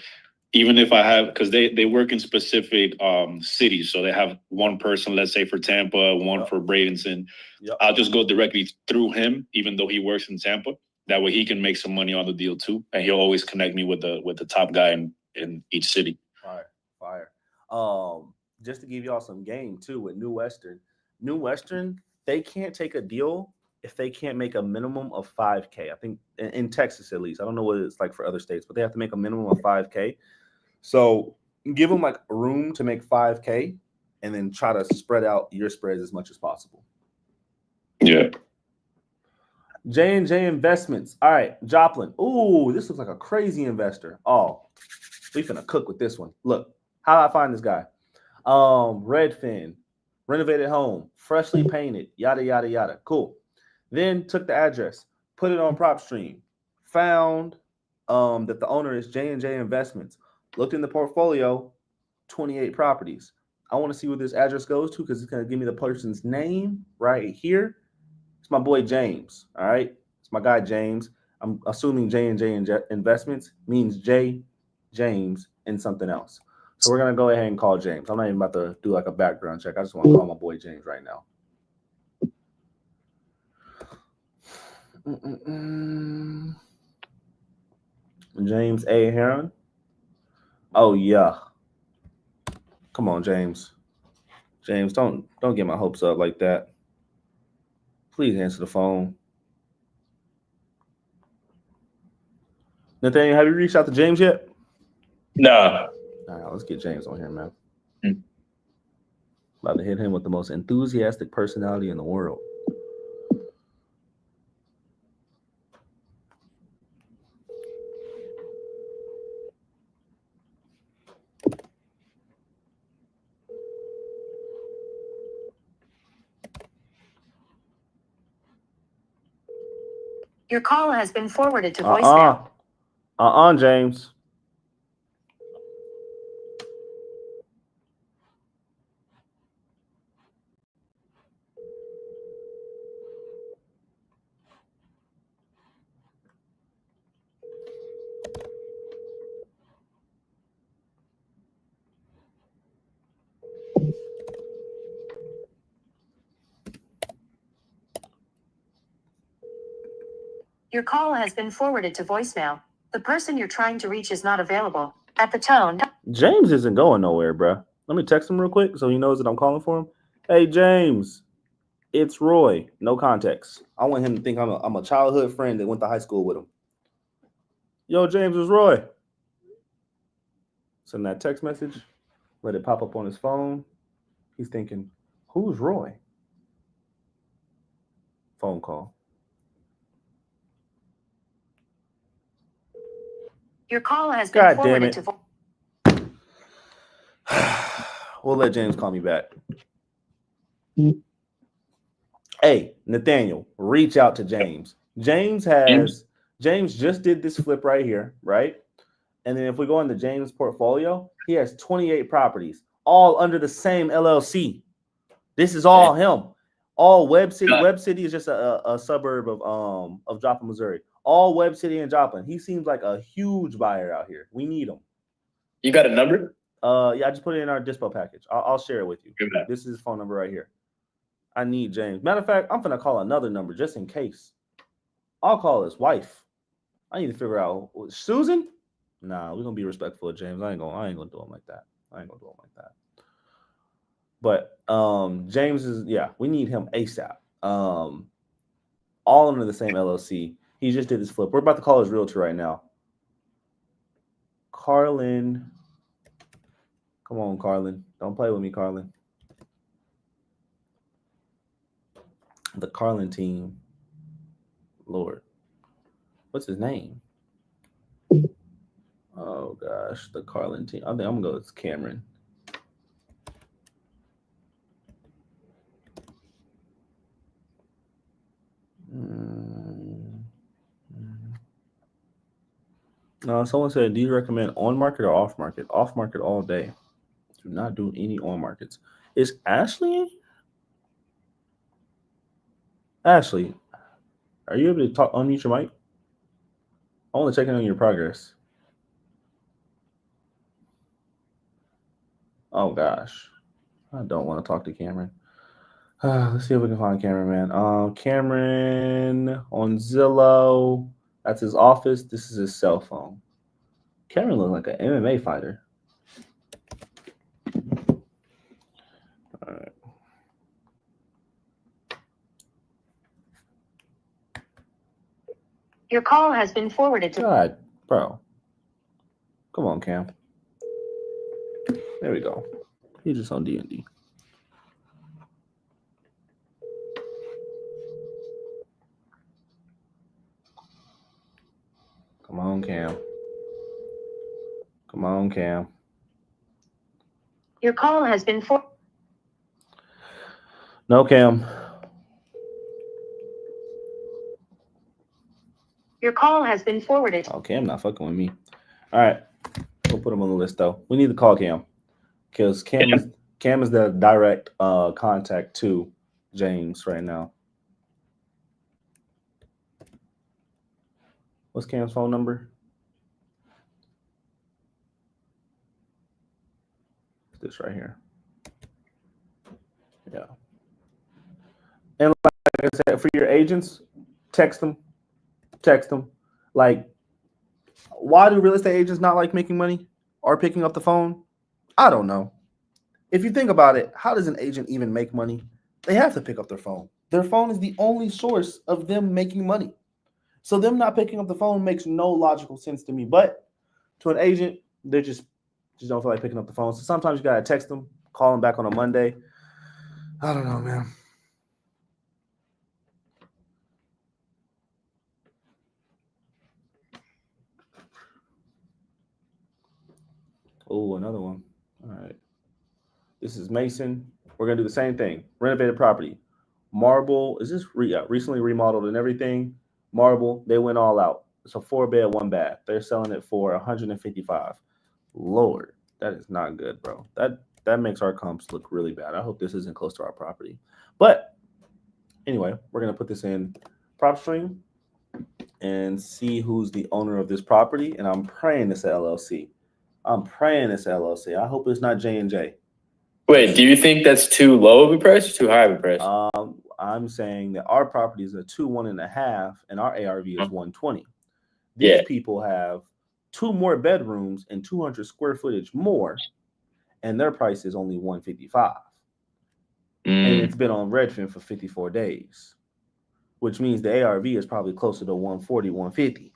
even if I have, because they work in specific cities, so they have one person, let's say for Tampa, one for Bradenton. I'll just go directly through him, even though he works in Tampa. That way he can make some money on the deal too, and he'll always connect me with the top guy in each city. Fire. Just to give y'all some game too with New Western. New Western, they can't take a deal if they can't make a minimum of 5K. I think in Texas at least. I don't know what it's like for other states, but they have to make a minimum of 5K. So give them like room to make 5K and then try to spread out your spreads as much as possible. Yeah. J&J Investments. All right, Joplin. Ooh, this looks like a crazy investor. Oh, we finna cook with this one. Look, how do I find this guy? Redfin, renovated home, freshly painted, yada, yada, yada. Cool. Then took the address, put it on PropStream, found that the owner is J&J Investments. Looked in the portfolio, 28 properties. I want to see where this address goes to because it's going to give me the person's name right here. It's my boy James. All right. It's my guy James. I'm assuming J&J Investments means J, James, and something else. So we're going to go ahead and call James. I'm not even about to do like a background check. I just want to call my boy James right now. James A. Heron. Oh yeah. Come on, James. James, don't get my hopes up like that. Please answer the phone. Nathaniel, have you reached out to James yet? No. All right, let's get James on here, man. About to hit him with the most enthusiastic personality in the world. Your call has been forwarded to voicemail. James. Your call has been forwarded to voicemail. The person you're trying to reach is not available. At the tone. James isn't going nowhere, bro. Let me text him real quick so he knows that I'm calling for him. Hey, James, it's Roy. No context. I want him to think I'm a childhood friend that went to high school with him. Yo, James, it's Roy. Send that text message. Let it pop up on his phone. He's thinking, who's Roy? Phone call. Your call has been forwarded to We'll let James call me back. Hey, Nathaniel, reach out to James. James just did this flip right here, right? And then if we go into James' portfolio, he has 28 properties, all under the same LLC. This is all him. All Webb City. Webb City is just a suburb of Joplin, Missouri. All Webb City and Joplin. He seems like a huge buyer out here. We need him. You got a number? Yeah, I just put it in our Dispo package. I'll share it with you. This is his phone number right here. I need James. Matter of fact, I'm gonna call another number just in case. I'll call his wife. I need to figure out Susan. Nah, we're gonna be respectful of James. I ain't gonna do him like that. But James is we need him ASAP. All under the same LLC. He just did this flip. We're about to call his realtor right now. Carlin. Come on, Carlin. Don't play with me, Carlin. The Carlin team. Lord. What's his name? Oh, gosh. The Carlin team. I think I'm going to go with Cameron. Someone said, do you recommend on market or off market? Off market all day. Do not do any on markets. Is Ashley? Ashley, are you able to unmute your mic? I want to check in on your progress. Oh gosh, I don't want to talk to Cameron. Let's see if we can find Cameron, man. Cameron on Zillow. That's his office. This is his cell phone. Cameron looks like an MMA fighter. All right. Your call has been forwarded to God, bro. Come on, Cam. There we go. He's just on D&D. Come on, Cam. Come on, Cam. Your call has been No, Cam. Your call has been forwarded. Oh, Cam not fucking with me. All right. We'll put him on the list, though. We need to call Cam. Because Cam is the direct contact to James right now. What's Cam's phone number? This right here. Yeah. And like I said, for your agents, text them. Text them. Like, why do real estate agents not like making money or picking up the phone? I don't know. If you think about it, how does an agent even make money? They have to pick up their phone. Their phone is the only source of them making money. So them not picking up the phone makes no logical sense to me. But to an agent, they just don't feel like picking up the phone. So sometimes you gotta text them, call them back on a Monday. I don't know, man. Oh, another one. All right. This is Mason. We're gonna do the same thing. Renovated property. Marble. Is this recently remodeled and everything? Marble. They went all out. It's a 4-bed, 1 bath. They're selling it for 155. Lord, that is not good, bro. That makes our comps look really bad. I hope this isn't close to our property. But anyway, we're gonna put this in PropStream and see who's the owner of this property. And I'm praying it's a LLC. I'm praying it's a LLC. I hope it's not J&J. Wait, do you think that's too low of a price or too high of a price? I'm saying that our property is a 2.1.5 and our ARV is 120. These people have 2 more bedrooms and 200 square footage more, and their price is only 155. And it's been on Redfin for 54 days, which means the ARV is probably closer to 140, 150.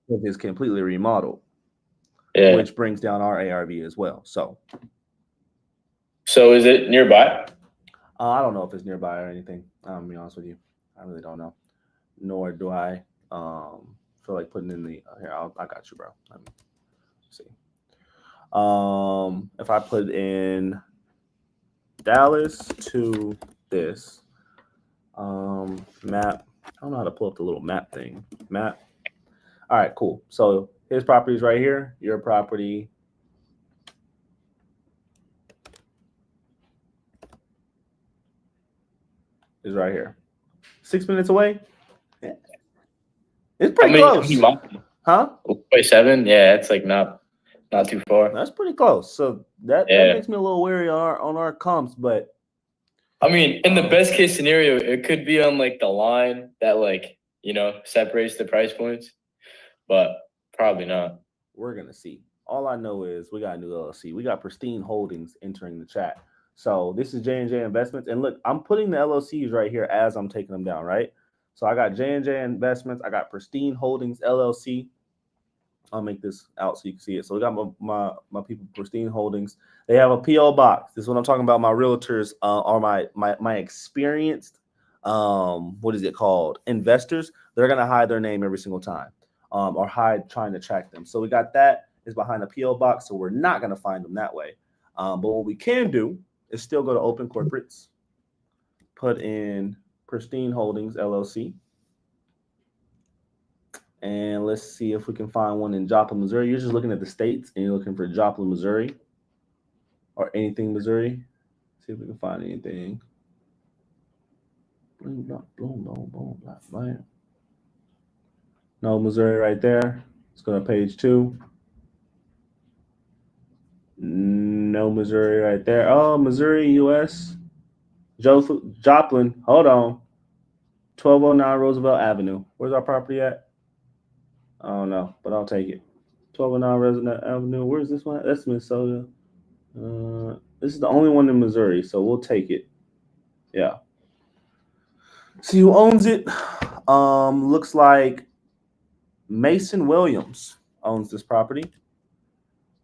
If it's completely remodeled, which brings down our ARV as well. So is it nearby? I don't know if it's nearby or anything. I'm gonna be honest with you. I really don't know. Nor do I feel like putting in the here. I got you, bro. Let me see. If I put in Dallas to this map, I don't know how to pull up the little map thing. Map. All right, cool. So his property is right here. Your property is right here. 6 minutes away. Yeah. It's pretty close. Huh? 7? Yeah, it's like not too far. That's pretty close. So that makes me a little wary on our comps, but I mean, in the best case scenario, it could be on like the line that separates the price points, but probably not. We're gonna see. All I know is we got a new LLC. We got Pristine Holdings entering the chat. So this is J&J Investments, and look, I'm putting the LLCs right here as I'm taking them down, right? So I got J&J Investments. I got Pristine Holdings LLC. I'll make this out so you can see it. So we got my people, Pristine Holdings. They have a PO box. This is what I'm talking about. My realtors are my experienced what is it called? Investors. They're gonna hide their name every single time, or hide trying to track them. So we got that is behind a PO box, so we're not gonna find them that way. But what we can do is still go to Open Corporates, put in Pristine Holdings LLC. And let's see if we can find one in Joplin, Missouri. You're just looking at the states and you're looking for Joplin, Missouri or anything Missouri. See if we can find anything. No, Missouri right there. Let's go to page 2. No, Missouri right there. Oh, Missouri, U.S. Joplin. Hold on. 1209 Roosevelt Avenue. Where's our property at? I don't know, but I'll take it. 1209 Roosevelt Avenue. Where's this one? That's Minnesota. This is the only one in Missouri, so we'll take it. Yeah. See who owns it. Looks like Mason Williams owns this property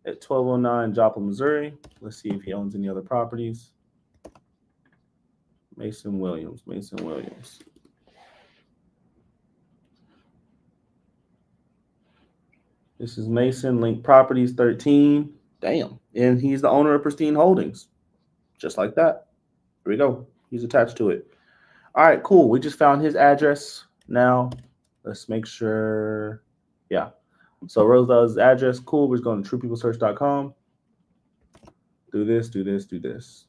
at 1209 Joplin, Missouri. Let's see if he owns any other properties. Mason Williams. This is Mason Link Properties 13. Damn. And he's the owner of Pristine Holdings. Just like that. Here we go. He's attached to it. All right, cool. We just found his address. Now, let's make sure. Yeah. So Roosevelt's address. Cool. We're just going to truepeoplesearch.com. Do this.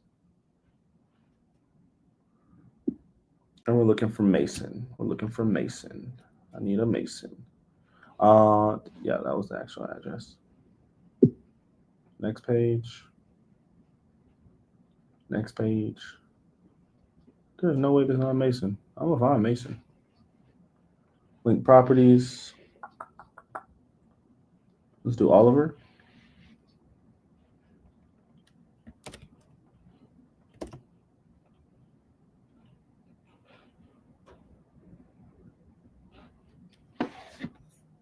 And we're looking for Mason. I need a Mason. Yeah, that was the actual address. Next page. There's no way there's not a Mason. I'm gonna find Mason. Link properties. Let's do Oliver.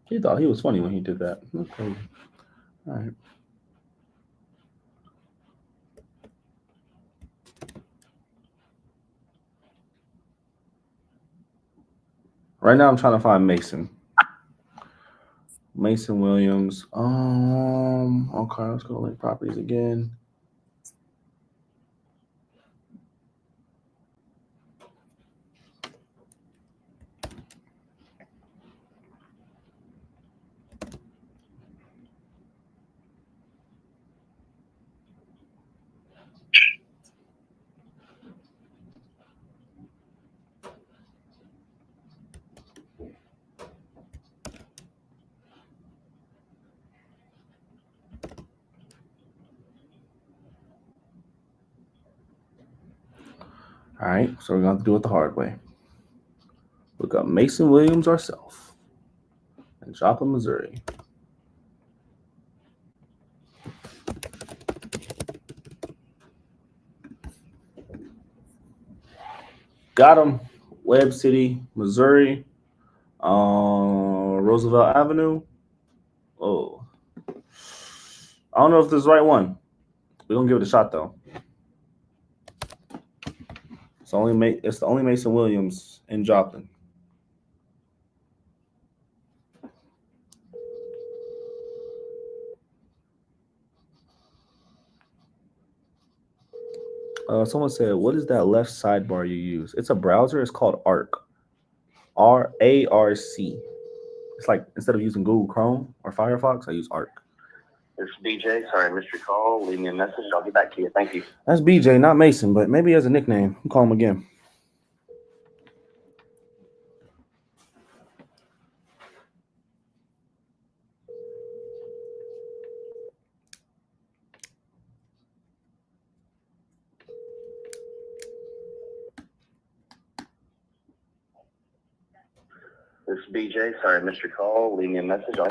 He thought he was funny when he did that. That's crazy. All right. Right now I'm trying to find Mason. Mason Williams. Okay, let's go to link properties again. All right, so we're going to have to do it the hard way. Look up Mason Williams ourselves in Joplin, Missouri. Got him. Webb City, Missouri. Roosevelt Avenue. Oh. I don't know if this is the right one. We're going to give it a shot, though. It's the only Mason Williams in Joplin. Someone said, what is that left sidebar you use? It's a browser. It's called ARC. R-A-R-C. It's like instead of using Google Chrome or Firefox, I use ARC. This is BJ. Sorry, I missed your call. Leave me a message. I'll get back to you. Thank you. That's BJ, not Mason, but maybe he has a nickname. I'll call him again. This is BJ. Sorry, I missed your call. Leave me a message. All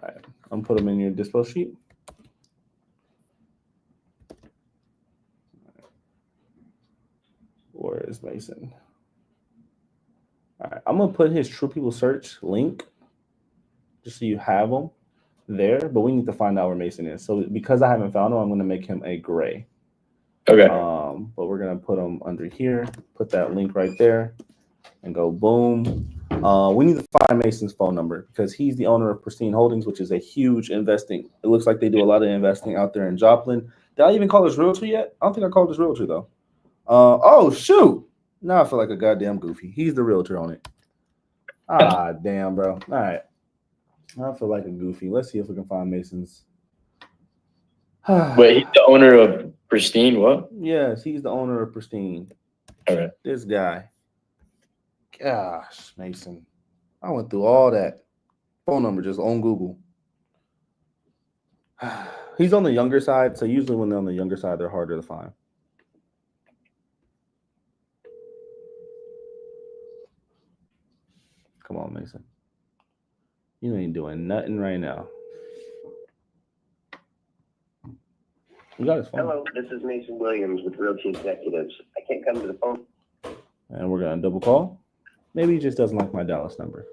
right. I'm put them in your Dispo sheet. Where is Mason? All right. I'm going to put his True People Search link just so you have them there, but we need to find out where Mason is. So because I haven't found him, I'm going to make him a gray. Okay. But we're going to put him under here, put that link right there, and go boom. We need to find Mason's phone number because he's the owner of Pristine Holdings, which is a huge investing. It looks like they do a lot of investing out there in Joplin. Did I even call this Realtor yet? I don't think I called this Realtor, though. Oh, shoot. Now I feel like a goddamn goofy. He's the Realtor on it. Ah, damn, bro. All right. I feel like a goofy. Let's see if we can find Mason's. Wait, he's the owner of Pristine, what? Yes, he's the owner of Pristine. Okay. This guy. Gosh, Mason. I went through all that. Phone number just on Google. He's on the younger side, so usually when they're on the younger side, they're harder to find. Come on, Mason. You ain't doing nothing right now. You got his phone. Hello, this is Mason Williams with Realty Executives. I can't come to the phone. And we're going to double call. Maybe he just doesn't like my Dallas number.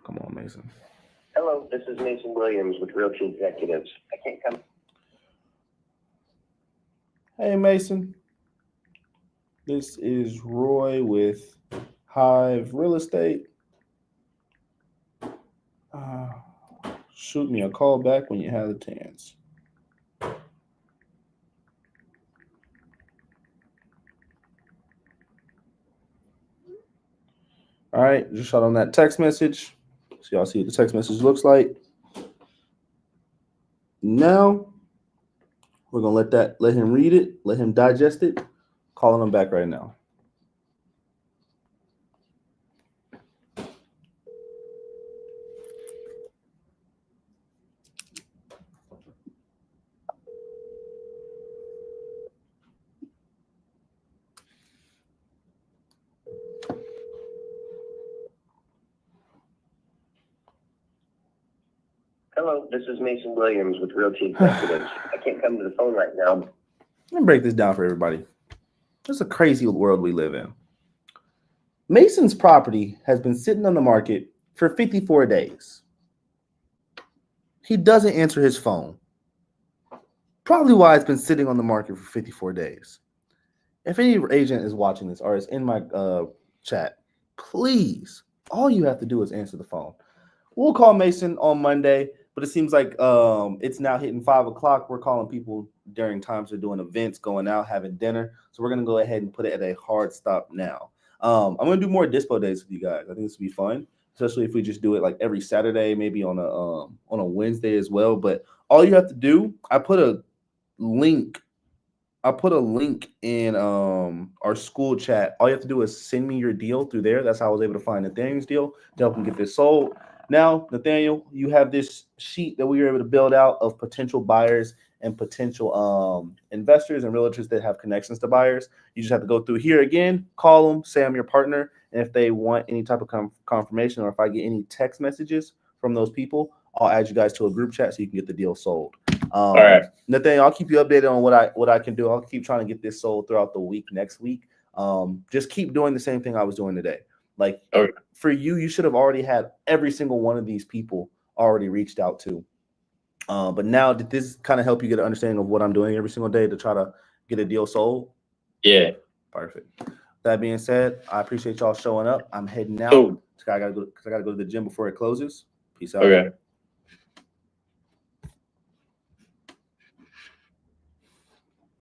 Come on, Mason. Hello, this is Mason Williams with Realty Executives. I can't come. Hey, Mason. This is Roy with Hive Real Estate. Shoot me a call back when you have the chance. All right, just shot on that text message. So y'all see what the text message looks like. Now we're gonna let him read it, let him digest it. Calling him back right now. Hello, this is Mason Williams with Realty Executives. I can't come to the phone right now. Let me break this down for everybody. It's a crazy world we live in. Mason's property has been sitting on the market for 54 days. He doesn't answer his phone. Probably why it's been sitting on the market for 54 days. If any agent is watching this or is in my chat, please, all you have to do is answer the phone. We'll call Mason on Monday, but it seems like it's now hitting 5 o'clock. We're calling people during times they're doing events, going out, having dinner. So we're going to go ahead and put it at a hard stop now. I'm going to do more Dispo days with you guys. I think this will be fun, especially if we just do it like every Saturday, maybe on a Wednesday as well. But all you have to do, I put a link in our school chat. All you have to do is send me your deal through there. That's how I was able to find Nathaniel's deal to help him get this sold. Now, Nathaniel, you have this sheet that we were able to build out of potential buyers and potential investors and realtors that have connections to buyers. You just have to go through here again, call them, say I'm your partner, and if they want any type of confirmation or if I get any text messages from those people, I'll add you guys to a group chat so you can get the deal sold. All right, Nathaniel, I'll keep you updated on what I can do. I'll keep trying to get this sold throughout the week next week. Just keep doing the same thing I was doing today. Like for you, you should have already had every single one of these people already reached out to. But now, did this kind of help you get an understanding of what I'm doing every single day to try to get a deal sold? Yeah. Perfect. That being said, I appreciate y'all showing up. I'm heading out. I gotta go to the gym before it closes. Peace out. Okay.